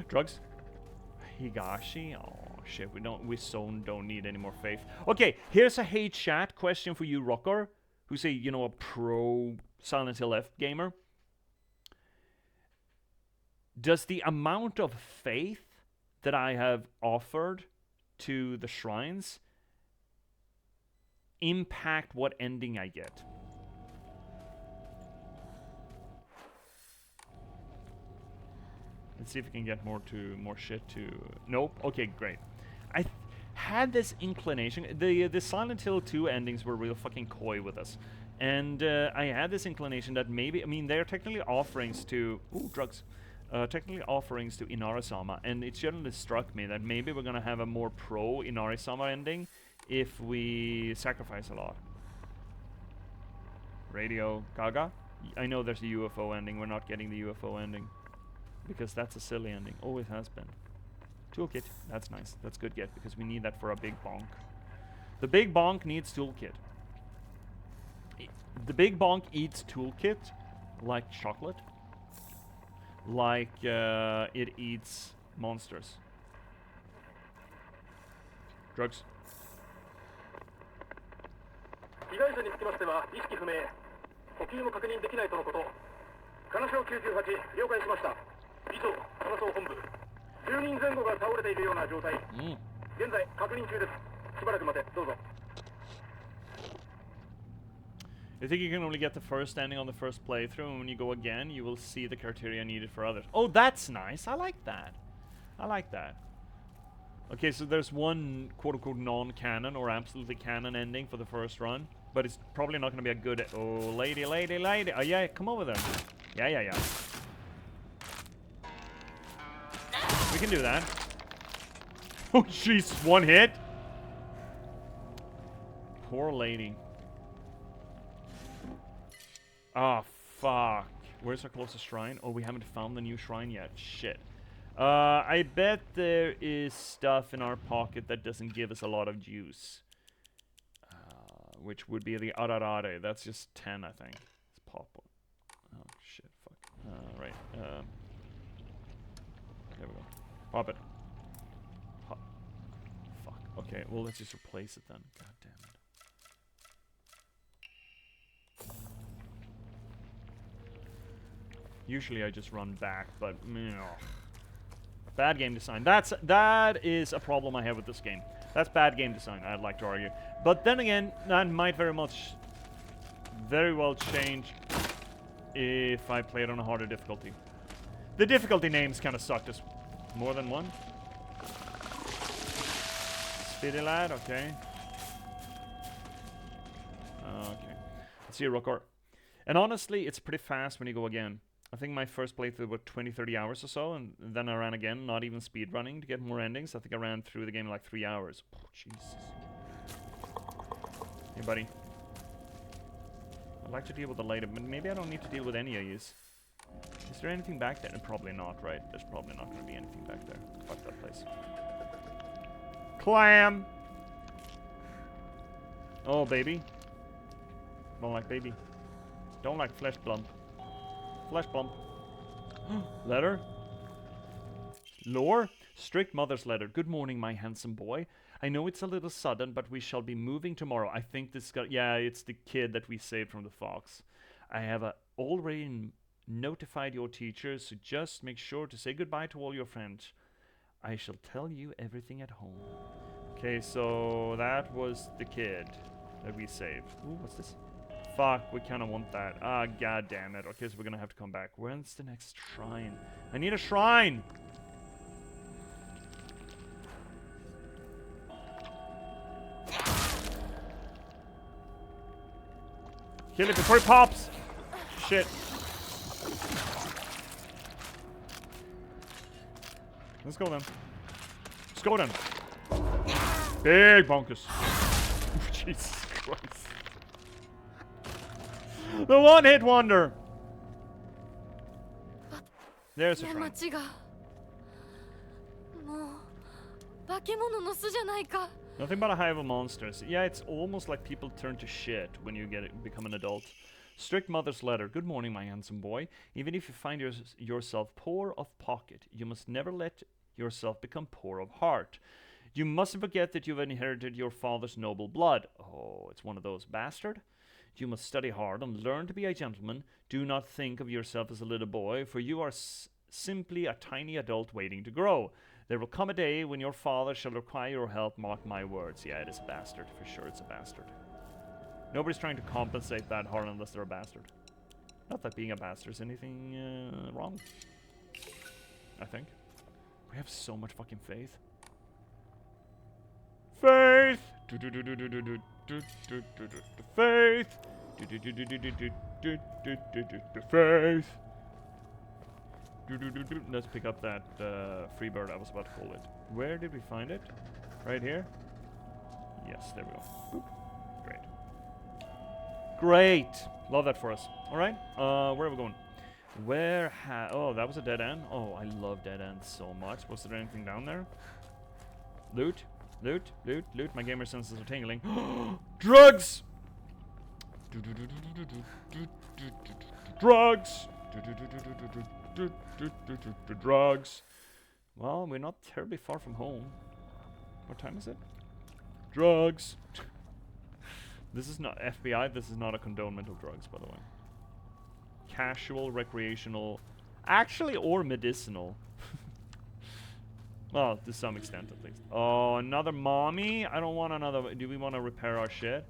Drugs? Higashi? Oh shit, we don't need any more faith. Okay, here's a hey chat question for you, Rocker, who's a, you know, a pro Silent Hill F gamer. Does the amount of faith that I have offered to the shrines impact what ending I get? Let's see if we can get more shit to... Nope. Okay, great. I had this inclination. The Silent Hill 2 endings were real fucking coy with us. And I had this inclination that maybe... I mean, they're technically offerings to... Ooh, drugs. Technically offerings to Inari-sama. And it generally struck me that maybe we're gonna have a more pro Inari-sama ending if we sacrifice a lot. Radio Gaga? I know there's a UFO ending. We're not getting the UFO ending. Because that's a silly ending. Always has been. Toolkit. That's nice. That's good get because we need that for a big bonk. The big bonk needs toolkit. The big bonk eats toolkit like chocolate. Like it eats monsters. Drugs. 被害者につきましては意識不明、呼吸も確認できないとのこと。金賞98了解しました。以上、金賞本部。10人前後が倒れているような状態。現在確認中です。しばらく待て、どうぞ。I think you can only get the first standing on the first playthrough, and when you go again, you will see the criteria needed for others. Oh, that's nice. I like that. I like that. Okay, so there's one quote-unquote non-canon or absolutely canon ending for the first run, but it's probably not going to be a good... Oh, lady. Oh, yeah, come over there. Yeah. We can do that. Oh, jeez, one hit? Poor lady. Ah, fuck. Where's our closest shrine? Oh, we haven't found the new shrine yet. Shit. I bet there is stuff in our pocket that doesn't give us a lot of juice. Which would be the ararare. That's just 10, I think. Let's pop one. Oh, shit, fuck. Right. There we go. Pop it. Pop. Fuck. Okay, well, let's just replace it then. God damn it. Usually I just run back, but bad game design. That is a problem I have with this game. That's bad game design, I'd like to argue. But then again, that might very well change if I play it on a harder difficulty. The difficulty names kind of suck. There's more than one. Speedy lad, okay. Okay. Let's see a Rockor. And honestly, it's pretty fast when you go again. I think my first playthrough was 20-30 hours or so, and then I ran again, not even speed running to get more endings. I think I ran through the game in like 3 hours. Oh, Jesus. Hey, buddy. I'd like to deal with the later, but maybe I don't need to deal with any of these. Is there anything back there? Probably not, right? There's probably not going to be anything back there. Fuck that place. Clam! Oh, baby. Don't like baby. Don't like flesh bump. Flesh bump. Letter? Lore? Strict mother's letter. Good morning, my handsome boy. I know it's a little sudden, but we shall be moving tomorrow. I think this guy... Yeah, it's the kid that we saved from the fox. I have already notified your teachers, so just make sure to say goodbye to all your friends. I shall tell you everything at home. Okay, so that was the kid that we saved. Ooh, what's this? Fuck, we kind of want that. Ah, god damn it. Okay, so we're gonna have to come back. When's the next shrine? I need a shrine! Kill it before it pops! Shit. Let's go then. Let's go then. Big bonkers. Jesus Christ. The one-hit wonder! There's a shrine. Nothing but a hive of monsters. Yeah, it's almost like people turn to shit when you become an adult. Strict mother's letter. Good morning, my handsome boy. Even if you find yourself poor of pocket, you must never let yourself become poor of heart. You mustn't forget that you've inherited your father's noble blood. Oh, it's one of those bastard. You must study hard and learn to be a gentleman. Do not think of yourself as a little boy, for you are simply a tiny adult waiting to grow. There will come a day when your father shall require your help, mark my words. Yeah, it is a bastard. For sure it's a bastard. Nobody's trying to compensate that hard unless they're a bastard. Not that being a bastard is anything wrong. I think. We have so much fucking faith. Faith! Faith! Faith! Let's pick up that free bird I was about to call it. Where did we find it? Right here? Yes, there we go. Boop. Great. Great! Love that for us. Alright, where are we going? Oh, that was a dead end? Oh, I love dead ends so much. Was there anything down there? Loot? Loot, loot, loot. My gamer senses are tingling. Drugs! Drugs! Drugs! Well, we're not terribly far from home. What time is it? Drugs! This is not FBI. This is not a condonement of drugs, by the way. Casual, recreational, actually, or medicinal. Well, to some extent, at least. Oh, another mommy? I don't want another. Do we want to repair our shit?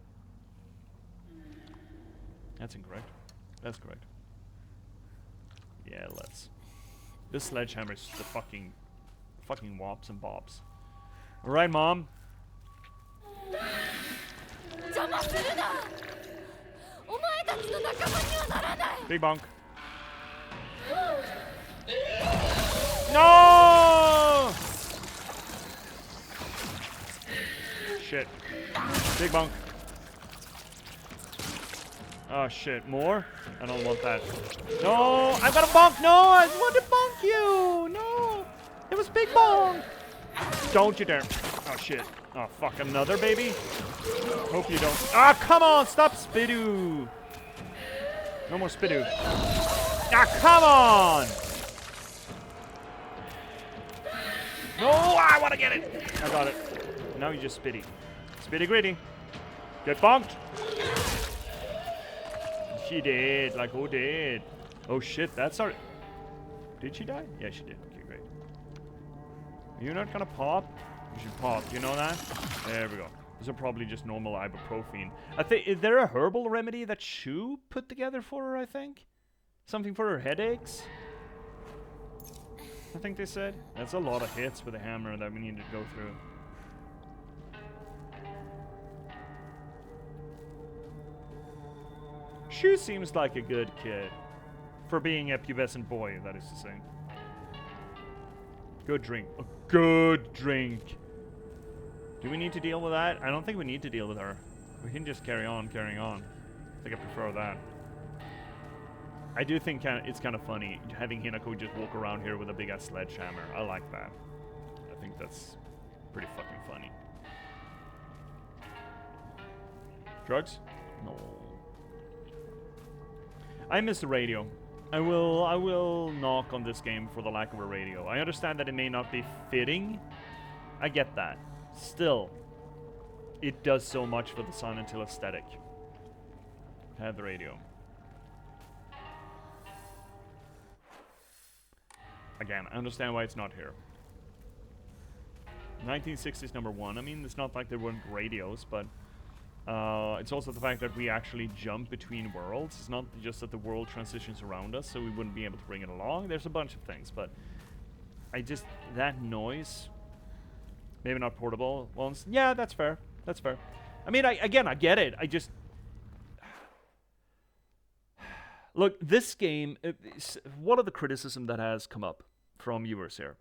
That's incorrect. That's correct. Yeah, let's. This sledgehammer is the fucking wops and bobs. All right, Mom. Big bonk. No! Shit. Big bonk. Oh shit, more? I don't want that. No! I've got a bonk! No! I want to bonk you! No! It was big bonk! Don't you dare. Oh shit. Oh fuck, another baby? Hope you don't. Ah, come on! Stop spidoo! No more spidoo. Ah, come on! No, I want to get it! I got it. Now you just spitty. Spitty gritty. Get bonked! She did. Like, who did? Oh shit, that's our... Did she die? Yeah, she did. Okay, great. You're not gonna pop? You should pop. You know that? There we go. These are probably just normal ibuprofen. I think, is there a herbal remedy that Shu put together for her, I think? Something for her headaches? I think they said. That's a lot of hits with a hammer that we need to go through. Shu seems like a good kid. For being a pubescent boy, that is to say. Good drink. A good drink. Do we need to deal with that? I don't think we need to deal with her. We can just carry on carrying on. I think I prefer that. I do think it's kind of funny having Hinako just walk around here with a big ass sledgehammer. I like that. I think that's pretty fucking funny. Drugs? No. I miss the radio. I will knock on this game for the lack of a radio. I understand that it may not be fitting. I get that. Still, it does so much for the Silent Hill aesthetic. Have the radio. Again, I understand why it's not here. 1960s #1. I mean, it's not like there weren't radios, but it's also the fact that we actually jump between worlds. It's not just that the world transitions around us, so we wouldn't be able to bring it along. There's a bunch of things, but that noise, maybe not portable ones. Yeah, that's fair. That's fair. I mean, I get it. I just... Look, this game, one of the criticism that has come up from viewers here,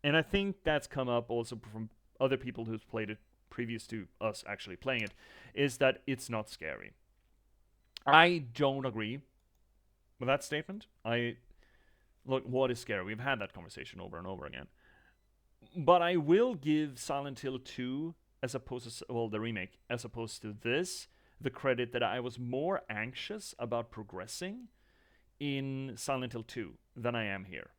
and I think that's come up also from other people who've played it previous to us actually playing it, is that it's not scary. I don't agree with that statement. Look, what is scary? We've had that conversation over and over again. But I will give Silent Hill 2, as opposed to, well, the remake, as opposed to this, the credit that I was more anxious about progressing in Silent Hill 2 than I am here.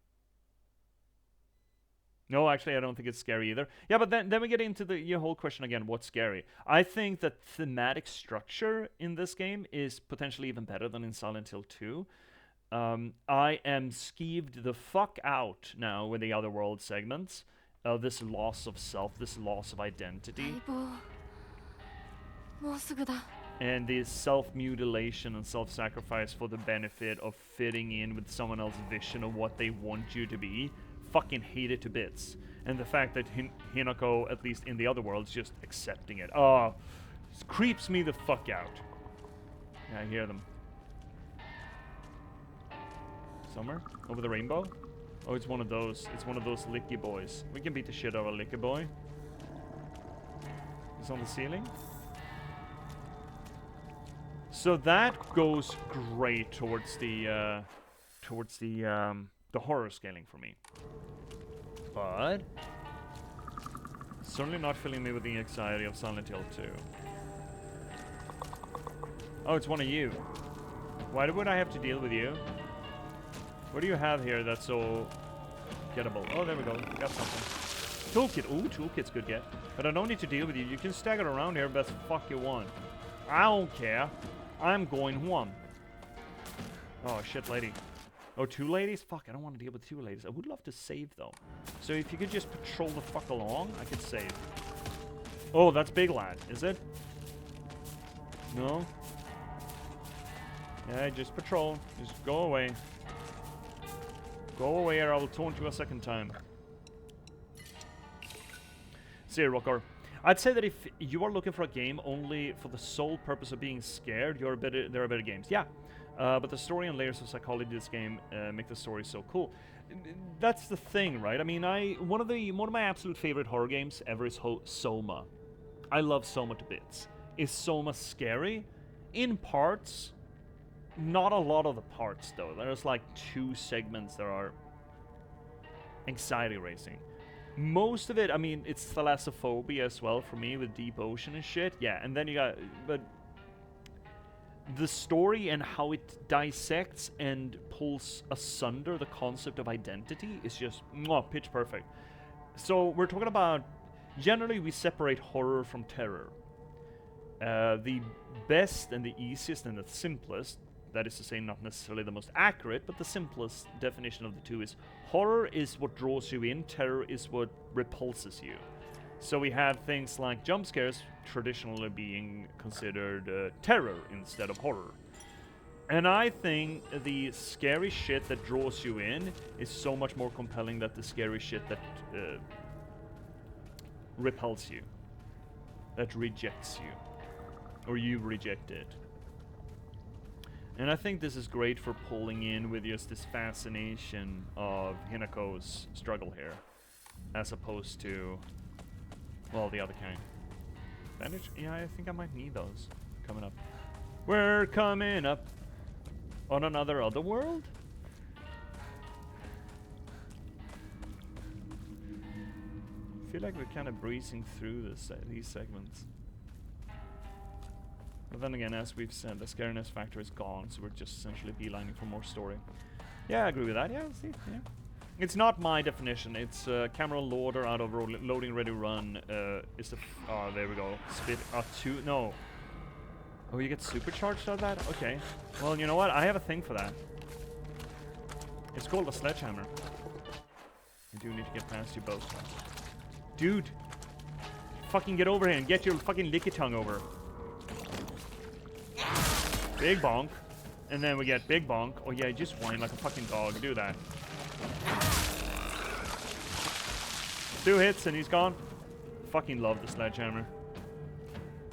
No, actually, I don't think it's scary either. Yeah, but then we get into the whole question again, what's scary? I think that thematic structure in this game is potentially even better than in Silent Hill 2. I am skeeved the fuck out now with the Otherworld segments. This loss of self, this loss of identity. And the self-mutilation and self-sacrifice for the benefit of fitting in with someone else's vision of what they want you to be. Fucking hate it to bits. And the fact that Hinako, at least in the other world, is just accepting it. Oh, it creeps me the fuck out. Yeah, I hear them. Somewhere? Over the rainbow? Oh, it's one of those. It's one of those licky boys. We can beat the shit out of a licky boy. He's on the ceiling. So that goes great towards the horror scaling for me. But certainly not filling me with the anxiety of Silent Hill 2. Oh, it's one of you. Why would I have to deal with you? What do you have here that's so gettable? Oh, there we go. Got something. Toolkit. Ooh, toolkit's good get. But I don't need to deal with you. You can stagger around here best fuck you want. I don't care. I'm going home. Oh, shit, lady. Oh, 2 ladies? Fuck, I don't want to deal with 2 ladies. I would love to save, though. So if you could just patrol the fuck along, I could save. Oh, that's big lad, is it? No? Yeah, just patrol. Just go away. Go away or I will taunt you a second time. See you, Rocker. I'd say that if you are looking for a game only for the sole purpose of being scared, there are better games. Yeah. But the story and layers of psychology of this game make the story so cool. That's the thing, right? I mean, one of my absolute favorite horror games ever is Soma. I love Soma to bits. Is Soma scary? In parts. Not a lot of the parts, though. There's like 2 segments that are anxiety raising. Most of it, I mean, it's thalassophobia as well for me with deep ocean and shit. Yeah, and then you got, but the story and how it dissects and pulls asunder the concept of identity is just pitch perfect. So we're talking about, generally we separate horror from terror. The best and the easiest and the simplest, that is to say not necessarily the most accurate, but the simplest definition of the two is horror is what draws you in, terror is what repulses you. So we have things like jump scares traditionally being considered terror instead of horror. And I think the scary shit that draws you in is so much more compelling than the scary shit that repels you, that rejects you, or you reject it. And I think this is great for pulling in with just this fascination of Hinako's struggle here, as opposed to, well, the other kind. Bandage? Yeah, I think I might need those coming up. We're coming up on another otherworld? I feel like we're kind of breezing through these segments. But then again, as we've said, the scariness factor is gone, so we're just essentially beelining for more story. Yeah, I agree with that. Yeah, see, yeah. It's not my definition. It's Cameron Lauder out of Loading Ready Run. Is oh, there we go. Spit two. No. Oh, you get supercharged out of that? Okay. Well, you know what? I have a thing for that. It's called a sledgehammer. You do need to get past you both. Dude! Fucking get over here and get your fucking licky tongue over. Big bonk. And then we get big bonk. Oh yeah, just whine like a fucking dog. Do that. 2 hits and he's gone. Fucking love the sledgehammer.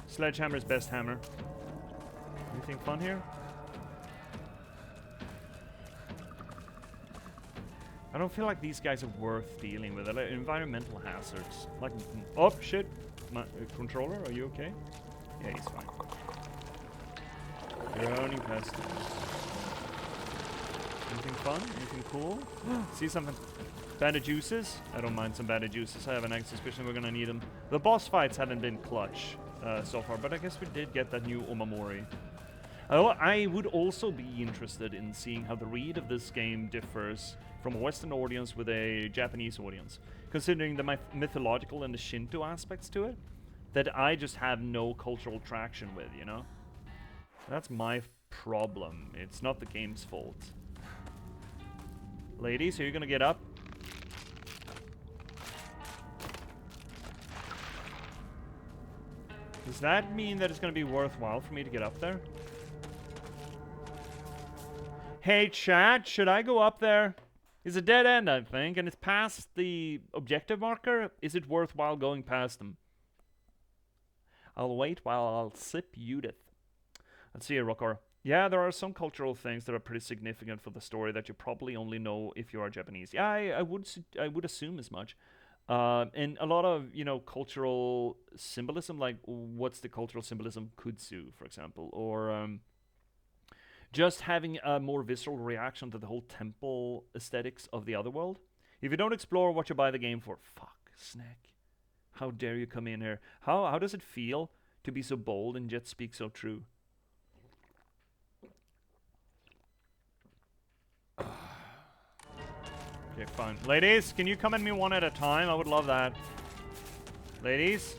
Sledgehammer's best hammer. Anything fun here? I don't feel like these guys are worth dealing with. They're like environmental hazards. Like, oh shit. My controller, are you okay? Yeah, he's fine. You're only past. Anything fun? Anything cool? See something? Banded juices? I don't mind some banded juices. I have an suspicion we're gonna need them. The boss fights haven't been clutch so far, but I guess we did get that new Omamori. I would also be interested in seeing how the read of this game differs from a Western audience with a Japanese audience, considering the mythological and the Shinto aspects to it that I just have no cultural traction with, you know? That's my problem. It's not the game's fault. Ladies, are you gonna get up? Does that mean that it's gonna be worthwhile for me to get up there? Hey chat, should I go up there? It's a dead end, I think, and it's past the objective marker. Is it worthwhile going past them? I'll wait while I'll sip Judith. Let's see here, Rockor. Yeah, there are some cultural things that are pretty significant for the story that you probably only know if you are Japanese. Yeah, I would assume as much. And a lot of, you know, cultural symbolism, like what's the cultural symbolism? Kudzu, for example, or just having a more visceral reaction to the whole temple aesthetics of the other world. If you don't explore what you buy the game for, fuck, snack. How dare you come in here? How does it feel to be so bold and yet speak so true? Okay, fine. Ladies, can you come at me one at a time? I would love that. Ladies?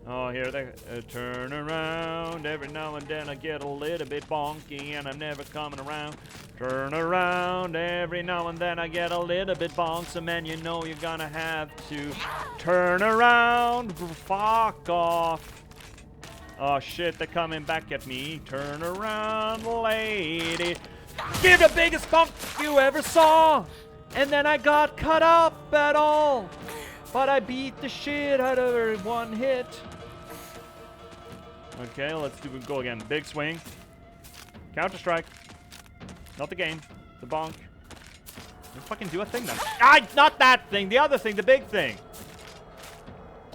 Oh, here they turn around. around. Every now and then I get a little bit bonky and I'm never coming around. Turn around. Every now and then I get a little bit bonksome and you know you're gonna have to turn around. Fuck off. Oh shit, they're coming back at me. Turn around, lady. Give the biggest bonk you ever saw. And then I got cut up at all. But I beat the shit out of her in one hit. Okay, let's go again. Big swing. Counter-strike. Not the game. The bonk. You fucking do a thing then. Ah, not that thing. The other thing. The big thing.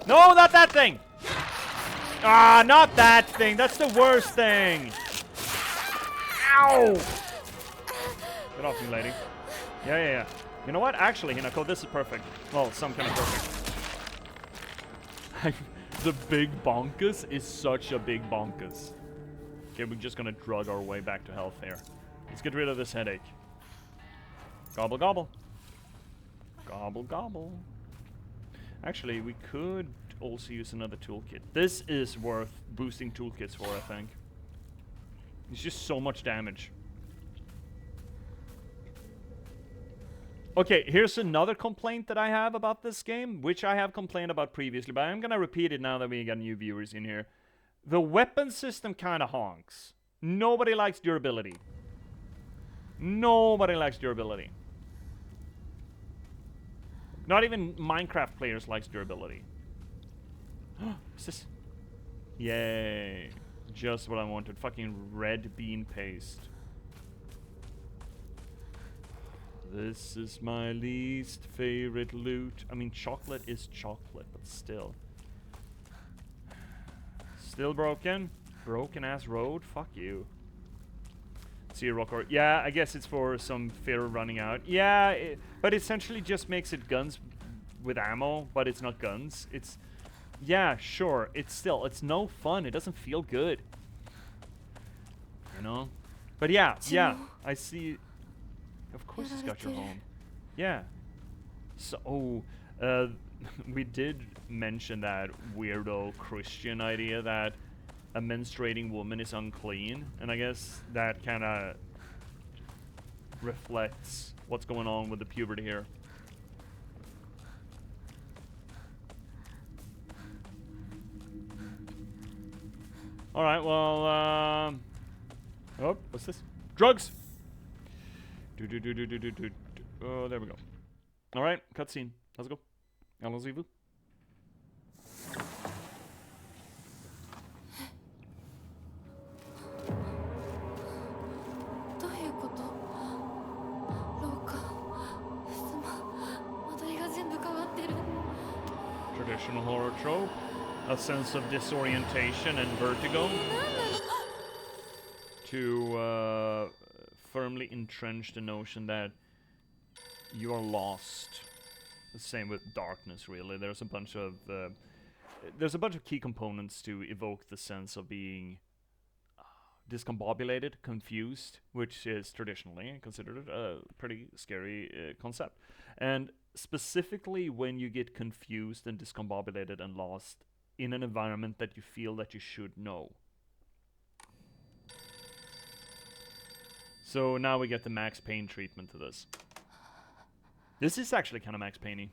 No, not that thing. Ah, not that thing. That's the worst thing. Ow. Get off me, lady. Yeah. You know what? Actually, Hinako, this is perfect. Well, some kind of perfect. The big bonkus is such a big bonkus. Okay, we're just gonna drug our way back to health here. Let's get rid of this headache. Gobble, gobble. Gobble, gobble. Actually, we could also use another toolkit. This is worth boosting toolkits for, I think. It's just so much damage. Okay, here's another complaint that I have about this game, which I have complained about previously, but I'm gonna repeat it now that we got new viewers in here. The weapon system kind of honks. Nobody likes durability. Nobody likes durability. Not even Minecraft players likes durability. What's this? Yay. Just what I wanted. Fucking red bean paste. This is my least favorite loot. I mean, chocolate is chocolate, but still. Still broken? Broken ass road? Fuck you. See a rock or... Yeah, I guess it's for some fear of running out. Yeah, but essentially just makes it guns with ammo, but it's not guns. It's... Yeah, sure. It's no fun. It doesn't feel good. You know? But yeah, I see... Of course it's got your home. Yeah. So, we did mention that weirdo Christian idea that a menstruating woman is unclean, and I guess that kind of reflects what's going on with the puberty here. Alright, well, oh, what's this? Drugs! Oh, there we go. Alright, cutscene. Let's go. Allons-y-vous. Traditional horror trope. A sense of disorientation and vertigo. To, firmly entrench the notion that you are lost. The same with darkness, really. There's a bunch of key components to evoke the sense of being discombobulated, confused, which is traditionally considered a pretty scary concept. And specifically when you get confused and discombobulated and lost in an environment that you feel that you should know. So now we get the Max Payne treatment to this. This is actually kind of Max Payne-y.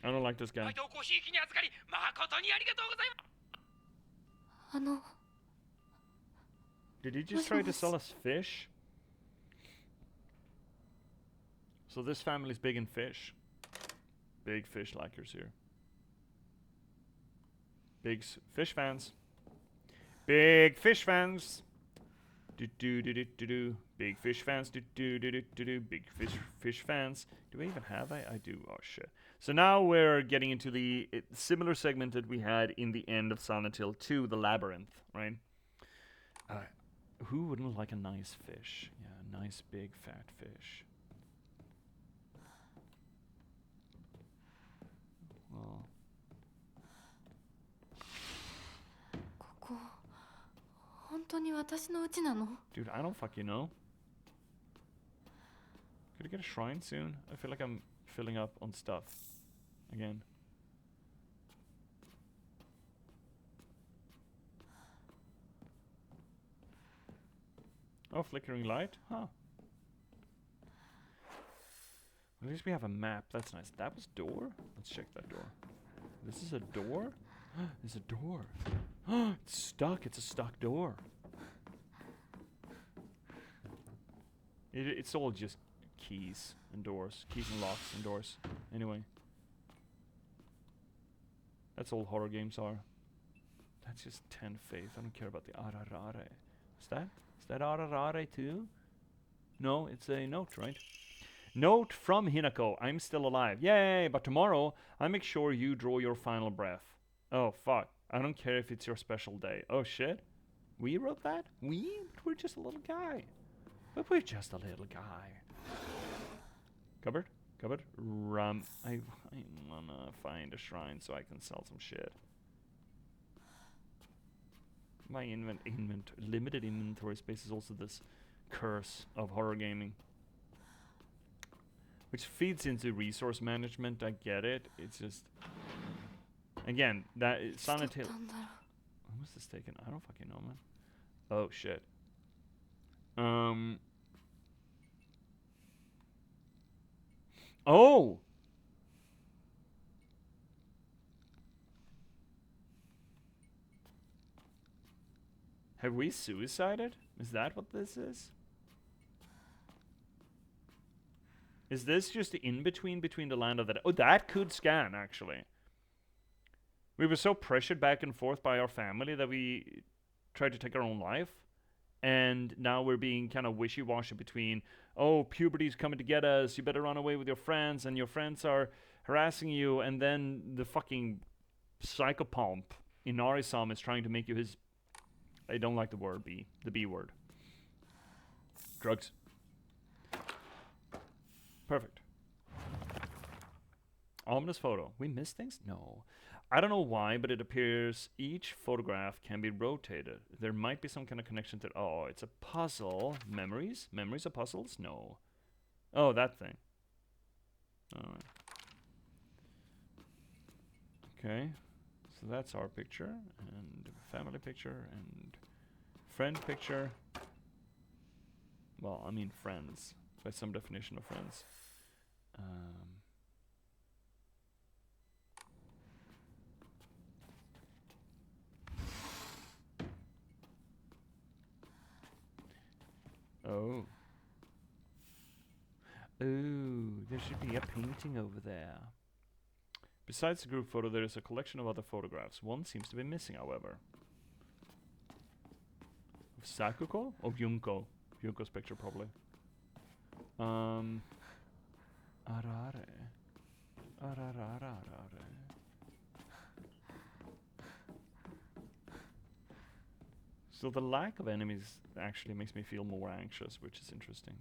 I don't like this guy. Did he just try to sell us fish? So this family's big in fish. Big fish likers here. Big fish fans. Big fish fans. Do. Big fish fans. Do. Big fish fans. Do I even have I do. Oh shit. So now we're getting into the similar segment that we had in the end of Silent Hill 2, the labyrinth, right? Who wouldn't like a nice fish? Yeah, a nice big fat fish. Well. Dude, I don't fucking know. Could I get a shrine soon? I feel like I'm filling up on stuff again. Oh, flickering light? Huh. At least we have a map. That's nice. That was door? Let's check that door. This is a door? There's a door. It's stuck. It's a stuck door. It's all just keys and doors. Keys and locks and doors. Anyway. That's all horror games are. That's just 10 faith. I don't care about the ararare. Is that ararare too? No, it's a note, right? Note from Hinako. I'm still alive. Yay! But tomorrow, I make sure you draw your final breath. Oh, fuck. I don't care if it's your special day. Oh, shit. We wrote that? We? But we're just a little guy. But we're just a little guy. Cupboard? Cupboard? I wanna find a shrine so I can sell some shit. My limited inventory space is also this curse of horror gaming. Which feeds into resource management, I get it. It's just... Again, that is Silent Hill... When was this taken? I don't fucking know, man. Oh, shit. Oh! Have we suicided? Is that what this is? Is this just the in-between between the land of the... Oh, that could scan, actually. We were so pressured back and forth by our family that we tried to take our own life. And now we're being kind of wishy-washy between, oh, puberty's coming to get us, you better run away with your friends, and your friends are harassing you, and then the fucking psychopomp in Narisam is trying to make you his... I don't like the word B, the B word. Drugs. Perfect. Ominous photo. We missed things? No. I don't know why, but it appears each photograph can be rotated. There might be some kind of connection to... Oh, it's a puzzle. Memories? Memories of puzzles? No. Oh, that thing. Alright. Okay. So that's our picture, and family picture, and friend picture. Well, I mean friends, by some definition of friends. Oh. Ooh, there should be a painting over there. Besides the group photo, there is a collection of other photographs. One seems to be missing, however. Of Sakuko? Of Junko. Junko's picture, probably. Arare. Ararararare. So the lack of enemies actually makes me feel more anxious, which is interesting.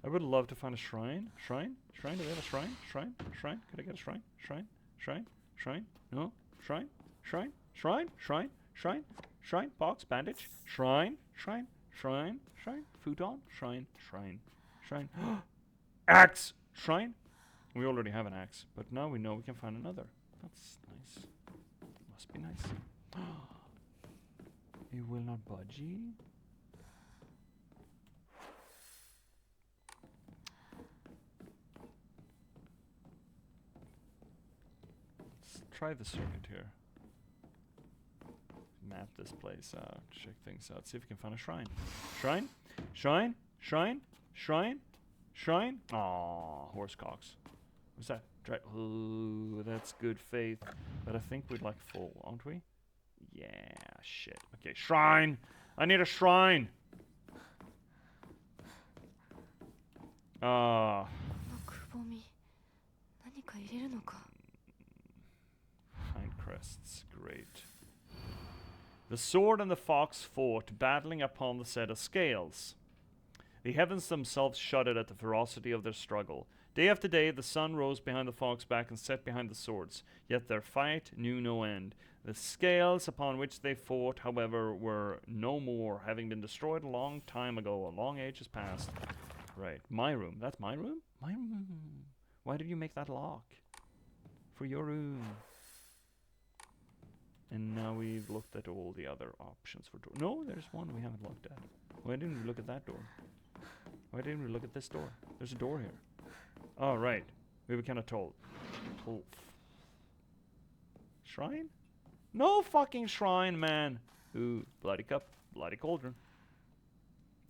I would love to find a shrine. Shrine? Shrine? Do they have a shrine? Shrine? Shrine? Could I get a shrine? Shrine? Shrine? Shrine? No? Shrine? Shrine? Shrine? Shrine? Shrine? Shrine? Box? Bandage? Shrine? Shrine? Shrine? Shrine? Futon? Shrine? Shrine? Shrine? Axe! Shrine? We already have an axe, but now we know we can find another. That's nice. Must be nice. It will not budge. Let's try the circuit here. Map this place out, check things out, see if we can find a shrine. Shrine? Shrine? Shrine? Shrine? Shrine? Aww, horse cocks. What's that? Ooh, that's good faith. But I think we'd like full, aren't we? Yeah, shit. Okay, shrine! I need a shrine! Hind crests, great. The sword and the fox fought, battling upon the set of scales. The heavens themselves shuddered at the ferocity of their struggle. Day after day, the sun rose behind the fox's back and set behind the swords, yet their fight knew no end. The scales upon which they fought, however, were no more, having been destroyed a long time ago. A long age has passed. Right, my room. That's my room? My room. Why did you make that lock? For your room. And now we've looked at all the other options for door. No, there's one we haven't looked at. Why didn't we look at that door? Why didn't we look at this door? There's a door here. Oh, right. We were kind of told. Shrine? No fucking shrine, man. Ooh, bloody cup, bloody cauldron.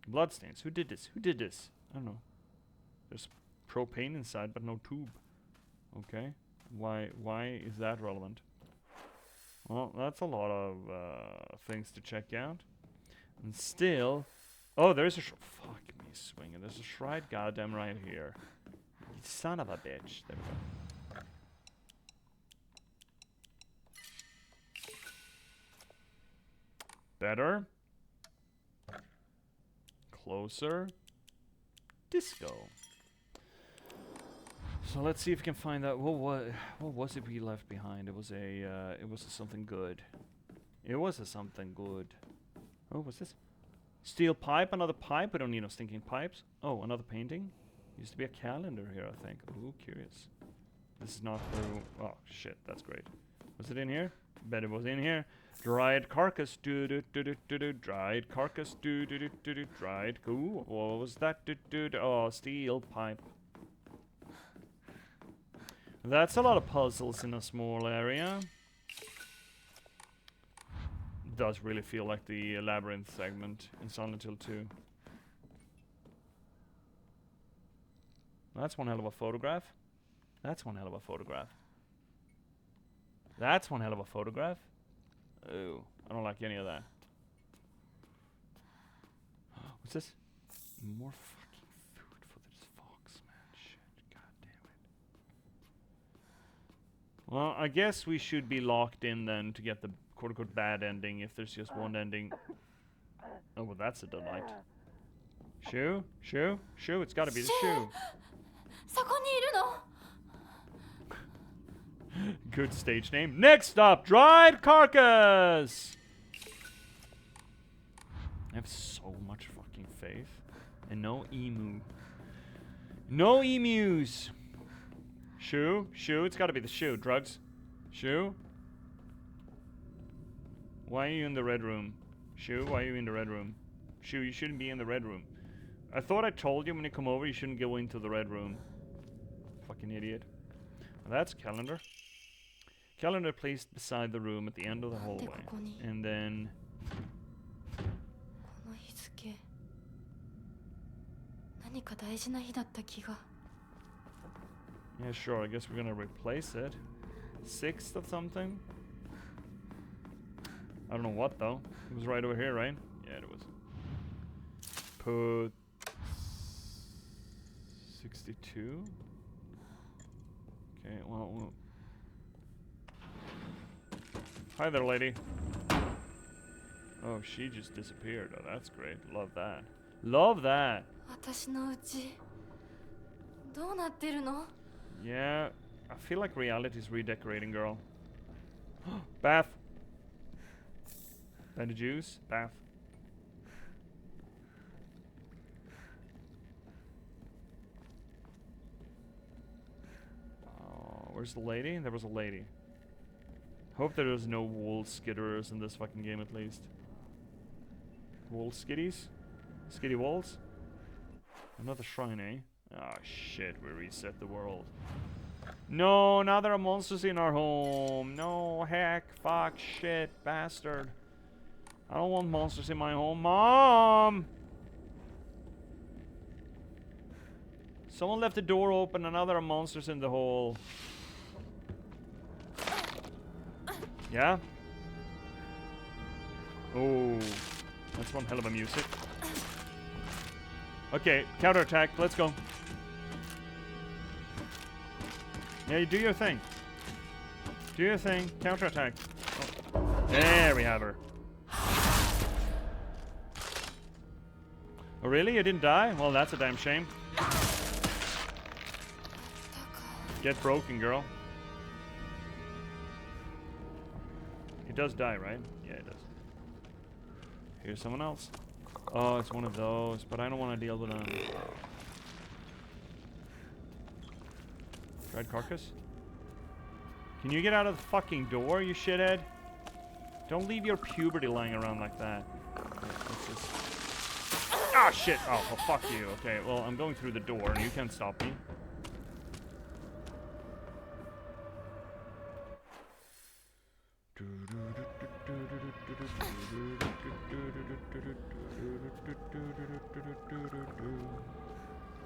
Bloodstains. Who did this? Who did this? I don't know. There's propane inside, but no tube. Okay. Why is that relevant? Well, that's a lot of things to check out. And still... Oh, there's a... Fuck me swinging. There's a shrine goddamn right here. You son of a bitch. There we go. Better. Closer. Disco. So let's see if we can find out what was it we left behind. It was a something good. It was a something good. Oh, what's this? Steel pipe, another pipe. We don't need no stinking pipes. Oh, another painting. Used to be a calendar here, I think. Ooh, curious. This is not the... Oh, shit, that's great. Was it in here? Bet it was in here. Dried carcass, do-do-do-do-do-do. Dried carcass, do-do-do-do-do. Dried... Ooh, what was that? Do-do-do. Oh, steel pipe. That's a lot of puzzles in a small area. Does really feel like the labyrinth segment in Silent Hill 2. That's one hell of a photograph. That's one hell of a photograph. That's one hell of a photograph. Oh, I don't like any of that. What's this? More fucking food for this fox, man. Shit, god damn it. Well, I guess we should be locked in then to get the quote-unquote bad ending if there's just one ending. Oh, well, that's a delight. Shoe? Shoe? Shoe? It's gotta be the shoe. Good stage name. Next up, dried carcass! I have so much fucking faith. And no emu. No emus! Shoe? Shoe? It's gotta be the shoe. Drugs? Shoe? Why are you in the red room? Shoe, why are you in the red room? Shoe, you shouldn't be in the red room. I thought I told you when you come over you shouldn't go into the red room. Fucking idiot. Well, that's calendar. Calendar placed beside the room at the end of the hallway. And then... Yeah, sure, I guess we're gonna replace it. 6th of something? I don't know what though. It was right over here, right? Yeah, it was. Put 62. Okay, well. Hi there, lady. Oh, she just disappeared. Oh, that's great. Love that. Love that. Yeah, I feel like reality's redecorating, girl. Bath. Bed of juice. Bath. Oh, where's the lady? There was a lady. Hope there was no wall skitterers in this fucking game at least. Wall skitties? Skitty walls? Another shrine, eh? Oh shit, we reset the world. No, now there are monsters in our home. No, heck, fuck, shit, bastard. I don't want monsters in my home. Mom! Someone left the door open and now there are monsters in the hole. Yeah? Oh, that's one hell of a music. Okay, counterattack, let's go. Yeah, you do your thing. Do your thing, counterattack. Oh. There we have her. Oh really? You didn't die? Well, that's a damn shame. Get broken, girl. It does die, right? Yeah, it does. Here's someone else. Oh, it's one of those, but I don't want to deal with them. Dried carcass? Can you get out of the fucking door, you shithead? Don't leave your puberty lying around like that. Okay, let's just... Ah, shit! Oh, well, fuck you. Okay, well, I'm going through the door, and you can't stop me.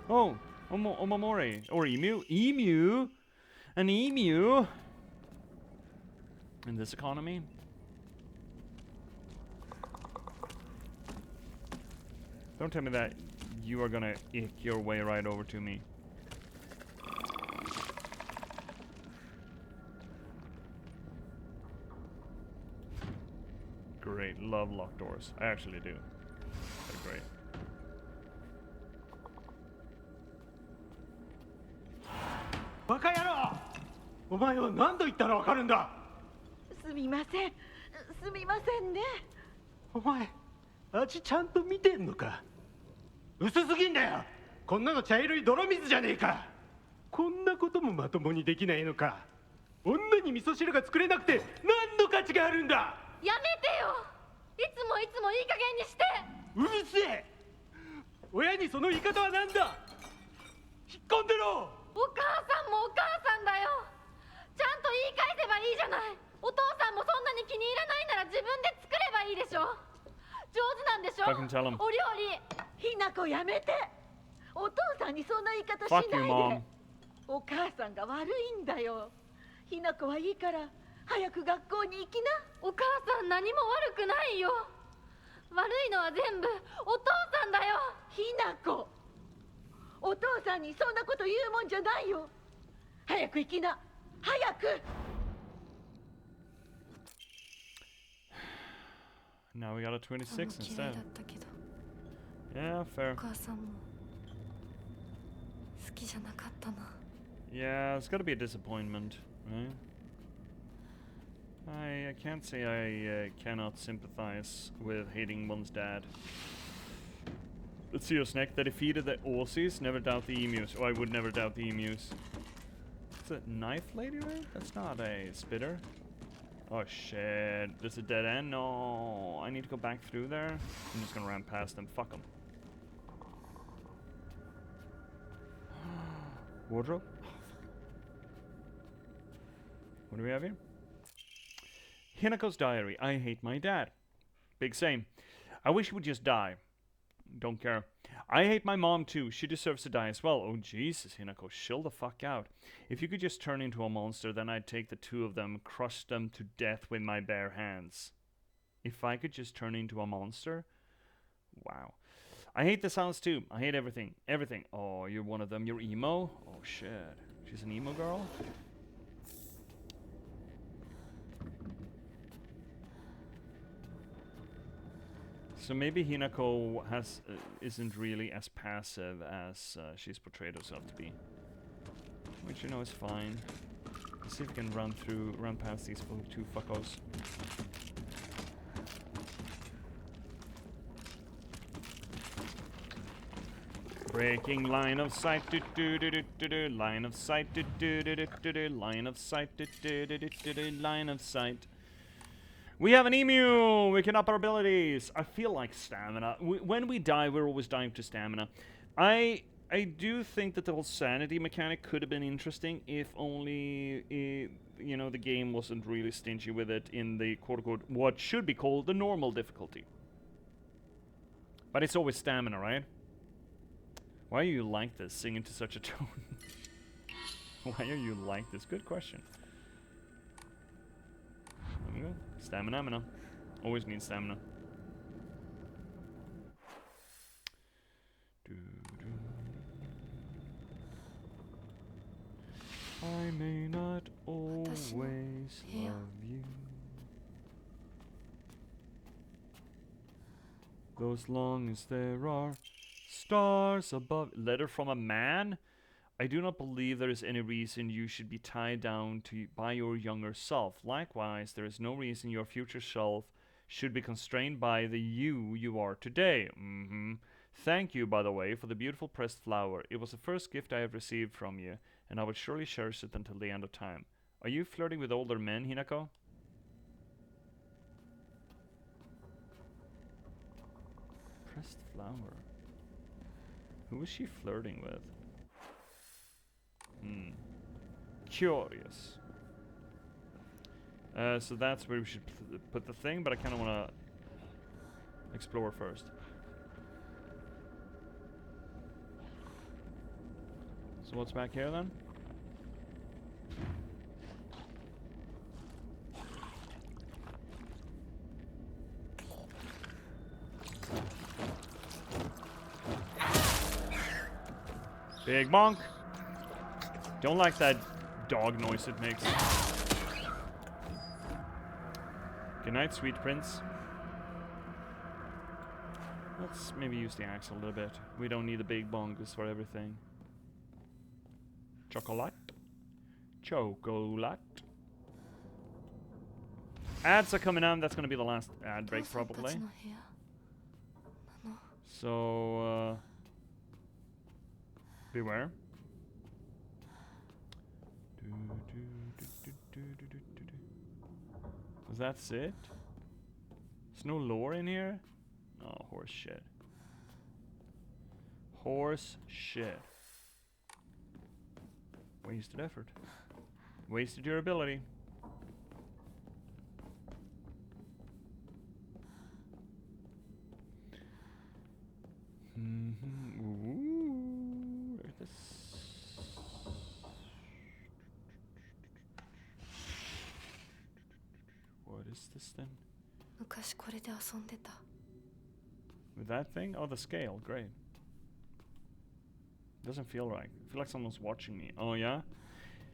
Oh! Omamori. Or emu. Emu! An emu! In this economy? Don't tell me that you are gonna ick your way right over to me. Great. Love locked doors. I actually do. They're great. Baka yaro! お前は何度言ったらわかるんだ。すみません。すみませんね。お前、味ちゃんと見てんのか。薄すぎんだよ。こんなの茶色い泥水じゃねえか。こんなこともまともにできないのか。女に味噌汁が作れなくて何の価値があるんだ。やめてよ。いつもいつもいい加減にして。うるせえ。親にその言い方は何だ。引っ込んでろ。お母さんもお母さんだよ。ちゃんと言い返せばいいじゃない。お父さんもそんなに気に入らないなら自分で作ればいいでしょ。上手なんでしょ。 Fucking tell him. お料理。ひなこやめて。お父さんにそんな言い方し Fuck な you, い Mom. で。お母さんが悪いんだよ。ひなこはいいから早く学校に行きな。お母さん何も悪くないよ。悪いのは全部お父さんだよ。ひなこ、お父さんにそんなこと言うもんじゃないよ。早く行きな。早く。 Now we got a 26 綺麗 instead. だったけど Yeah, fair. お母さんも好きじゃなかったな。 Yeah, it's gotta be a disappointment, right? I can't say I cannot sympathize with hating one's dad. Let's see your snack that defeated the Aussies. Never doubt the emus. Oh, I would never doubt the emus. It's a knife lady, right? That's not a spitter. Oh shit. There's a dead end? No. I need to go back through there. I'm just gonna run past them. Fuck them. Wardrobe? What do we have here? Hinako's diary. I hate my dad. Big same. I wish he would just die. Don't care. I hate my mom too. She deserves to die as well. Oh Jesus, Hinako, chill the fuck out. If you could just turn into a monster, then I'd take the two of them, crush them to death with my bare hands. If I could just turn into a monster? Wow. I hate the sounds too. I hate everything. Everything. Oh, you're one of them. You're emo? Oh shit. She's an emo girl? So maybe Hinako isn't really as passive as she's portrayed herself to be. Which, you know, is fine. Let's see if we can run past these two fuckos. Breaking line of sight, line of sight, line of sight, line of sight. We have an emu! We can up our abilities! I feel like stamina. When we die, we're always dying to stamina. I do think that the whole sanity mechanic could have been interesting if only, you know, the game wasn't really stingy with it in the quote-unquote, what should be called the normal difficulty. But it's always stamina, right? Why are you like this, singing to such a tone? Why are you like this? Good question. There we go. Stamina. Always means stamina. I may not always love you. Though as long as there are stars above. Letter from a man? I do not believe there is any reason you should be tied down by your younger self. Likewise, there is no reason your future self should be constrained by the you are today. Thank you, by the way, for the beautiful pressed flower. It was the first gift I have received from you, and I will surely cherish it until the end of time. Are you flirting with older men, Hinako? Pressed flower. Who is she flirting with? Curious. So that's where we should put the thing, but I kind of want to explore first. So what's back here then? Big bonk. Don't like that dog noise it makes. Good night, sweet prince. Let's maybe use the axe a little bit. We don't need the big bongus for everything. Chocolate. Chocolate. Ads are coming out. That's going to be the last ad break, probably. So, beware. Was that it? There's no lore in here? Oh, horse shit. Horse shit. Wasted effort. Wasted your ability. Ooh, look at this. What is this then? With that thing? Oh, the scale. Great. Doesn't feel right. I feel like someone's watching me. Oh, yeah?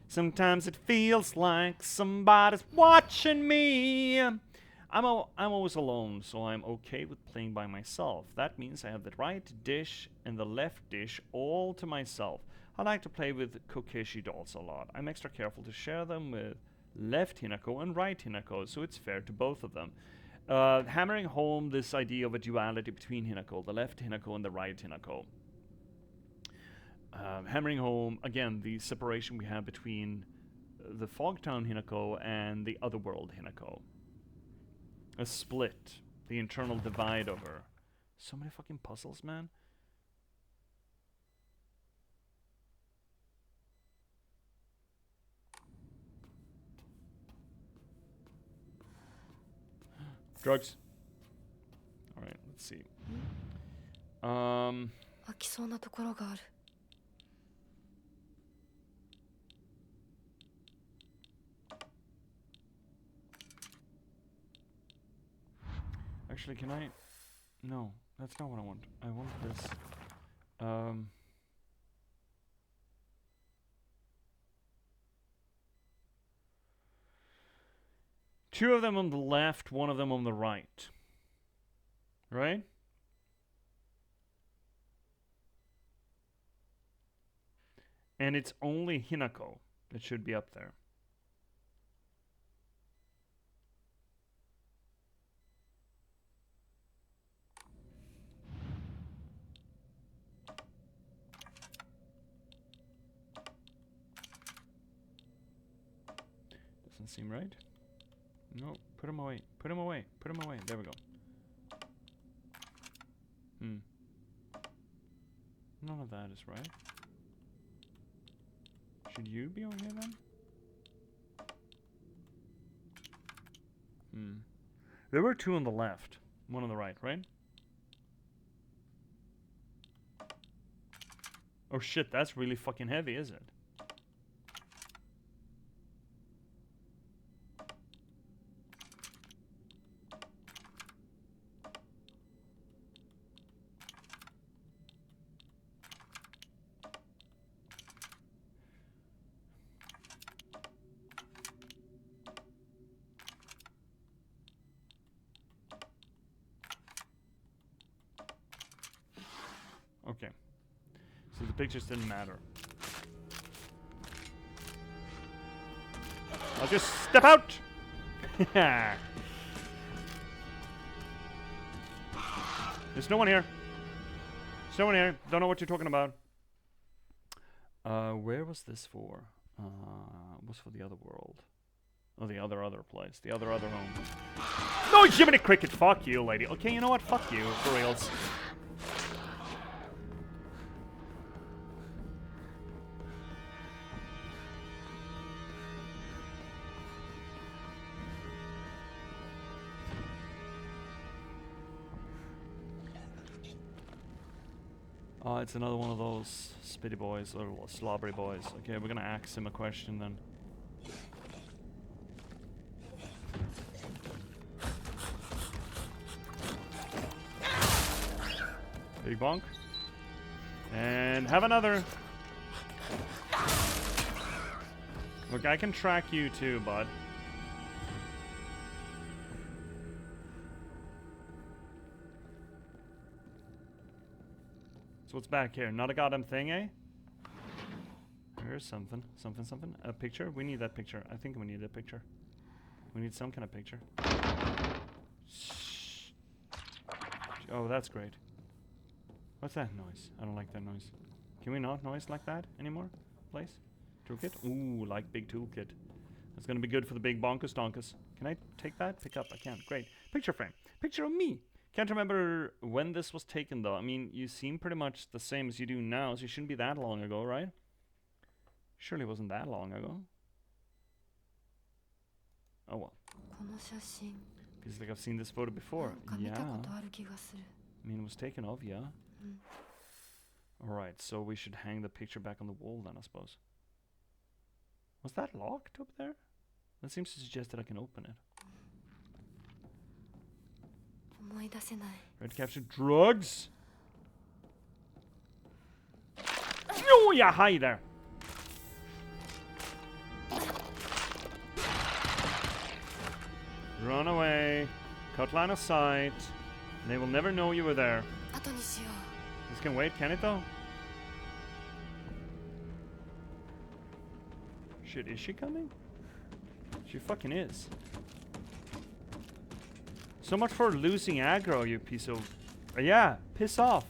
Sometimes it feels like somebody's watching me. I'm always alone, so I'm okay with playing by myself. That means I have the right dish and the left dish all to myself. I like to play with Kokeshi dolls a lot. I'm extra careful to share them with left Hinako and right Hinako, so it's fair to both of them. Hammering home this idea of a duality between Hinako, the left Hinako and the right Hinako. Hammering home, again, the separation we have between the Fogtown Hinako and the Otherworld Hinako. A split. The internal divide of her. So many fucking puzzles, man. Drugs. Alright, let's see. Actually, can I? No, that's not what I want. I want this. Two of them on the left, one of them on the right. Right? And it's only Hinako that should be up there. Doesn't seem right. No, put him away. Put him away. Put him away. There we go. None of that is right. Should you be over here then? There were two on the left, one on the right, right? Oh shit, that's really fucking heavy, is it? Okay. So the pictures didn't matter. I'll just step out! There's no one here. There's no one here. Don't know what you're talking about. Where was this for? It was for the other world. Oh, the other place. The other home. No, Jiminy Cricket! Fuck you, lady. Okay, you know what? Fuck you, for reals. Oh, it's another one of those spitty boys or slobbery boys. Okay, we're gonna ask him a question then. Big bonk. And have another. Look, I can track you too, bud. So what's back here? Not a goddamn thing, eh? Here's something. Something. A picture? We need that picture. I think we need a picture. We need some kind of picture. Shh. Oh, that's great. What's that noise? I don't like that noise. Can we not noise like that anymore? Please? Toolkit? Ooh, like big toolkit. That's gonna be good for the big bonkus donkus. Can I take that? Pick up. I can't. Great. Picture frame. Picture of me. Can't remember when this was taken though. I mean, you seem pretty much the same as you do now, so you shouldn't be that long ago, right? Surely it wasn't that long ago. Oh well. Feels like I've seen this photo before. Yeah. I mean, it was taken of, yeah. Alright, so we should hang the picture back on the wall then, I suppose. Was that locked up there? That seems to suggest that I can open it. Red capture drugs? Oh yeah, hi there! Run away. Cut line of sight. They will never know you were there. This can wait, can it though? Shit, is she coming? She fucking is. So much for losing aggro, you piece of... yeah, piss off.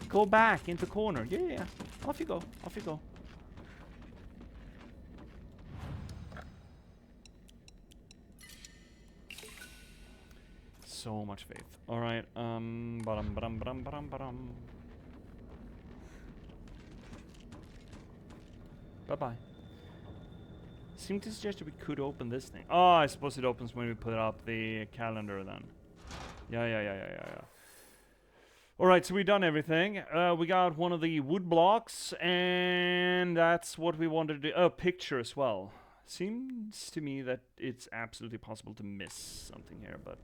Go back into corner. Yeah. Off you go. Off you go. So much faith. Alright, Bye-bye. Seemed to suggest that we could open this thing. Oh, I suppose it opens when we put up the calendar then. Yeah. Alright, so we've done everything. We got one of the wood blocks, and that's what we wanted to do. Oh, picture as well. Seems to me that it's absolutely possible to miss something here, but...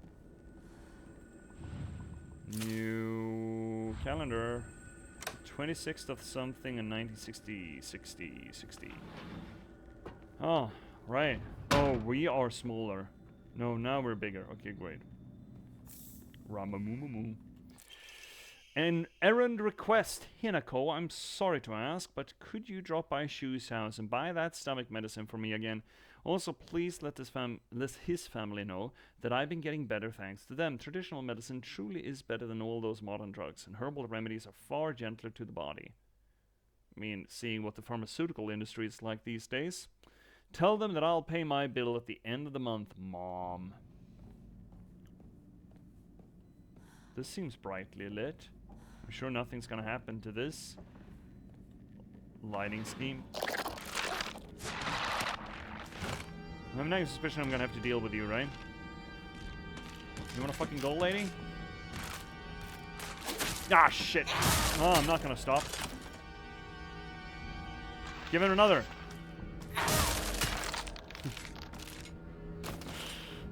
New calendar. 26th of something in 1960. Oh, right. Oh, we are smaller. No, now we're bigger. Okay, great. Ramamumu. An errand request, Hinako. I'm sorry to ask, but could you drop by Shu's house and buy that stomach medicine for me again? Also, please let his family know that I've been getting better thanks to them. Traditional medicine truly is better than all those modern drugs, and herbal remedies are far gentler to the body. I mean, seeing what the pharmaceutical industry is like these days. Tell them that I'll pay my bill at the end of the month, Mom. This seems brightly lit. I'm sure nothing's gonna happen to this lighting scheme. I have no suspicion I'm gonna have to deal with you, right? You wanna fucking go, lady? Ah, shit! Oh, I'm not gonna stop. Give it another.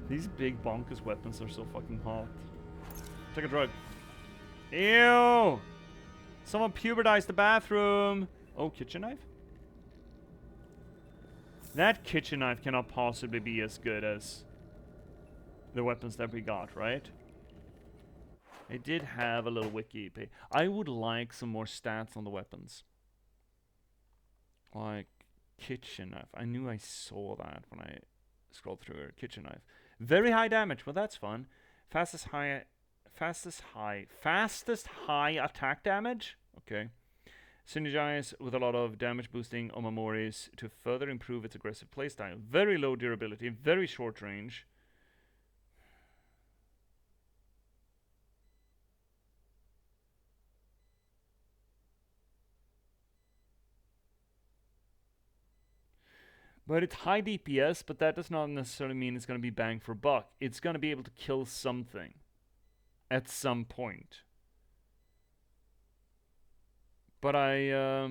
These big bonkers weapons are so fucking hot. Take a drug. Ew! Someone pubertized the bathroom! Oh, kitchen knife? That kitchen knife cannot possibly be as good as the weapons that we got, right? It did have a little wiki page. I would like some more stats on the weapons. Like, kitchen knife. I knew I saw that when I scrolled through her. Kitchen knife. Very high damage. Well, that's fun. Fastest high attack damage. Okay. Synergize with a lot of damage boosting Omamoris to further improve its aggressive playstyle. Very low durability, very short range. But it's high DPS, but that does not necessarily mean it's going to be bang for buck. It's going to be able to kill something at some point. But I,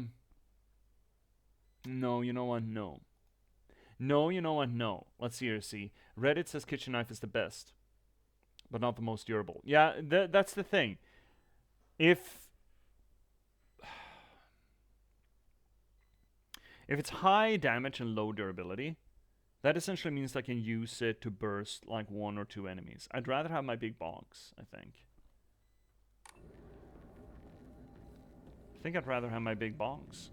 no, you know what? No. No, you know what? No. Let's see here, see. Reddit says kitchen knife is the best, but not the most durable. Yeah, that's the thing. If it's high damage and low durability, that essentially means I can use it to burst like 1 or 2 enemies. I'd rather have my big box, I think. I think I'd rather have my big box.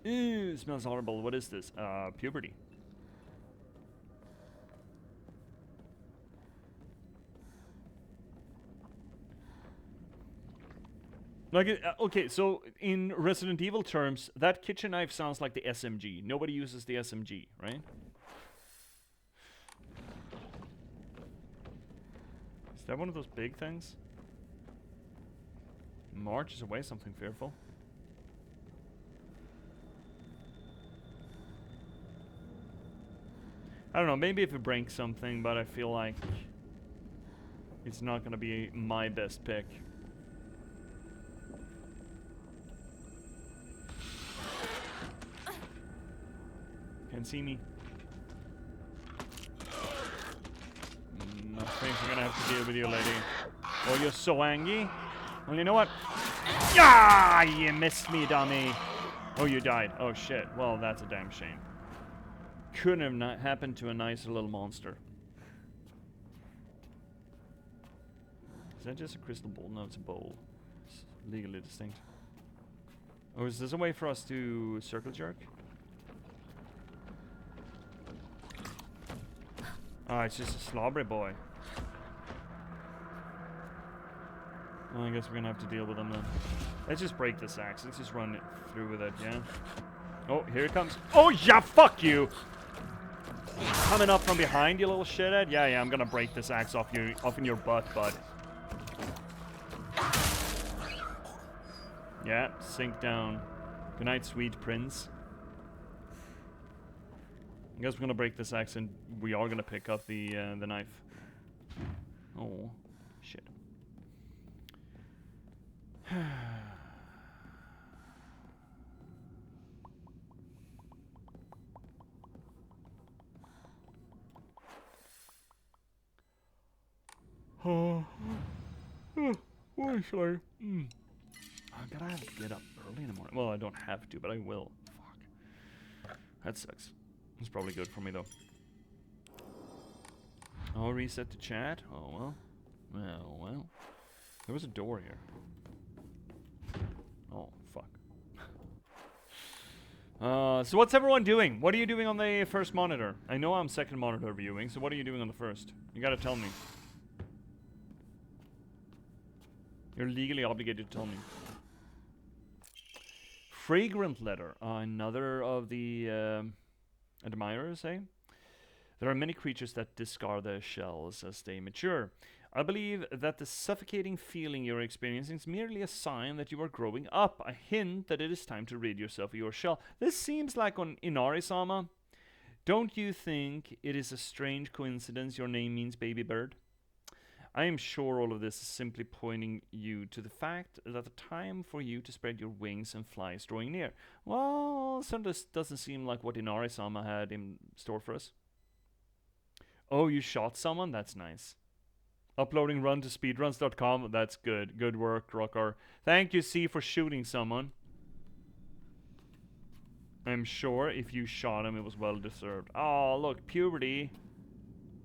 Ew, it smells horrible. What is this? Puberty. Like, okay, so in Resident Evil terms, that kitchen knife sounds like the SMG. Nobody uses the SMG, right? Is that one of those big things? Marches away something fearful. I don't know, maybe if it breaks something, but I feel like it's not gonna be my best pick. Can't see me. Nothing. We're gonna have to deal with you, lady. Oh, you're so angry. Well, you know what? Ah, you missed me, dummy. Oh, you died. Oh, shit. Well, that's a damn shame. Couldn't have not happened to a nicer little monster. Is that just a crystal bowl? No, it's a bowl. It's legally distinct. Oh, is this a way for us to circle jerk? Oh, it's just a slobbery boy. Well, I guess we're gonna have to deal with him then. Let's just break this axe. Let's just run it through with it, yeah? Oh, here it comes. Oh, yeah, fuck you! Coming up from behind, you little shithead. Yeah, I'm gonna break this axe off in your butt, bud. Yeah, sink down. Good night, sweet prince. I guess we're gonna break this axe and we are gonna pick up the knife. Oh, shit. Oh, sorry. I gotta have to get up early in the morning. Well, I don't have to, but I will. Fuck. That sucks. It's probably good for me, though. I'll reset the chat. Oh, well. Well. There was a door here. Oh, fuck. So what's everyone doing? What are you doing on the first monitor? I know I'm second monitor viewing, so what are you doing on the first? You gotta tell me. You're legally obligated to tell me. Fragrant letter. Another of the admirers, eh? There are many creatures that discard their shells as they mature. I believe that the suffocating feeling you're experiencing is merely a sign that you are growing up, a hint that it is time to rid yourself of your shell. This seems like on Inari-sama. Don't you think it is a strange coincidence your name means baby bird? I am sure all of this is simply pointing you to the fact that the time for you to spread your wings and fly is drawing near. Well, so this doesn't seem like what Inari-sama had in store for us. Oh, you shot someone? That's nice. Uploading run to speedruns.com. That's good. Good work, Rocker. Thank you, C, for shooting someone. I'm sure if you shot him, it was well deserved. Oh, look, puberty.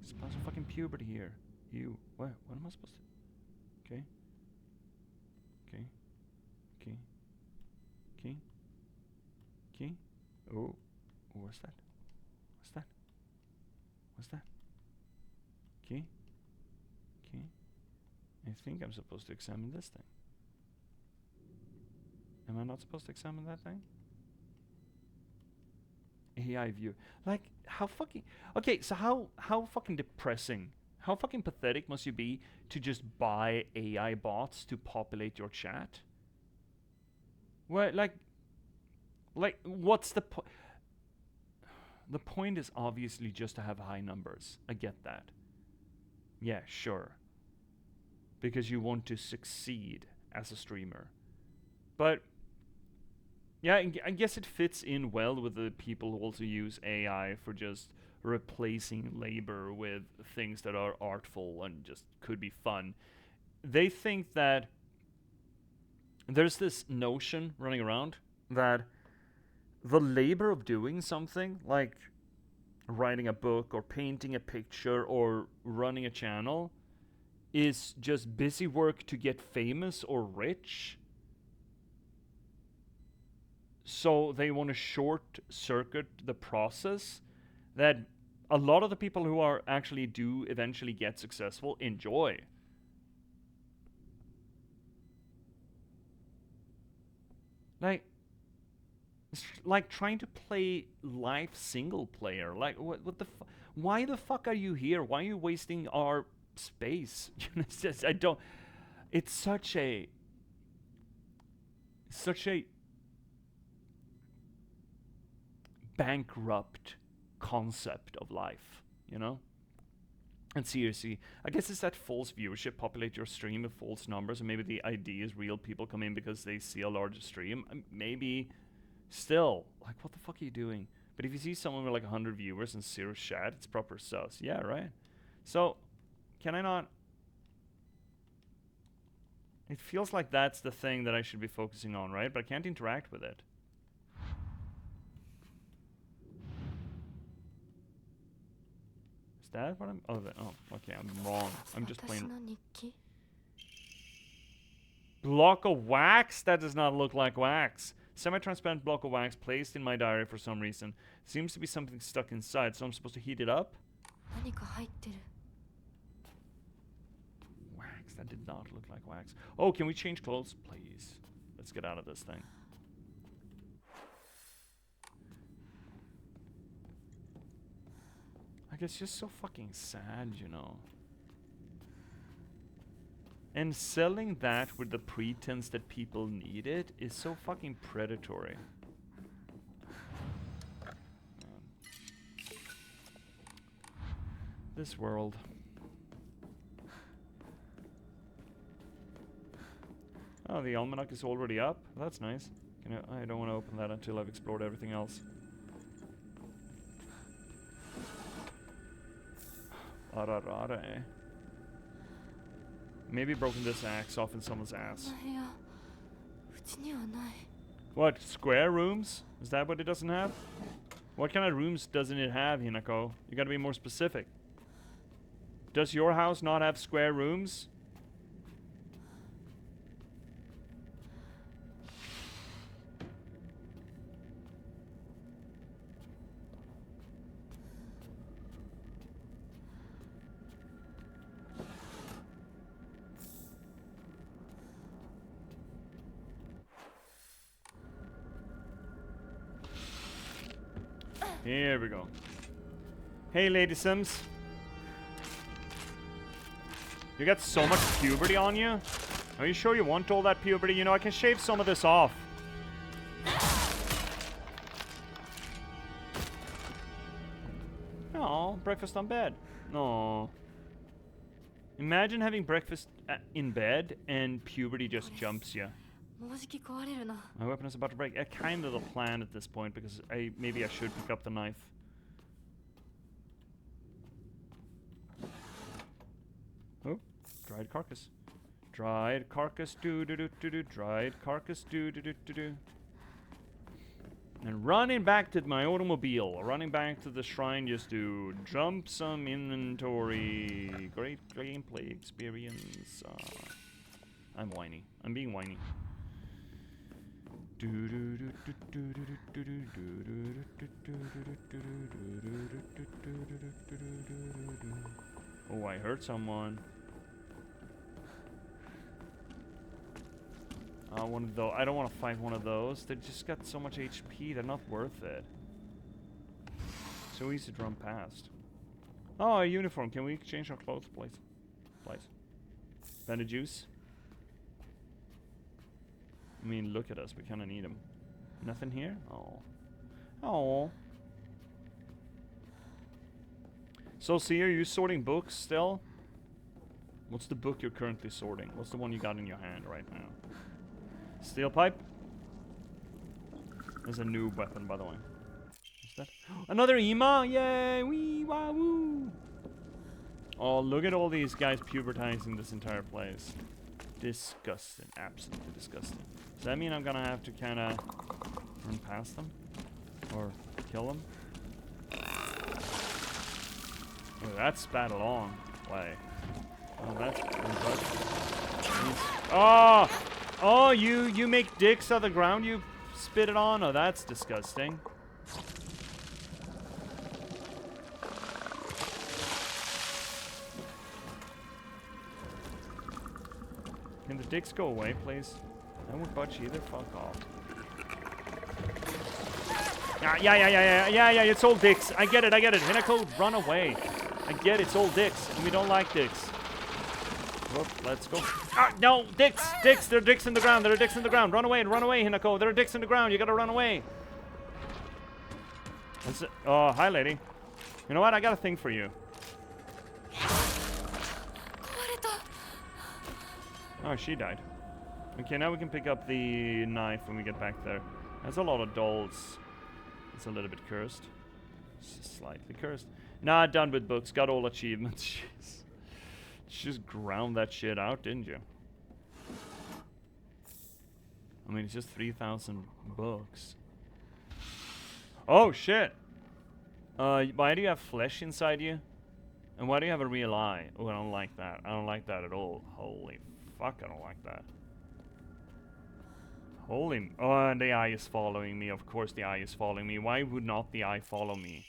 There's a bunch of fucking puberty here. You. What am I supposed to... Okay. Oh. What's that? Okay. I think I'm supposed to examine this thing. Am I not supposed to examine that thing? AI view. Like, how fucking... Okay, so how fucking depressing, how fucking pathetic must you be to just buy AI bots to populate your chat? Well, like what's the point? The point is obviously just to have high numbers. I get that. Yeah, sure. Because you want to succeed as a streamer. But yeah, I guess it fits in well with the people who also use AI for just replacing labor with things that are artful and just could be fun. They think that there's this notion running around that the labor of doing something, like writing a book or painting a picture or running a channel, is just busy work to get famous or rich. So they want to short circuit the process that a lot of the people who are actually do eventually get successful enjoy. Like, it's like trying to play life single player. Like, what the why the fuck are you here? Why are you wasting our space? It's just, I don't. It's such a bankrupt concept of life, you know? And seriously, I guess it's that false viewership. Populate your stream with false numbers, and maybe the idea is real people come in because they see a larger stream. Maybe still, like, what the fuck are you doing? But if you see someone with like 100 viewers and 0 chat, it's proper sus. Yeah, right? So, can I not? It feels like that's the thing that I should be focusing on, right? But I can't interact with it. Is that what I'm... Oh, okay, I'm wrong. I'm just playing... Block of wax? That does not look like wax. Semi-transparent block of wax placed in my diary for some reason. Seems to be something stuck inside, so I'm supposed to heat it up? Wax, that did not look like wax. Oh, can we change clothes? Please. Let's get out of this thing. Like, it's just so fucking sad, you know. And selling that with the pretense that people need it is so fucking predatory. This world. Oh, the almanac is already up. That's nice. I don't want to open that until I've explored everything else. Rara, eh? Maybe broken this axe off in someone's ass. What? Square rooms? Is that what it doesn't have? What kind of rooms doesn't it have, Hinako? You gotta be more specific. Does your house not have square rooms? Here we go. Hey, Lady Sims. You got so much puberty on you? Are you sure you want all that puberty? You know, I can shave some of this off. Oh, breakfast on bed. No. Imagine having breakfast in bed and puberty just jumps you. My weapon is about to break. Kind of the plan at this point, because maybe I should pick up the knife. Oh, dried carcass. Dried carcass, do-do-do-do-do. Dried carcass, do-do-do-do-do. And running back to my automobile. Running back to the shrine just to jump some inventory. Great gameplay experience. I'm whiny. I'm being whiny. Oh, I hurt someone. One of those. I don't want to fight one of those. They just got so much HP. They're not worth it. So easy to run past. Oh, a uniform. Can we exchange our clothes, please? Please. Bandage juice. I mean, look at us. We kind of need them. Nothing here? Oh. Oh. So, see, are you sorting books still? What's the book you're currently sorting? What's the one you got in your hand right now? Steel pipe? There's a new weapon, by the way. Is that another Ema? Yay! Wee wah woo! Oh, look at all these guys pubertizing this entire place. Disgusting. Absolutely disgusting. Does that mean I'm gonna have to kinda run past them? Or kill them? Oh, that spat a long way. Oh, that's oh! Oh, you make dicks out of the ground you spit it on? Oh, that's disgusting. Can the dicks go away, please? I won't budge either. Fuck off. Yeah, it's all dicks. I get it. Hinako, run away. I get it, it's all dicks, and we don't like dicks. Whoop, let's go. Ah, no, dicks! There are dicks in the ground. Run away, Hinako. There are dicks in the ground. You gotta run away. That's it. Oh, hi, lady. You know what? I got a thing for you. Oh, she died. Okay, now we can pick up the knife when we get back there. There's a lot of dolls. It's a little bit cursed. Slightly cursed. Nah, done with books. Got all achievements. Jeez. Just ground that shit out, didn't you? I mean, it's just 3,000 books. Oh, shit. Why do you have flesh inside you? And why do you have a real eye? Oh, I don't like that. I don't like that at all. Holy fuck, I don't like that. Holy... Oh, and the eye is following me. Of course the eye is following me. Why would not the eye follow me?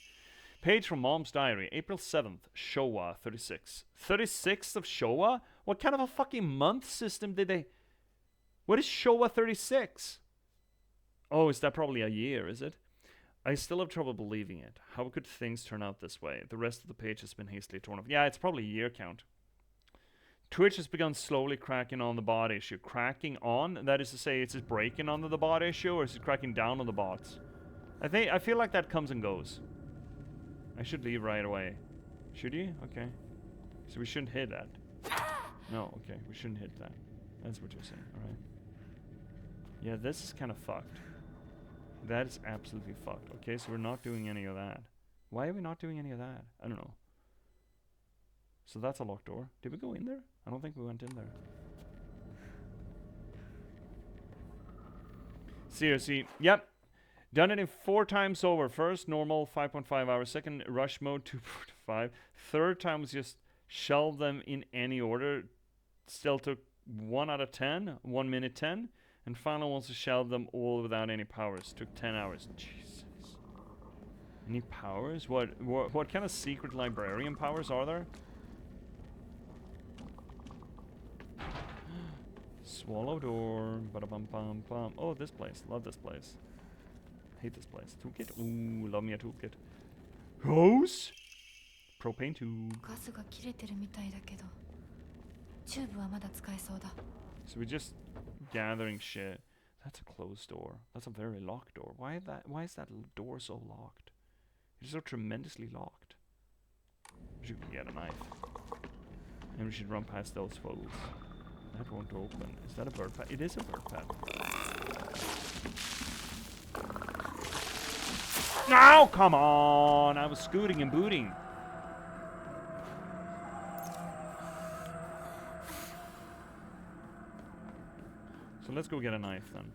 Page from Mom's Diary, April 7th, Showa 36. 36th of Showa? What kind of a fucking month system did they... What is Showa 36? Oh, is that probably a year, is it? I still have trouble believing it. How could things turn out this way? The rest of the page has been hastily torn off. Yeah, it's probably a year count. Twitch has begun slowly cracking on the bot issue. Cracking on? That is to say, is it breaking onto the bot issue, or is it cracking down on the bots? I feel like that comes and goes. I should leave right away. Should you? Okay. So we shouldn't hit that. No, okay. We shouldn't hit that. That's what you're saying. Alright. Yeah, this is kind of fucked. That is absolutely fucked. Okay, so we're not doing any of that. Why are we not doing any of that? I don't know. So that's a locked door. Did we go in there? I don't think we went in there. Seriously. Yep. Done it in 4 times over. First, normal, 5.5 hours. Second, rush mode, 2.5. Third time was just shelve them in any order. Still took 1 out of 10. 1 minute 10. And final ones to shelve them all without any powers. Took 10 hours. Jesus. Any powers? What kind of secret librarian powers are there? Swallow door. Ba-da-bum-bum-bum. Oh, this place. Love this place. Hate this place. Toolkit? Ooh, love me a toolkit. Hose? Propane tube. So we're just gathering shit. That's a closed door. That's a very locked door. Why is that door so locked? It's so tremendously locked. We should get a knife. And we should run past those foes. That won't open. Is that a bird pet? It is a bird pet. No, come on! I was scooting and booting. So let's go get a knife then.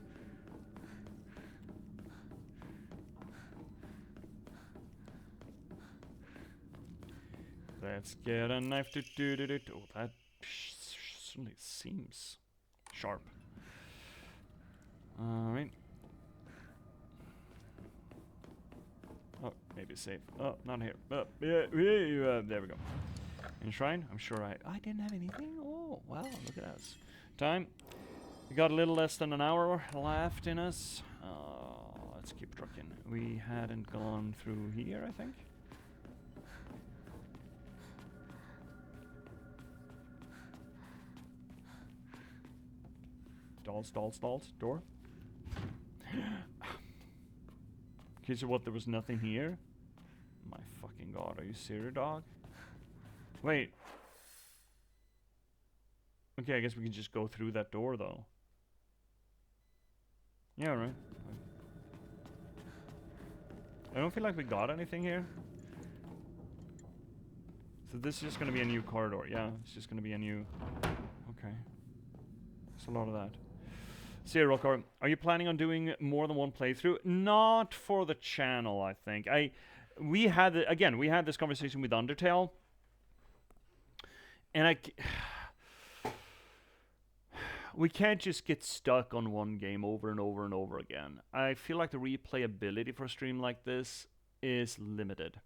Let's get a knife. Oh, that certainly seems sharp. Alright. Oh, maybe safe. Oh, not here. Oh, yeah, there we go. Enshrine? I'm sure I didn't have anything. Oh, wow, look at us. Time. We got a little less than an hour left in us. Let's keep trucking. We hadn't gone through here, I think. Stalls. Door. Okay, so what? There was nothing here? My fucking god, are you serious, dog? Wait. Okay, I guess we can just go through that door, though. Yeah, right. I don't feel like we got anything here. So this is just gonna be a new corridor. Yeah, it's just gonna be a new... Okay. There's a lot of that. So yeah, Rockar, are you planning on doing more than one playthrough? Not for the channel, I think. We had this conversation with Undertale. And we can't just get stuck on one game over and over and over again. I feel like the replayability for a stream like this is limited.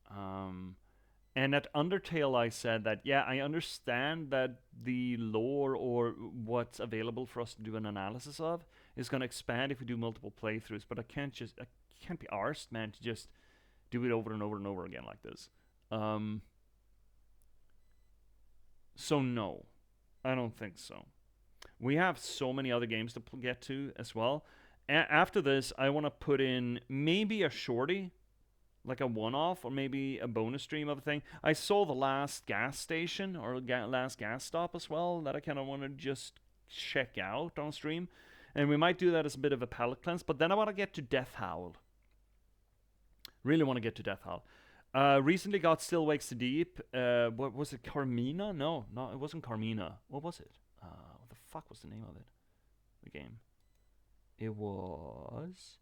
And at Undertale I said that, yeah, I understand that the lore or what's available for us to do an analysis of is going to expand if we do multiple playthroughs, but I can't be arsed, man, to just do it over and over and over again like this. So no, I don't think so. We have so many other games to get to as well. After this, I want to put in maybe a shorty, like a one-off, or maybe a bonus stream of a thing. I saw the last gas station, or last gas stop as well, that I kind of want to just check out on stream. And we might do that as a bit of a palate cleanse, but then I want to get to Death Howl. Really want to get to Death Howl. Recently got Still Wakes the Deep. What was it, Carmina? No, it wasn't Carmina. What was it? What the fuck was the name of it? The game. It was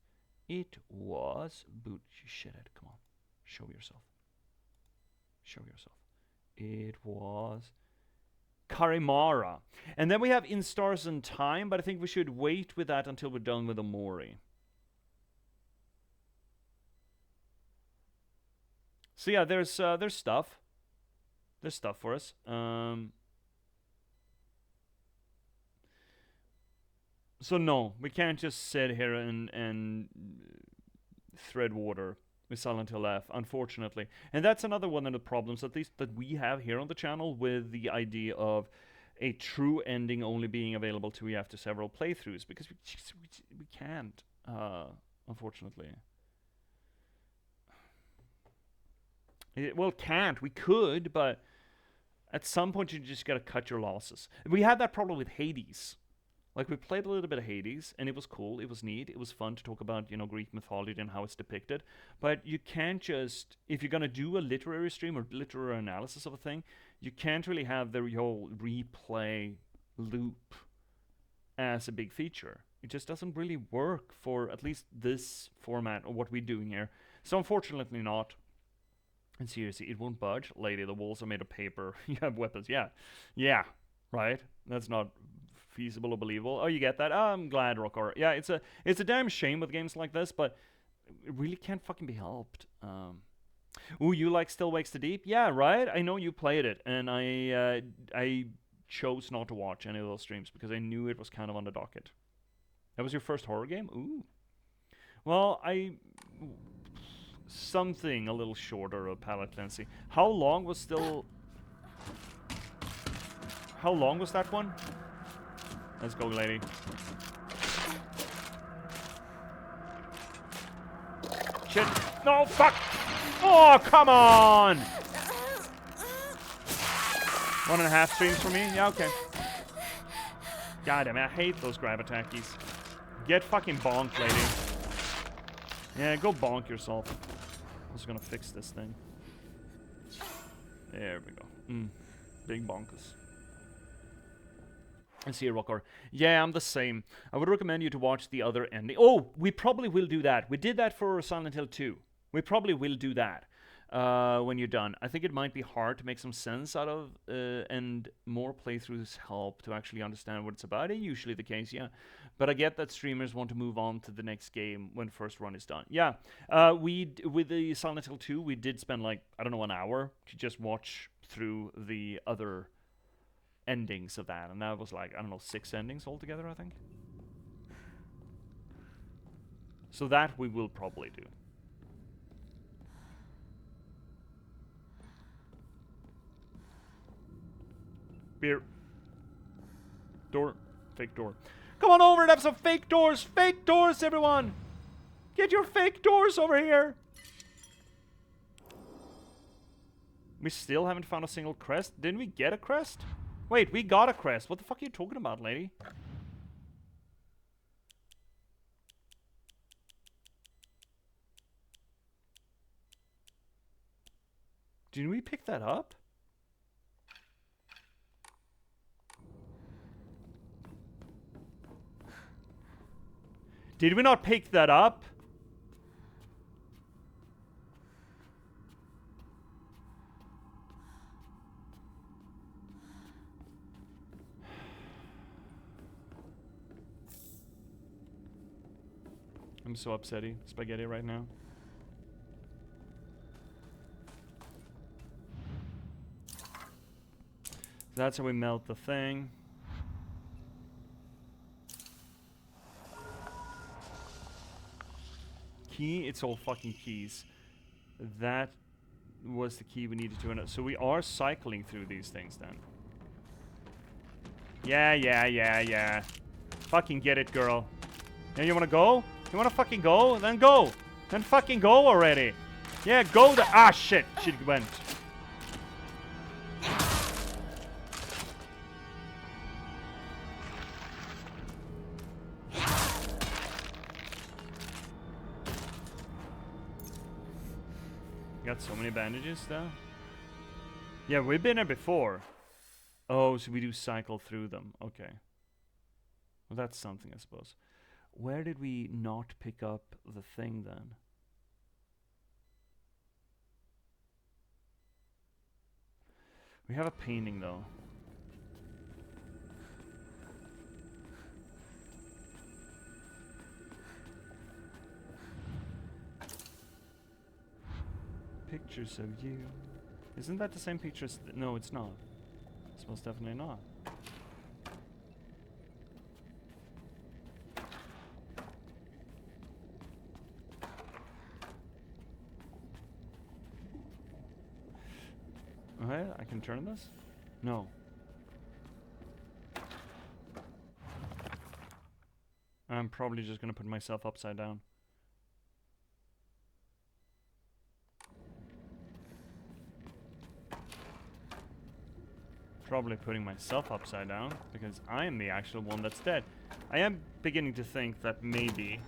boot shithead. Come on, show yourself. It was Karimara, and then we have In Stars and Time, but I think we should wait with that until we're done with Omori. So yeah, there's stuff. There's stuff for us. So no, we can't just sit here and thread water with Silent Hill F, unfortunately. And that's another one of the problems, at least that we have here on the channel, with the idea of a true ending only being available to you after several playthroughs, because we can't, unfortunately. We could, but at some point you just gotta cut your losses. We had that problem with Hades. Like, we played a little bit of Hades, and it was cool, it was neat, it was fun to talk about, you know, Greek mythology and how it's depicted. But you can't just, if you're gonna do a literary stream or literary analysis of a thing, you can't really have the whole replay loop as a big feature. It just doesn't really work for at least this format or what we're doing here. So unfortunately not. And seriously, it won't budge. Lady, the walls are made of paper. You have weapons. Yeah, right? That's not feasible or believable. Oh, you get that? Oh, I'm glad, Rockor. Yeah, it's a damn shame with games like this, but it really can't fucking be helped. Ooh, you like Still Wakes the Deep? Yeah, right? I know you played it, and I chose not to watch any of those streams because I knew it was kind of on the docket. That was your first horror game? Ooh. Well, something a little shorter of palate cleansing. How long was that one? Let's go, lady. Shit. No, fuck! Oh, come on! 1.5 streams for me? Yeah, okay. God damn it, I hate those grab attackies. Get fucking bonked, lady. Yeah, go bonk yourself. I'm just gonna fix this thing. There we go. Big bonkers. I see a Rockor. Yeah, I'm the same. I would recommend you to watch the other ending. Oh, we probably will do that. We did that for Silent Hill 2. We probably will do that when you're done. I think it might be hard to make some sense out of, and more playthroughs help to actually understand what it's about. It's usually the case, yeah. But I get that streamers want to move on to the next game when first run is done. Yeah, with the Silent Hill 2, we did spend like, I don't know, an hour to just watch through the other endings of that, and that was like, I don't know, 6 endings altogether, I think. So that we will probably do. Beer. Door. Fake door. Come on over and have some fake doors! Fake doors, everyone! Get your fake doors over here! We still haven't found a single crest. Didn't we get a crest? Wait, we got a crest. What the fuck are you talking about, lady? Did we pick that up? Did we not pick that up? I'm so upsetty spaghetti right now. That's how we melt the thing. Key, it's all fucking keys. That was the key we needed to enter. So we are cycling through these things then. Yeah. Fucking get it, girl. Yeah, you wanna go? You wanna fucking go? Then go! Then fucking go already! Yeah, go the- Ah, shit! She went. Got so many bandages though. Yeah, we've been there before. Oh, so we do cycle through them. Okay. Well, that's something, I suppose. Where did we not pick up the thing then? We have a painting though. Pictures of you. Isn't that the same pictures? No, it's not. It's most definitely not. Okay, I can turn this? No. I'm probably just gonna put myself upside down. Probably putting myself upside down because I am the actual one that's dead. I am beginning to think that maybe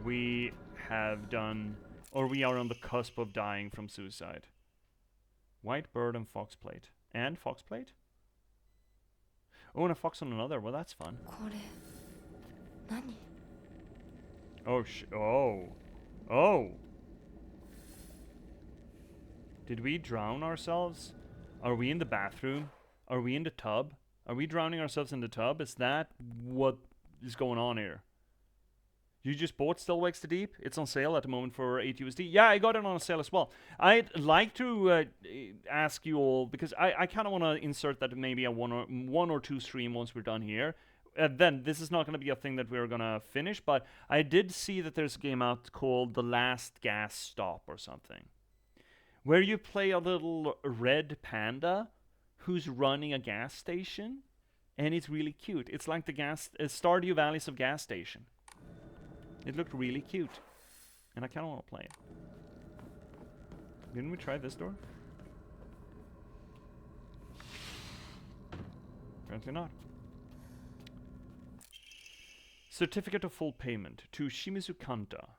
we have done, or we are on the cusp of dying from suicide. White bird and fox plate. And fox plate? Oh, and a fox on another. Well, that's fun. Oh, Oh! Did we drown ourselves? Are we in the bathroom? Are we in the tub? Are we drowning ourselves in the tub? Is that what is going on here? You just bought Still Wakes the Deep? It's on sale at the moment for 8 USD. Yeah, I got it on sale as well. I'd like to ask you all, because I kind of want to insert that maybe a one or two stream once we're done here. Then this is not going to be a thing that we're going to finish, but I did see that there's a game out called The Last Gas Stop or something, where you play a little red panda who's running a gas station, and it's really cute. It's like the Stardew Valleys of gas station. It looked really cute, and I kind of want to play it. Didn't we try this door? Apparently not. Certificate of full payment to Shimizu Kanta.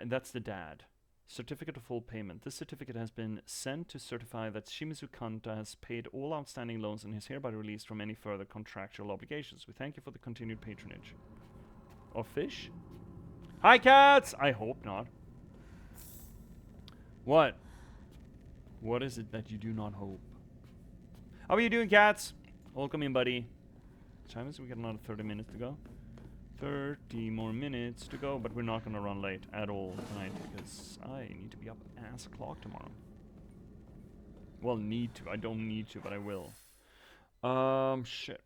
That's the dad. Certificate of full payment. This certificate has been sent to certify that Shimizu Kanta has paid all outstanding loans and is hereby released from any further contractual obligations. We thank you for the continued patronage. Of fish? Hi, cats! I hope not. What? What is it that you do not hope? How are you doing, cats? Welcome in, buddy. What time is it? We got another 30 minutes to go. 30 more minutes to go, but we're not gonna run late at all tonight because I need to be up ass o'clock tomorrow. Well, need to. I don't need to, but I will. Shit.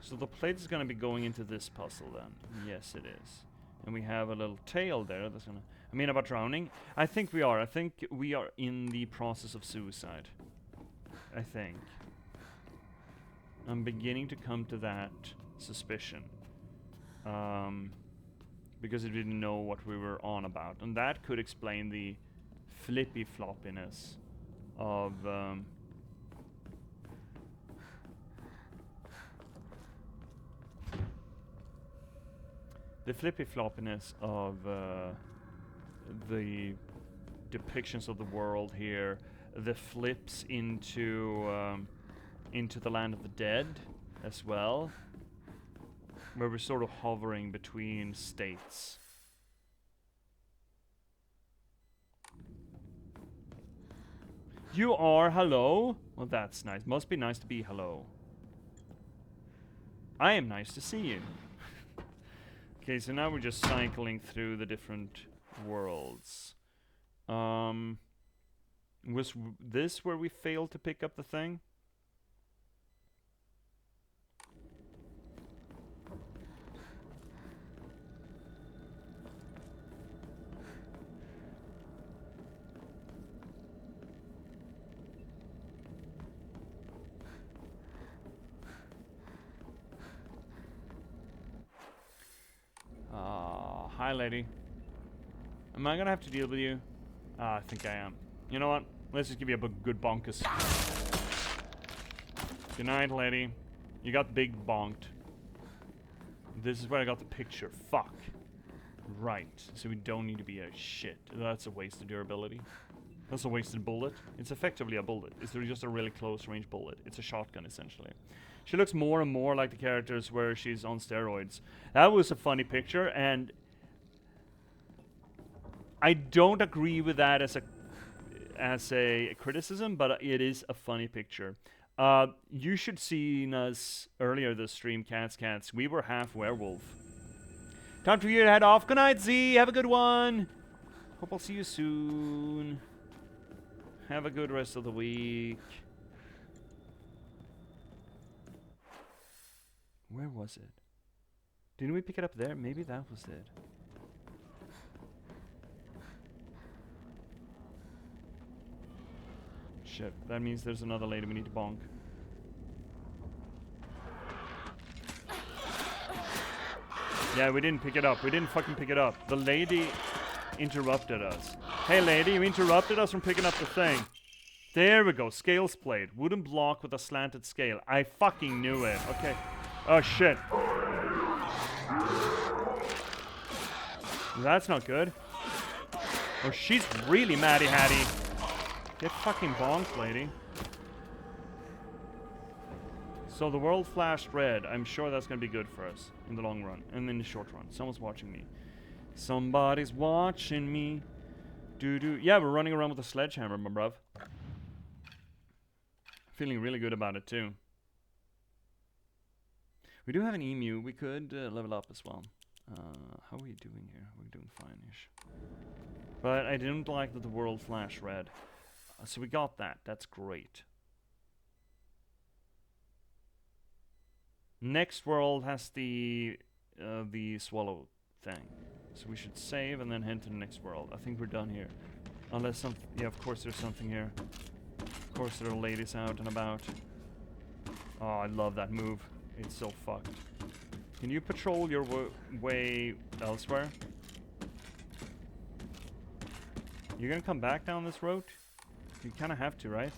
So the plate is going to be going into this puzzle then. Yes, it is. And we have a little tail there that's going to... I mean, about drowning? I think we are. I think we are in the process of suicide. I think. I'm beginning to come to that suspicion. Because it didn't know what we were on about. And that could explain the flippy floppiness of the flippy floppiness of the depictions of the world here, the flips into the land of the dead as well, where we're sort of hovering between states. You are hello? Well, that's nice. Must be nice to be hello. I am nice to see you. Okay, so now we're just cycling through the different worlds. Was this where we failed to pick up the thing? Hi, lady. Am I gonna have to deal with you? I think I am. You know what? Let's just give you a good bonkus. Good night, lady. You got big bonked. This is where I got the picture. Fuck. Right. So we don't need to be a shit. That's a wasted durability. That's a wasted bullet. It's effectively a bullet. It's just a really close range bullet. It's a shotgun, essentially. She looks more and more like the characters where she's on steroids. That was a funny picture, and I don't agree with that as a criticism, but it is a funny picture. You should seen us earlier this stream, Cats. We were half werewolf. Time for you to head off. Good night, Z. Have a good one. Hope I'll see you soon. Have a good rest of the week. Where was it? Didn't we pick it up there? Maybe that was it. Shit, that means there's another lady we need to bonk. Yeah, we didn't pick it up. We didn't fucking pick it up. The lady interrupted us. Hey lady, you interrupted us from picking up the thing. There we go, scales plate. Wooden block with a slanted scale. I fucking knew it. Okay. Oh shit. That's not good. Oh, she's really Matty Hattie. Get fucking bonked, lady. So the world flashed red. I'm sure that's gonna be good for us in the long run and in the short run. Someone's watching me. Somebody's watching me. Yeah, we're running around with a sledgehammer, my bruv. Feeling really good about it too. We do have an emu. We could level up as well. How are we doing here? We're doing fine-ish. But I didn't like that the world flashed red. So we got that. That's great. Next world has the swallow thing. So we should save and then head to the next world. I think we're done here. Unless some... Yeah, of course there's something here. Of course there are ladies out and about. Oh, I love that move. It's so fucked. Can you patrol your way elsewhere? You're gonna come back down this road? You kinda have to, right?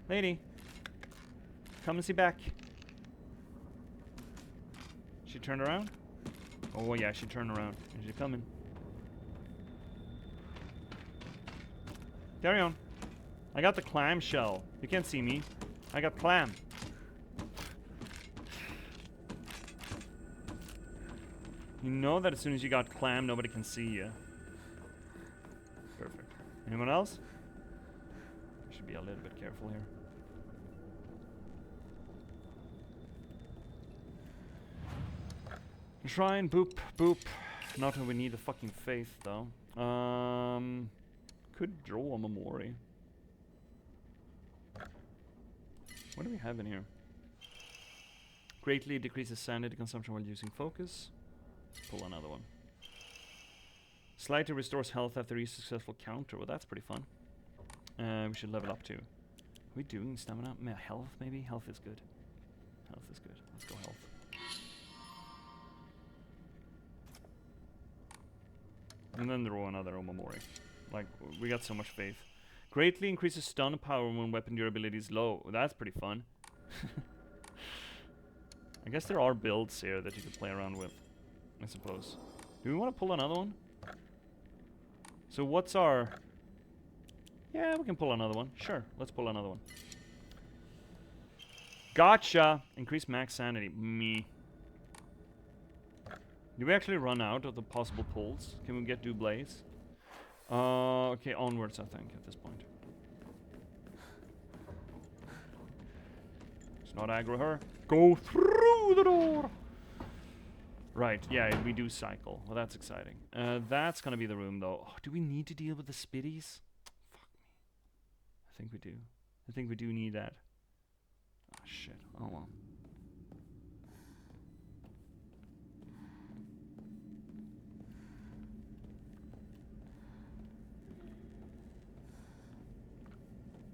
Lady. Come and see back. She turned around? Oh yeah, she turned around. She's coming. Carry on. I got the clam shell. You can't see me. I got clam. You know that as soon as you got clam, nobody can see you. Perfect. Anyone else? I should be a little bit careful here. Shrine, boop, boop. Not that we need the fucking faith, though. Could draw a Memori. What do we have in here? Greatly decreases sanity consumption while using focus. Pull another one. Slightly restores health after each successful counter. Well, that's pretty fun. We should level up too. we doing stamina? Health, maybe? Health is good. Health is good. Let's go health. And then throw another Omamori. Like, we got so much faith. Greatly increases stun power when weapon durability is low. That's pretty fun. I guess there are builds here that you could play around with, I suppose. Do we want to pull another one? So what's our... Yeah, we can pull another one. Sure, let's pull another one. Gotcha! Increase max sanity. Me. Do we actually run out of the possible pulls? Can we get Dublaze? Okay, onwards, I think, at this point. Let's not aggro her. Go through the door! Right, yeah, we do cycle. Well, that's exciting. That's gonna be the room, though. Oh, do we need to deal with the spitties? Fuck me. I think we do. I think we do need that. Oh, shit. Oh, well.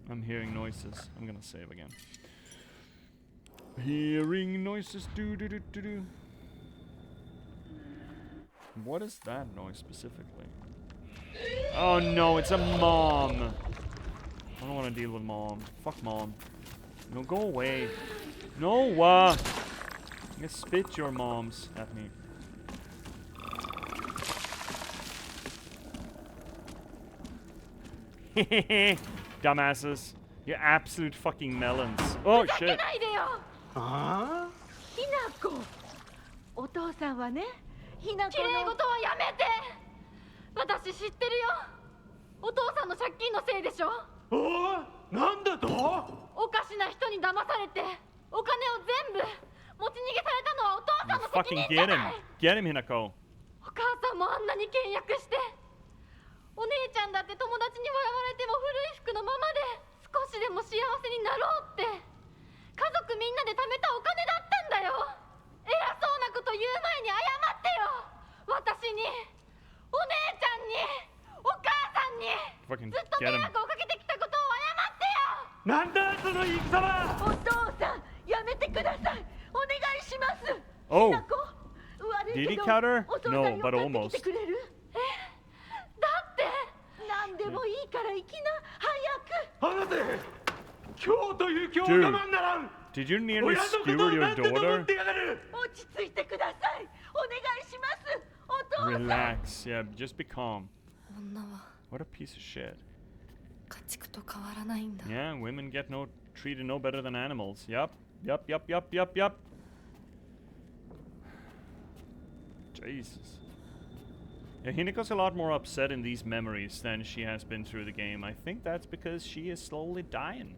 I'm hearing noises. I'm gonna save again. Hearing noises. Do do do do do. What is that noise specifically? Oh no, it's a mom. I don't want to deal with mom. Fuck mom. No, go away. No, you spit your moms at me. Dumbasses. You absolute fucking melons. Oh shit. ああひなこお父さんはねひなこ綺麗の事はやめて。私知ってるよ。お父さんの借金のせいでしょ。おお、なんだと？おかしな人に騙されてお金を全部持ち逃げされたのはお父さんの責任じゃない。 Get him, Hinako. お母さんもあんなに倹約して、お姉ちゃんだって友達に笑われても古い服のままで少しでも幸せになろうって家族みんなで貯めたお金だったんだよ。偉そうなこと言う前に謝ってよ。私に、お姉ちゃんに、お母さんに Fucking ずっと迷 get him. 惑をかけてきたことを謝ってよ。なんだその戦は！お父さんやめてくださいお願いします Oh. ひなこ悪い Did け he ど cut her? お父さん No, よ but かって almost. きてくれるだって何でもいいから行きな早く離せ！今日という今日我慢ならん！ Did you nearly 親のこ skewer とを your なんてと思 daughter? ってやがる！落ち着いてくださいお願いしますお父さん Relax. Yeah, just be calm. 女は What a piece of shit. 家畜と変わらないんだ。 Yeah, women get treated no better than animals. Yup. Yup. Jesus. Yeah, Hinako's a lot more upset in these memories than she has been through the game. I think that's because she is slowly dying.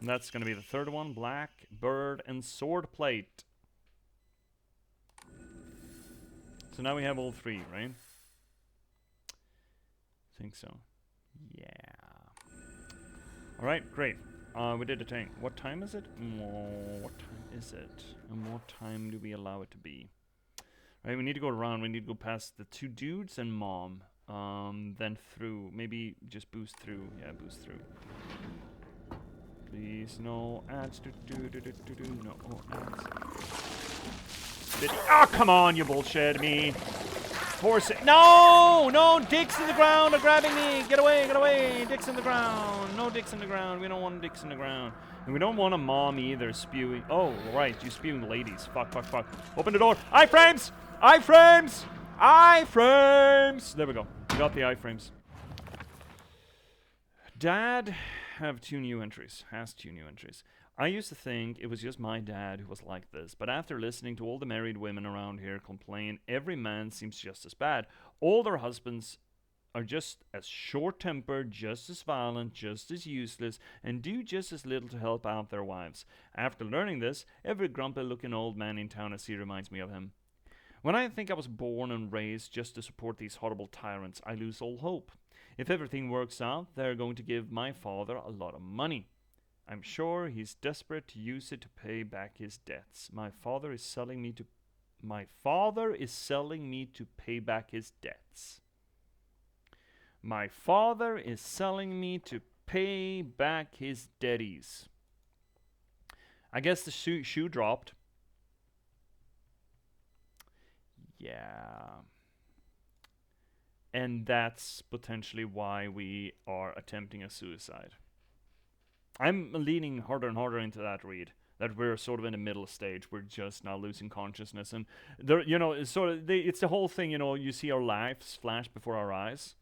And that's gonna be the third one. Black, bird, and sword plate. So now we have all three, right? I think so. Yeah. Alright, great. We did a thing. What time is it? What time is it? And what time do we allow it to be? Right, we need to go around. We need to go past the two dudes and mom. Then through. Maybe just boost through. Yeah, boost through. Please, no ads. No ads. Oh, come on, you bullshit me. Horse. No, dicks in the ground are grabbing me. Get away. Dicks in the ground. No dicks in the ground. We don't want dicks in the ground. And we don't want a mom either spewing. Oh, right, you spewing ladies. Fuck. Open the door. Iframes. There we go. We got the iframes. Dad has two new entries. I used to think it was just my dad who was like this, but after listening to all the married women around here complain, every man seems just as bad. All their husbands are just as short-tempered, just as violent, just as useless, and do just as little to help out their wives. After learning this, every grumpy-looking old man in town I see reminds me of him. When I think I was born and raised just to support these horrible tyrants, I lose all hope. If everything works out, they're going to give my father a lot of money. I'm sure he's desperate to use it to pay back his debts. My father is selling me to pay back his debts. My father is selling me to pay back his debties. I guess the shoe dropped. Yeah. And that's potentially why we are attempting a suicide. I'm leaning harder and harder into that read. That we're sort of in the middle stage. We're just now losing consciousness, and there, it's sort of it's the whole thing. You see our lives flash before our eyes.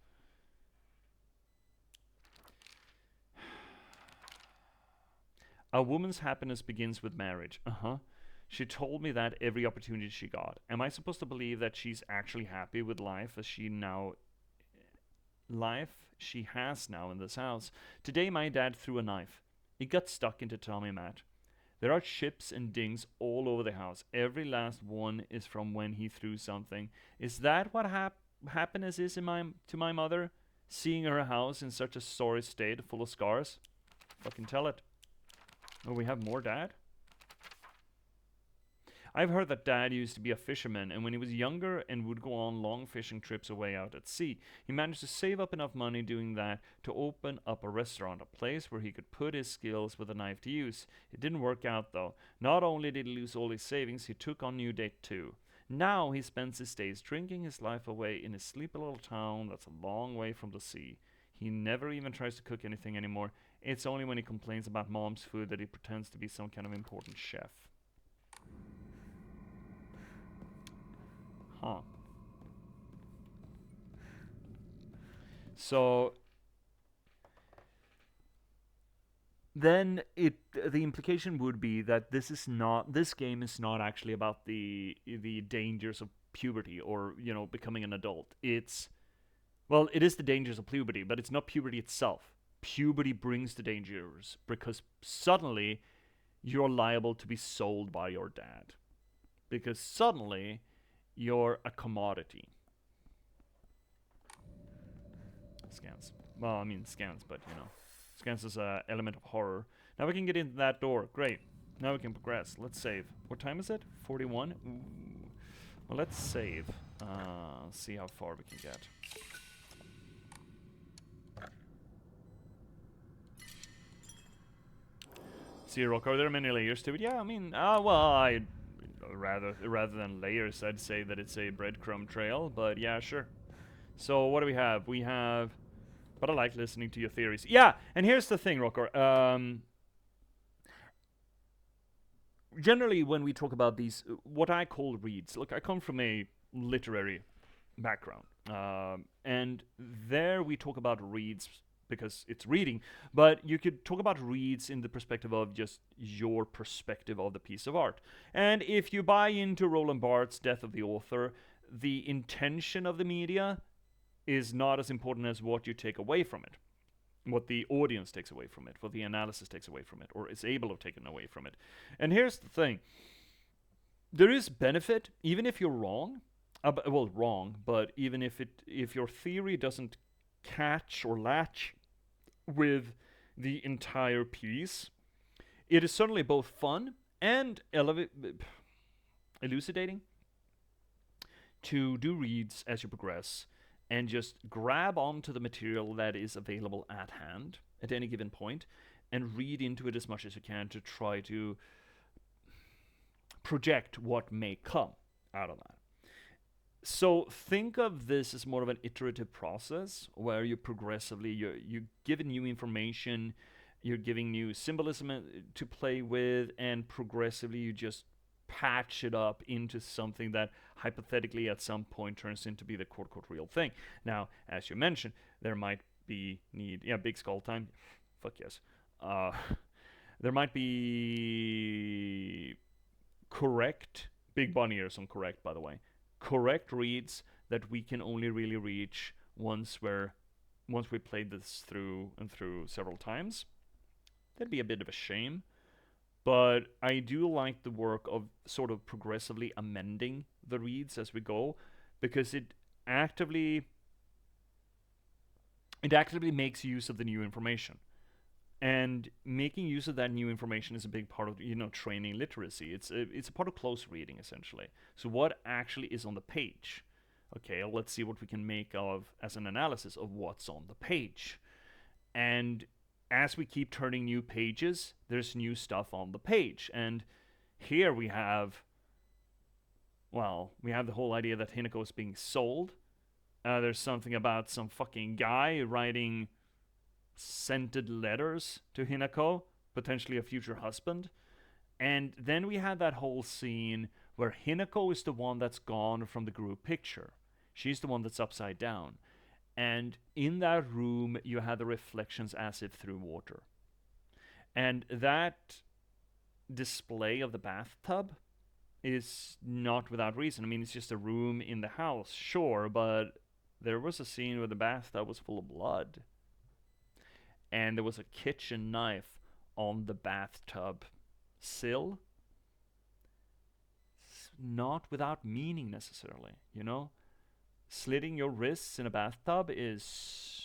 A woman's happiness begins with marriage. She told me that every opportunity she got. Am I supposed to believe that she's actually happy with life as she has now in this house? Today my dad threw a knife. It got stuck into Tommy Matt. There are chips and dings all over the house. Every last one is from when he threw something. Is that what happiness is to my mother? Seeing her house in such a sorry state, full of scars? Fucking tell it. Oh, we have more dad? I've heard that dad used to be a fisherman, and when he was younger and would go on long fishing trips away out at sea, he managed to save up enough money doing that to open up a restaurant, a place where he could put his skills with a knife to use. It didn't work out though. Not only did he lose all his savings, he took on new debt too. Now he spends his days drinking his life away in his sleepy little town that's a long way from the sea. He never even tries to cook anything anymore. It's only when he complains about mom's food that he pretends to be some kind of important chef. Huh. So then the implication would be that this game is not actually about the dangers of puberty or becoming an adult. It is the dangers of puberty, but it's not puberty itself. Puberty brings the dangers because suddenly you're liable to be sold by your dad, because suddenly you're a commodity. Scans. Well, I mean scans, but scans is an element of horror. Now we can get into that door. Great. Now we can progress. Let's save. What time is it? 41? Ooh. Well, let's save. See how far we can get. See, Rock, are there many layers to it? Yeah, I mean, rather than layers, I'd say that it's a breadcrumb trail, but yeah, sure. So what do we have? But I like listening to your theories. Yeah, and here's the thing, Rocker. Generally, when we talk about these, what I call reads, look, I come from a literary background, and there we talk about reads because it's reading, but you could talk about reads in the perspective of just your perspective of the piece of art. And if you buy into Roland Barthes' Death of the Author, the intention of the media is not as important as what you take away from it, what the audience takes away from it, what the analysis takes away from it, or is able to take away from it. And here's the thing. There is benefit, even if you're wrong, but even if your theory doesn't catch or latch with the entire piece, it is certainly both fun and elucidating to do reads as you progress and just grab onto the material that is available at hand at any given point and read into it as much as you can to try to project what may come out of that. So think of this as more of an iterative process where you progressively, you're given new information, you're giving new symbolism to play with, and progressively you just patch it up into something that hypothetically at some point turns into be the quote-unquote real thing. Now, as you mentioned, there might be big skull time. Fuck yes. There might be correct, big bunny ears on correct, by the way. Correct reads that we can only really reach once we played this through several times. That'd be a bit of a shame, but I do like the work of sort of progressively amending the reads as we go, because it actively makes use of the new information. And making use of that new information is a big part of training literacy. It's a part of close reading, essentially. So what actually is on the page? Okay, let's see what we can make of as an analysis of what's on the page. And as we keep turning new pages, there's new stuff on the page. And here we have, well, we have the whole idea that Hinako is being sold. There's something about some fucking guy writing scented letters to Hinako, potentially a future husband. And then we had that whole scene where Hinako is the one that's gone from the group picture. She's the one that's upside down. And in that room, you had the reflections as if through water. And that display of the bathtub is not without reason. I mean, it's just a room in the house, sure, but there was a scene where the bathtub was full of blood. And there was a kitchen knife on the bathtub sill. It's not without meaning necessarily, you know? Slitting your wrists in a bathtub is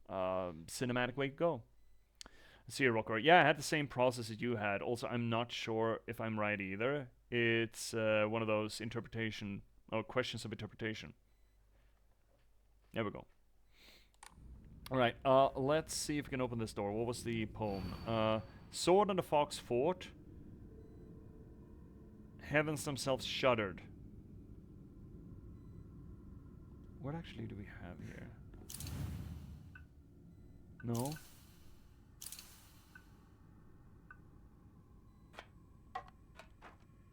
a cinematic way to go. See you, Rocker. Yeah, I had the same process that you had. Also, I'm not sure if I'm right either. It's one of those interpretation or questions of interpretation. There we go. Alright, let's see if we can open this door. What was the poem? Sword and the fox fought. Heavens themselves shuddered. What actually do we have here? No?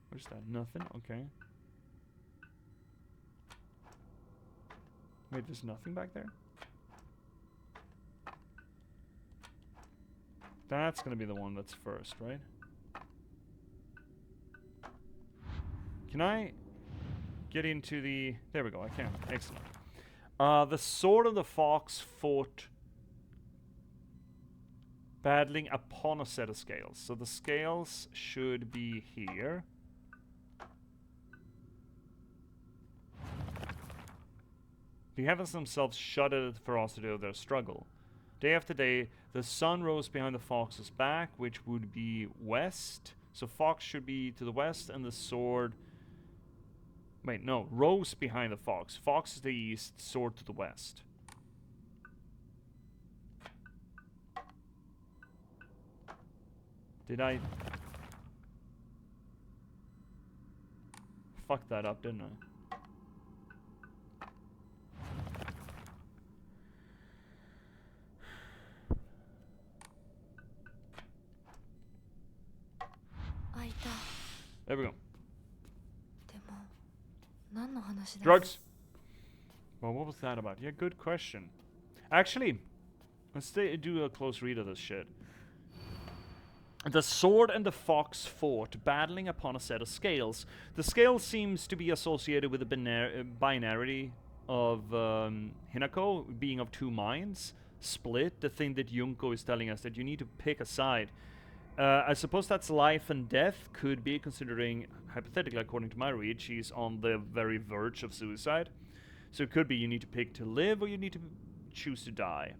What's that? Nothing? Okay. Wait, there's nothing back there? That's gonna be the one that's first, right? Can I get into the... There we go, I can. Excellent. The sword of the fox fought battling upon a set of scales. So the scales should be here. The heavens themselves shuddered at the ferocity of their struggle. Day after day, the sun rose behind the fox's back, which would be west. So fox should be to the west, and the sword... Wait, no, rose behind the fox. Fox to the east, sword to the west. Did I... fuck that up, didn't I? There we go. Drugs. Well, what was that about? Yeah, good question. Actually, let's do a close read of this shit. The sword and the fox fought, battling upon a set of scales. The scale seems to be associated with the binarity of Hinako, being of two minds, split. The thing that Junko is telling us, that you need to pick a side. I suppose that's life and death, could be, considering, hypothetically, according to my read, she's on the very verge of suicide. So it could be you need to pick to live, or you need to choose to die.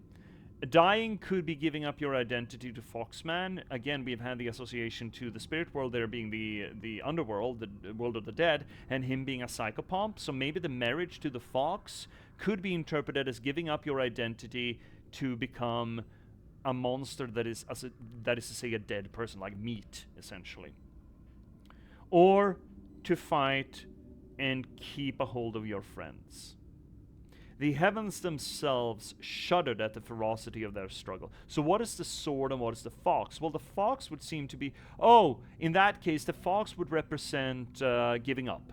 Dying could be giving up your identity to Foxman. Again, we've had the association to the spirit world there being the underworld, the world of the dead, and him being a psychopomp. So maybe the marriage to the fox could be interpreted as giving up your identity to become a monster that is to say a dead person, like meat, essentially. Or to fight and keep a hold of your friends. The heavens themselves shuddered at the ferocity of their struggle. So what is the sword and what is the fox? Well, the fox would seem to be... Oh, in that case, the fox would represent giving up.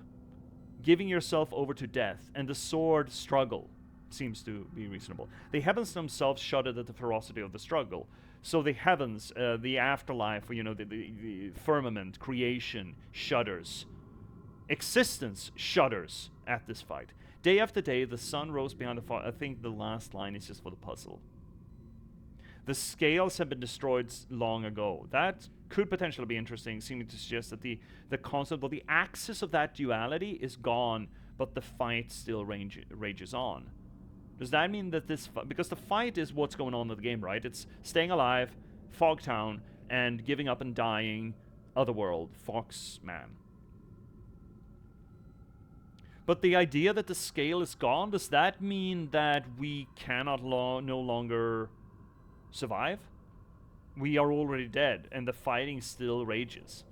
Giving yourself over to death. And the sword, struggle. Seems to be reasonable. The heavens themselves shuddered at the ferocity of the struggle. So the heavens, the afterlife, you know, the firmament, creation, shudders. Existence shudders at this fight. Day after day, the sun rose behind the fire. I think the last line is just for the puzzle. The scales have been destroyed long ago. That could potentially be interesting, seeming to suggest that the concept of the axis of that duality is gone, but the fight still rages on. Does that mean that this... because the fight is what's going on in the game, right? It's staying alive, Fogtown, and giving up and dying, Otherworld, Foxman. But the idea that the scale is gone, does that mean that we cannot no longer survive? We are already dead, and the fighting still rages.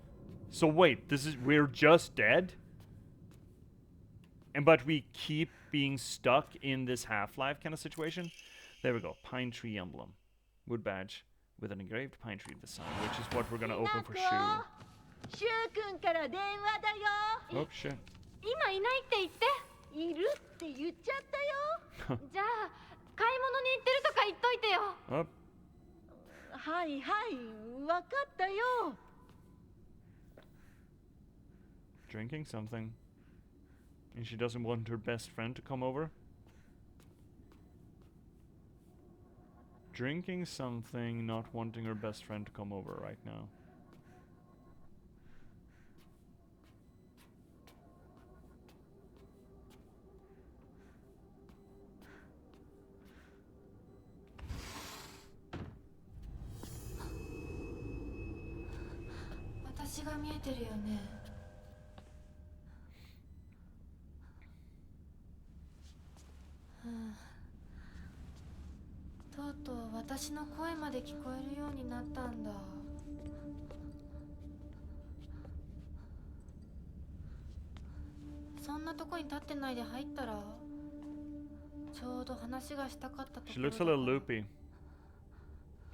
So wait, we're just dead? But we keep being stuck in this half-life kind of situation? There we go, pine tree emblem. Wood badge with an engraved pine tree design, which is what we're gonna open for Shu. Oh shit. 今いないって言って。いるって言っちゃったよ。じゃあ買い物に行ってるとか言っといてよ。はいはい、わかったよ。Drinking something. And she doesn't want her best friend to come over? Drinking something, not wanting her best friend to come over right now. Hmm. とうとう私の声まで聞こえるようになったんだ。そんなとこに立ってないで入ったら、ちょうど話がしたかったところだ。 She looks a little loopy.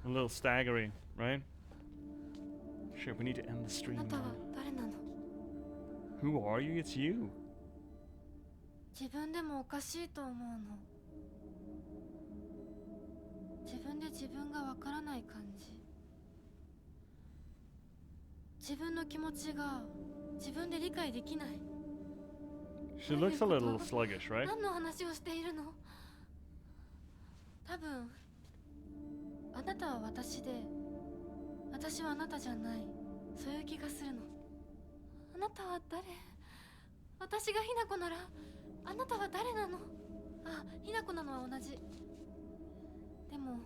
A little staggery, right? Shit, we need to end the stream. あなたは誰なの? Who are you? It's you. 自分でもおかしいと思うの。自分で自分がわからない感じ。自分の気持ちが自分で理解できない。She looks a little sluggish, right? 何の話をしているの？多分あなたは私で、私はあなたじゃない。そういう気がするの。あなたは誰？私がひなこなら、あなたは誰なの？あ、ひなこなのは同じ。でも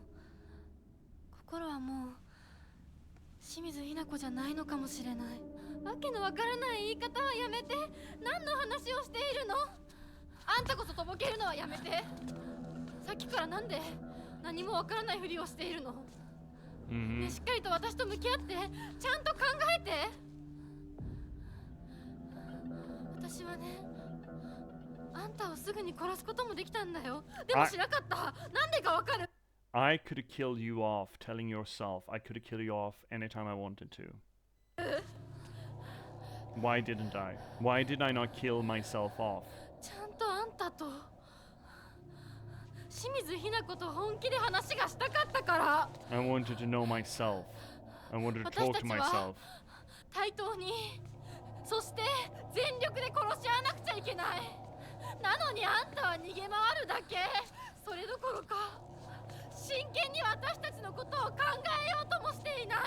心はもう清水ひな子じゃないのかもしれない。わけのわからない言い方はやめて。何の話をしているの？あんたこそとぼけるのはやめて。さっきからなんで何もわからないふりをしているの？ね、しっかりと私と向き合って、ちゃんと考えて。私はね、あんたをすぐに殺すこともできたんだよ。でもしなかった。なんでかわかる？I could have killed you off, telling yourself I could have killed you off anytime I wanted to. Why didn't I? Why did I not kill myself off? ちゃんとあんたと清水ひな子と本気で話がしたかったから。I wanted to know myself. I wanted to talk to myself. 対等に、そして全力で殺し合わなくちゃいけない。なのにあんたは逃げ回るだけ。それどころか真剣に私たちのことを考えようともしていない。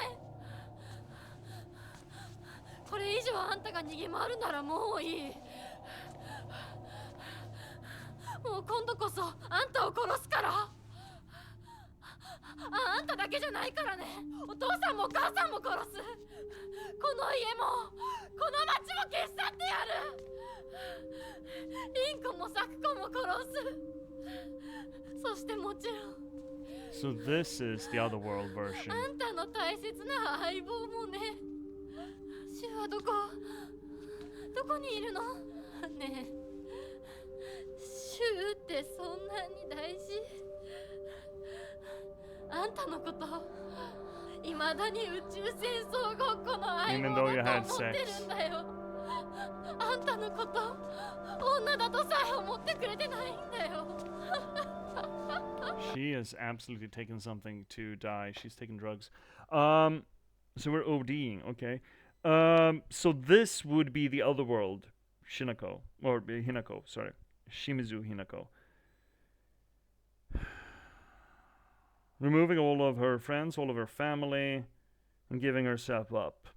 これ以上あんたが逃げ回るならもういい。もう今度こそあんたを殺すから。あんただけじゃないからね。お父さんもお母さんも殺す。この家もこの町も消し去ってやる。リンコもサクコも殺す。そしてもちろんSo this is the other world version. あんたの大切な相棒もね。シュはどこにいるの？ねえ、シュってそんなに大事？あんたのこといまだに宇宙戦争ごっこの相棒だと思ってるんだよ。あんたのこと女だとさえ思ってくれてないんだよ。She has absolutely taken something to die. She's taken drugs. So we're ODing, okay. So this would be the other world, Shinako, or Hinako, sorry. Shimizu Hinako. Removing all of her friends, all of her family, and giving herself up.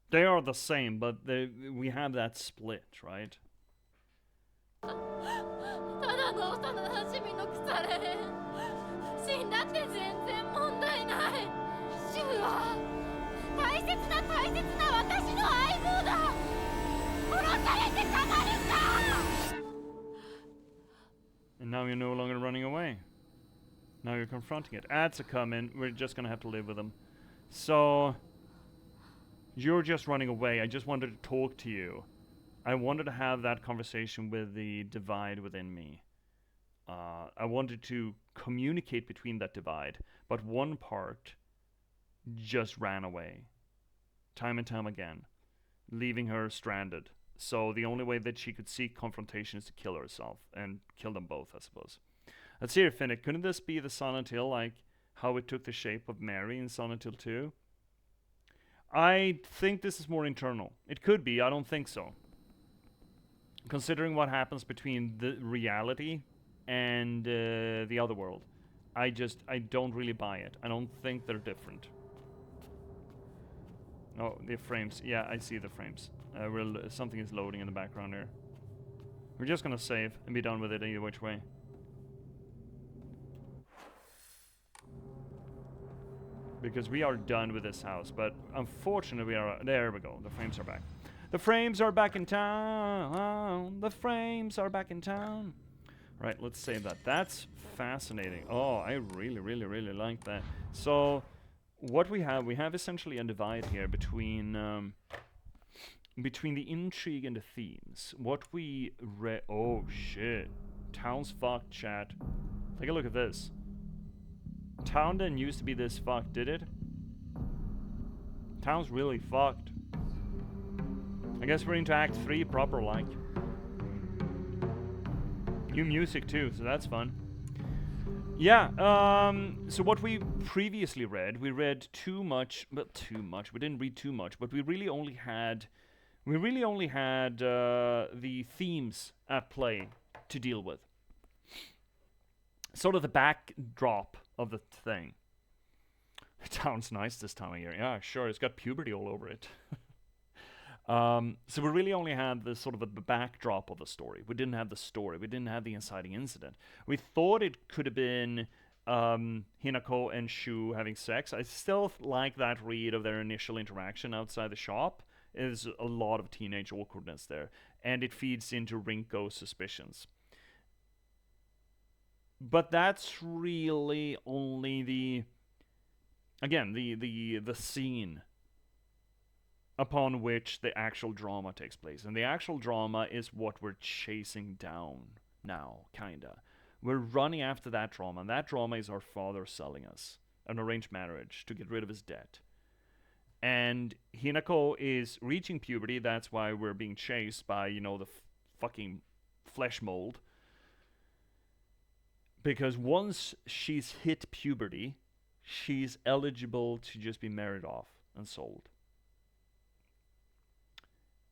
They are the same, but we have that split, right? ただの幼馴染の腐れ。死んだって全然問題ない。シュは大切な私の And now you're no longer running away. Now you're confronting it. Ads are coming. We're just gonna have to live with them. So you're just running away. I just wanted to talk to you. I wanted to have that conversation with the divide within me. I wanted to communicate between that divide, but one part just ran away. Time and time again, leaving her stranded. So the only way that she could seek confrontation is to kill herself, and kill them both, I suppose. Let's hear it, Finnick. Couldn't this be the Silent Hill, like how it took the shape of Mary in Silent Hill 2? I think this is more internal. It could be, I don't think so. Considering what happens between the reality and the other world, I don't really buy it. I don't think they're different. Oh, the frames. Yeah, I see the frames. Something is loading in the background here. We're just gonna save and be done with it either which way. Because we are done with this house, but unfortunately there we go, the frames are back. The frames are back in town. The frames are back in town. Right, let's save that. That's fascinating. Oh, I really, really, really like that. So, what we have essentially a divide here between the intrigue and the themes. What we oh shit. Town's fucked, chat. Take a look at this. Town didn't used to be this fucked, did it? Town's really fucked. I guess we're into Act 3 proper like. New music too, so that's fun. Yeah, so what we previously read, we read too much, we didn't read too much, but we really only had the themes at play to deal with. Sort of the backdrop of the thing. It sounds nice this time of year. Yeah, sure, it's got puberty all over it. So we really only had the sort of a backdrop of the story. We didn't have the story. We didn't have the inciting incident. We thought it could have been Hinako and Shu having sex. I still like that read of their initial interaction outside the shop. There's a lot of teenage awkwardness there. And it feeds into Rinko's suspicions. But that's really only the scene upon which the actual drama takes place. And the actual drama is what we're chasing down now, kinda. We're running after that drama, and that drama is our father selling us an arranged marriage to get rid of his debt. And Hinako is reaching puberty, that's why we're being chased by, the fucking flesh mold. Because once she's hit puberty, she's eligible to just be married off and sold.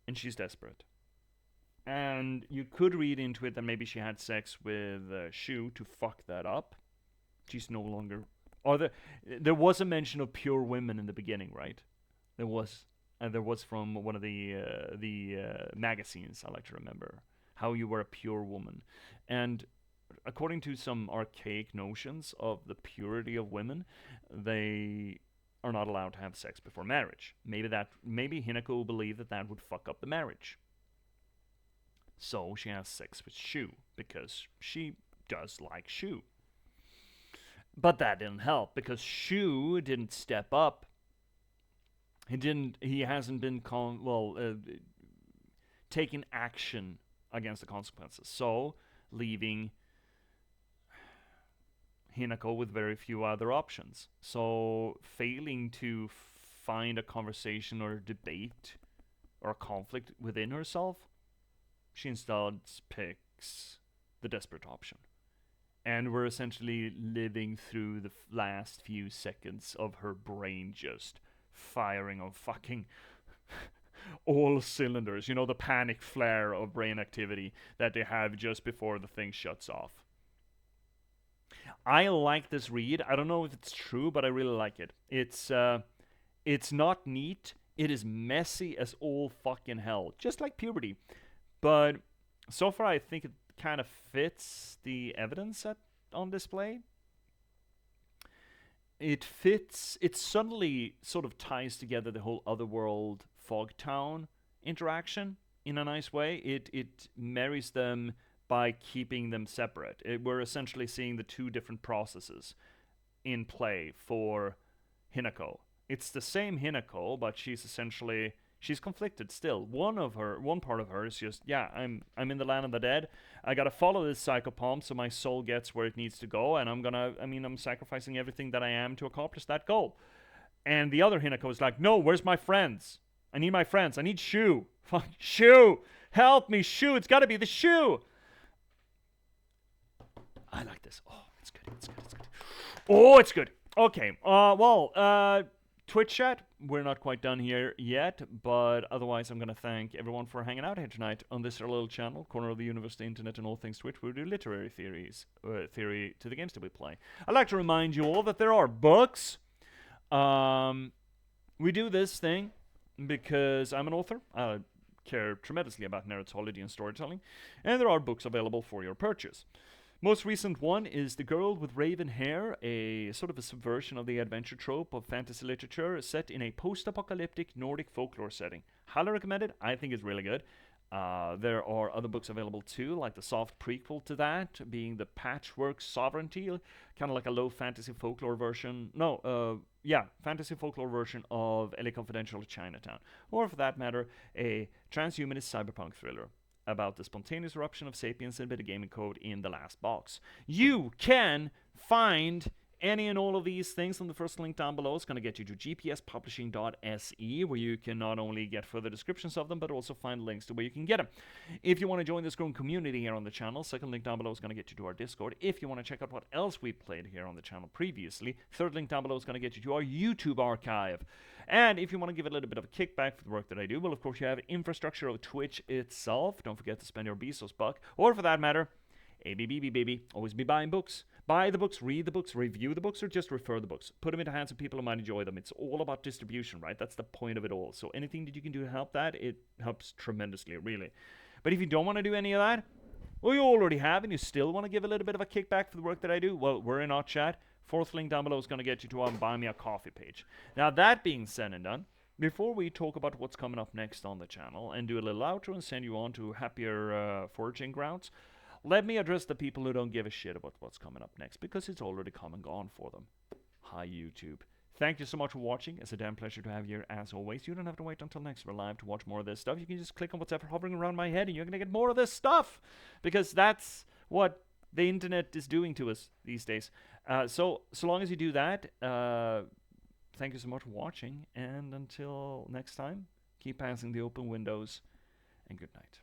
And she's desperate. And you could read into it that maybe she had sex with Shu to fuck that up. She's no longer... There was a mention of pure women in the beginning, right? There was. And there was from one of the magazines, I like to remember. How you were a pure woman. And according to some archaic notions of the purity of women, they are not allowed to have sex before marriage. Maybe Hinako believed that would fuck up the marriage. So she has sex with Shu, because she does like Shu. But that didn't help, because Shu didn't step up. He hasn't been taking action against the consequences. So, leaving Hinako with very few other options. So, failing to find a conversation or a debate or a conflict within herself, she instead picks the desperate option. And we're essentially living through the last few seconds of her brain just firing on fucking all cylinders. The panic flare of brain activity that they have just before the thing shuts off. I like this read. I don't know if it's true, but I really like it. It's not neat. It is messy as all fucking hell. Just like puberty. But so far I think it kind of fits the evidence on display. It suddenly sort of ties together the whole Otherworld Fogtown interaction in a nice way. It marries them by keeping them separate. We're essentially seeing the two different processes in play for Hinako. It's the same Hinako, but she's conflicted still. One part of her is just, yeah, I'm in the land of the dead. I gotta follow this psychopomp so my soul gets where it needs to go, and I'm sacrificing everything that I am to accomplish that goal. And the other Hinako is like, no, where's my friends? I need my friends. I need Shu. Fuck, Shu! Help me, Shu! It's gotta be the Shu! I like this. Oh, it's good. Oh, it's good. Okay. Twitch chat, we're not quite done here yet, but otherwise I'm going to thank everyone for hanging out here tonight on this little channel, Corner of the Universe, the Internet, and all things Twitch, where we do literary theory to the games that we play. I'd like to remind you all that there are books. We do this thing because I'm an author. I care tremendously about narratology and storytelling, and there are books available for your purchase. Most recent one is The Girl with Raven Hair, a sort of a subversion of the adventure trope of fantasy literature set in a post-apocalyptic Nordic folklore setting. Highly recommended. I think it's really good. There are other books available too, like the soft prequel to that, being The Patchwork Sovereignty, kind of like a low fantasy folklore version. Fantasy folklore version of LA Confidential Chinatown. Or for that matter, a transhumanist cyberpunk thriller about the spontaneous eruption of sapiens and bit of gaming code in the last box. You can find any and all of these things on the first link down below. It's going to get you to J.P.S. where you can not only get further descriptions of them, but also find links to where you can get them. If you want to join this growing community here on the channel, second link down below is going to get you to our Discord. If you want to check out what else we played here on the channel previously, third link down below is going to get you to our YouTube archive. And if you want to give it a little bit of a kickback for the work that I do, well, of course, you have infrastructure of Twitch itself. Don't forget to spend your Bezos buck. Or for that matter, ABBB, baby. Always be buying books. Buy the books, read the books, review the books, or just refer the books. Put them into hands of people who might enjoy them. It's all about distribution, right? That's the point of it all. So anything that you can do to help that, it helps tremendously, really. But if you don't want to do any of that, or you already have and you still want to give a little bit of a kickback for the work that I do, well, we're in our chat. Fourth link down below is going to get you to our Buy Me a Coffee page. Now, that being said and done, before we talk about what's coming up next on the channel and do a little outro and send you on to happier foraging grounds, let me address the people who don't give a shit about what's coming up next, because it's already come and gone for them. Hi, YouTube. Thank you so much for watching. It's a damn pleasure to have you here, as always. You don't have to wait until next we're live to watch more of this stuff. You can just click on what's ever hovering around my head, and you're going to get more of this stuff, because that's what the internet is doing to us these days. So long as you do that, thank you so much for watching, and until next time, keep passing the open windows, and good night.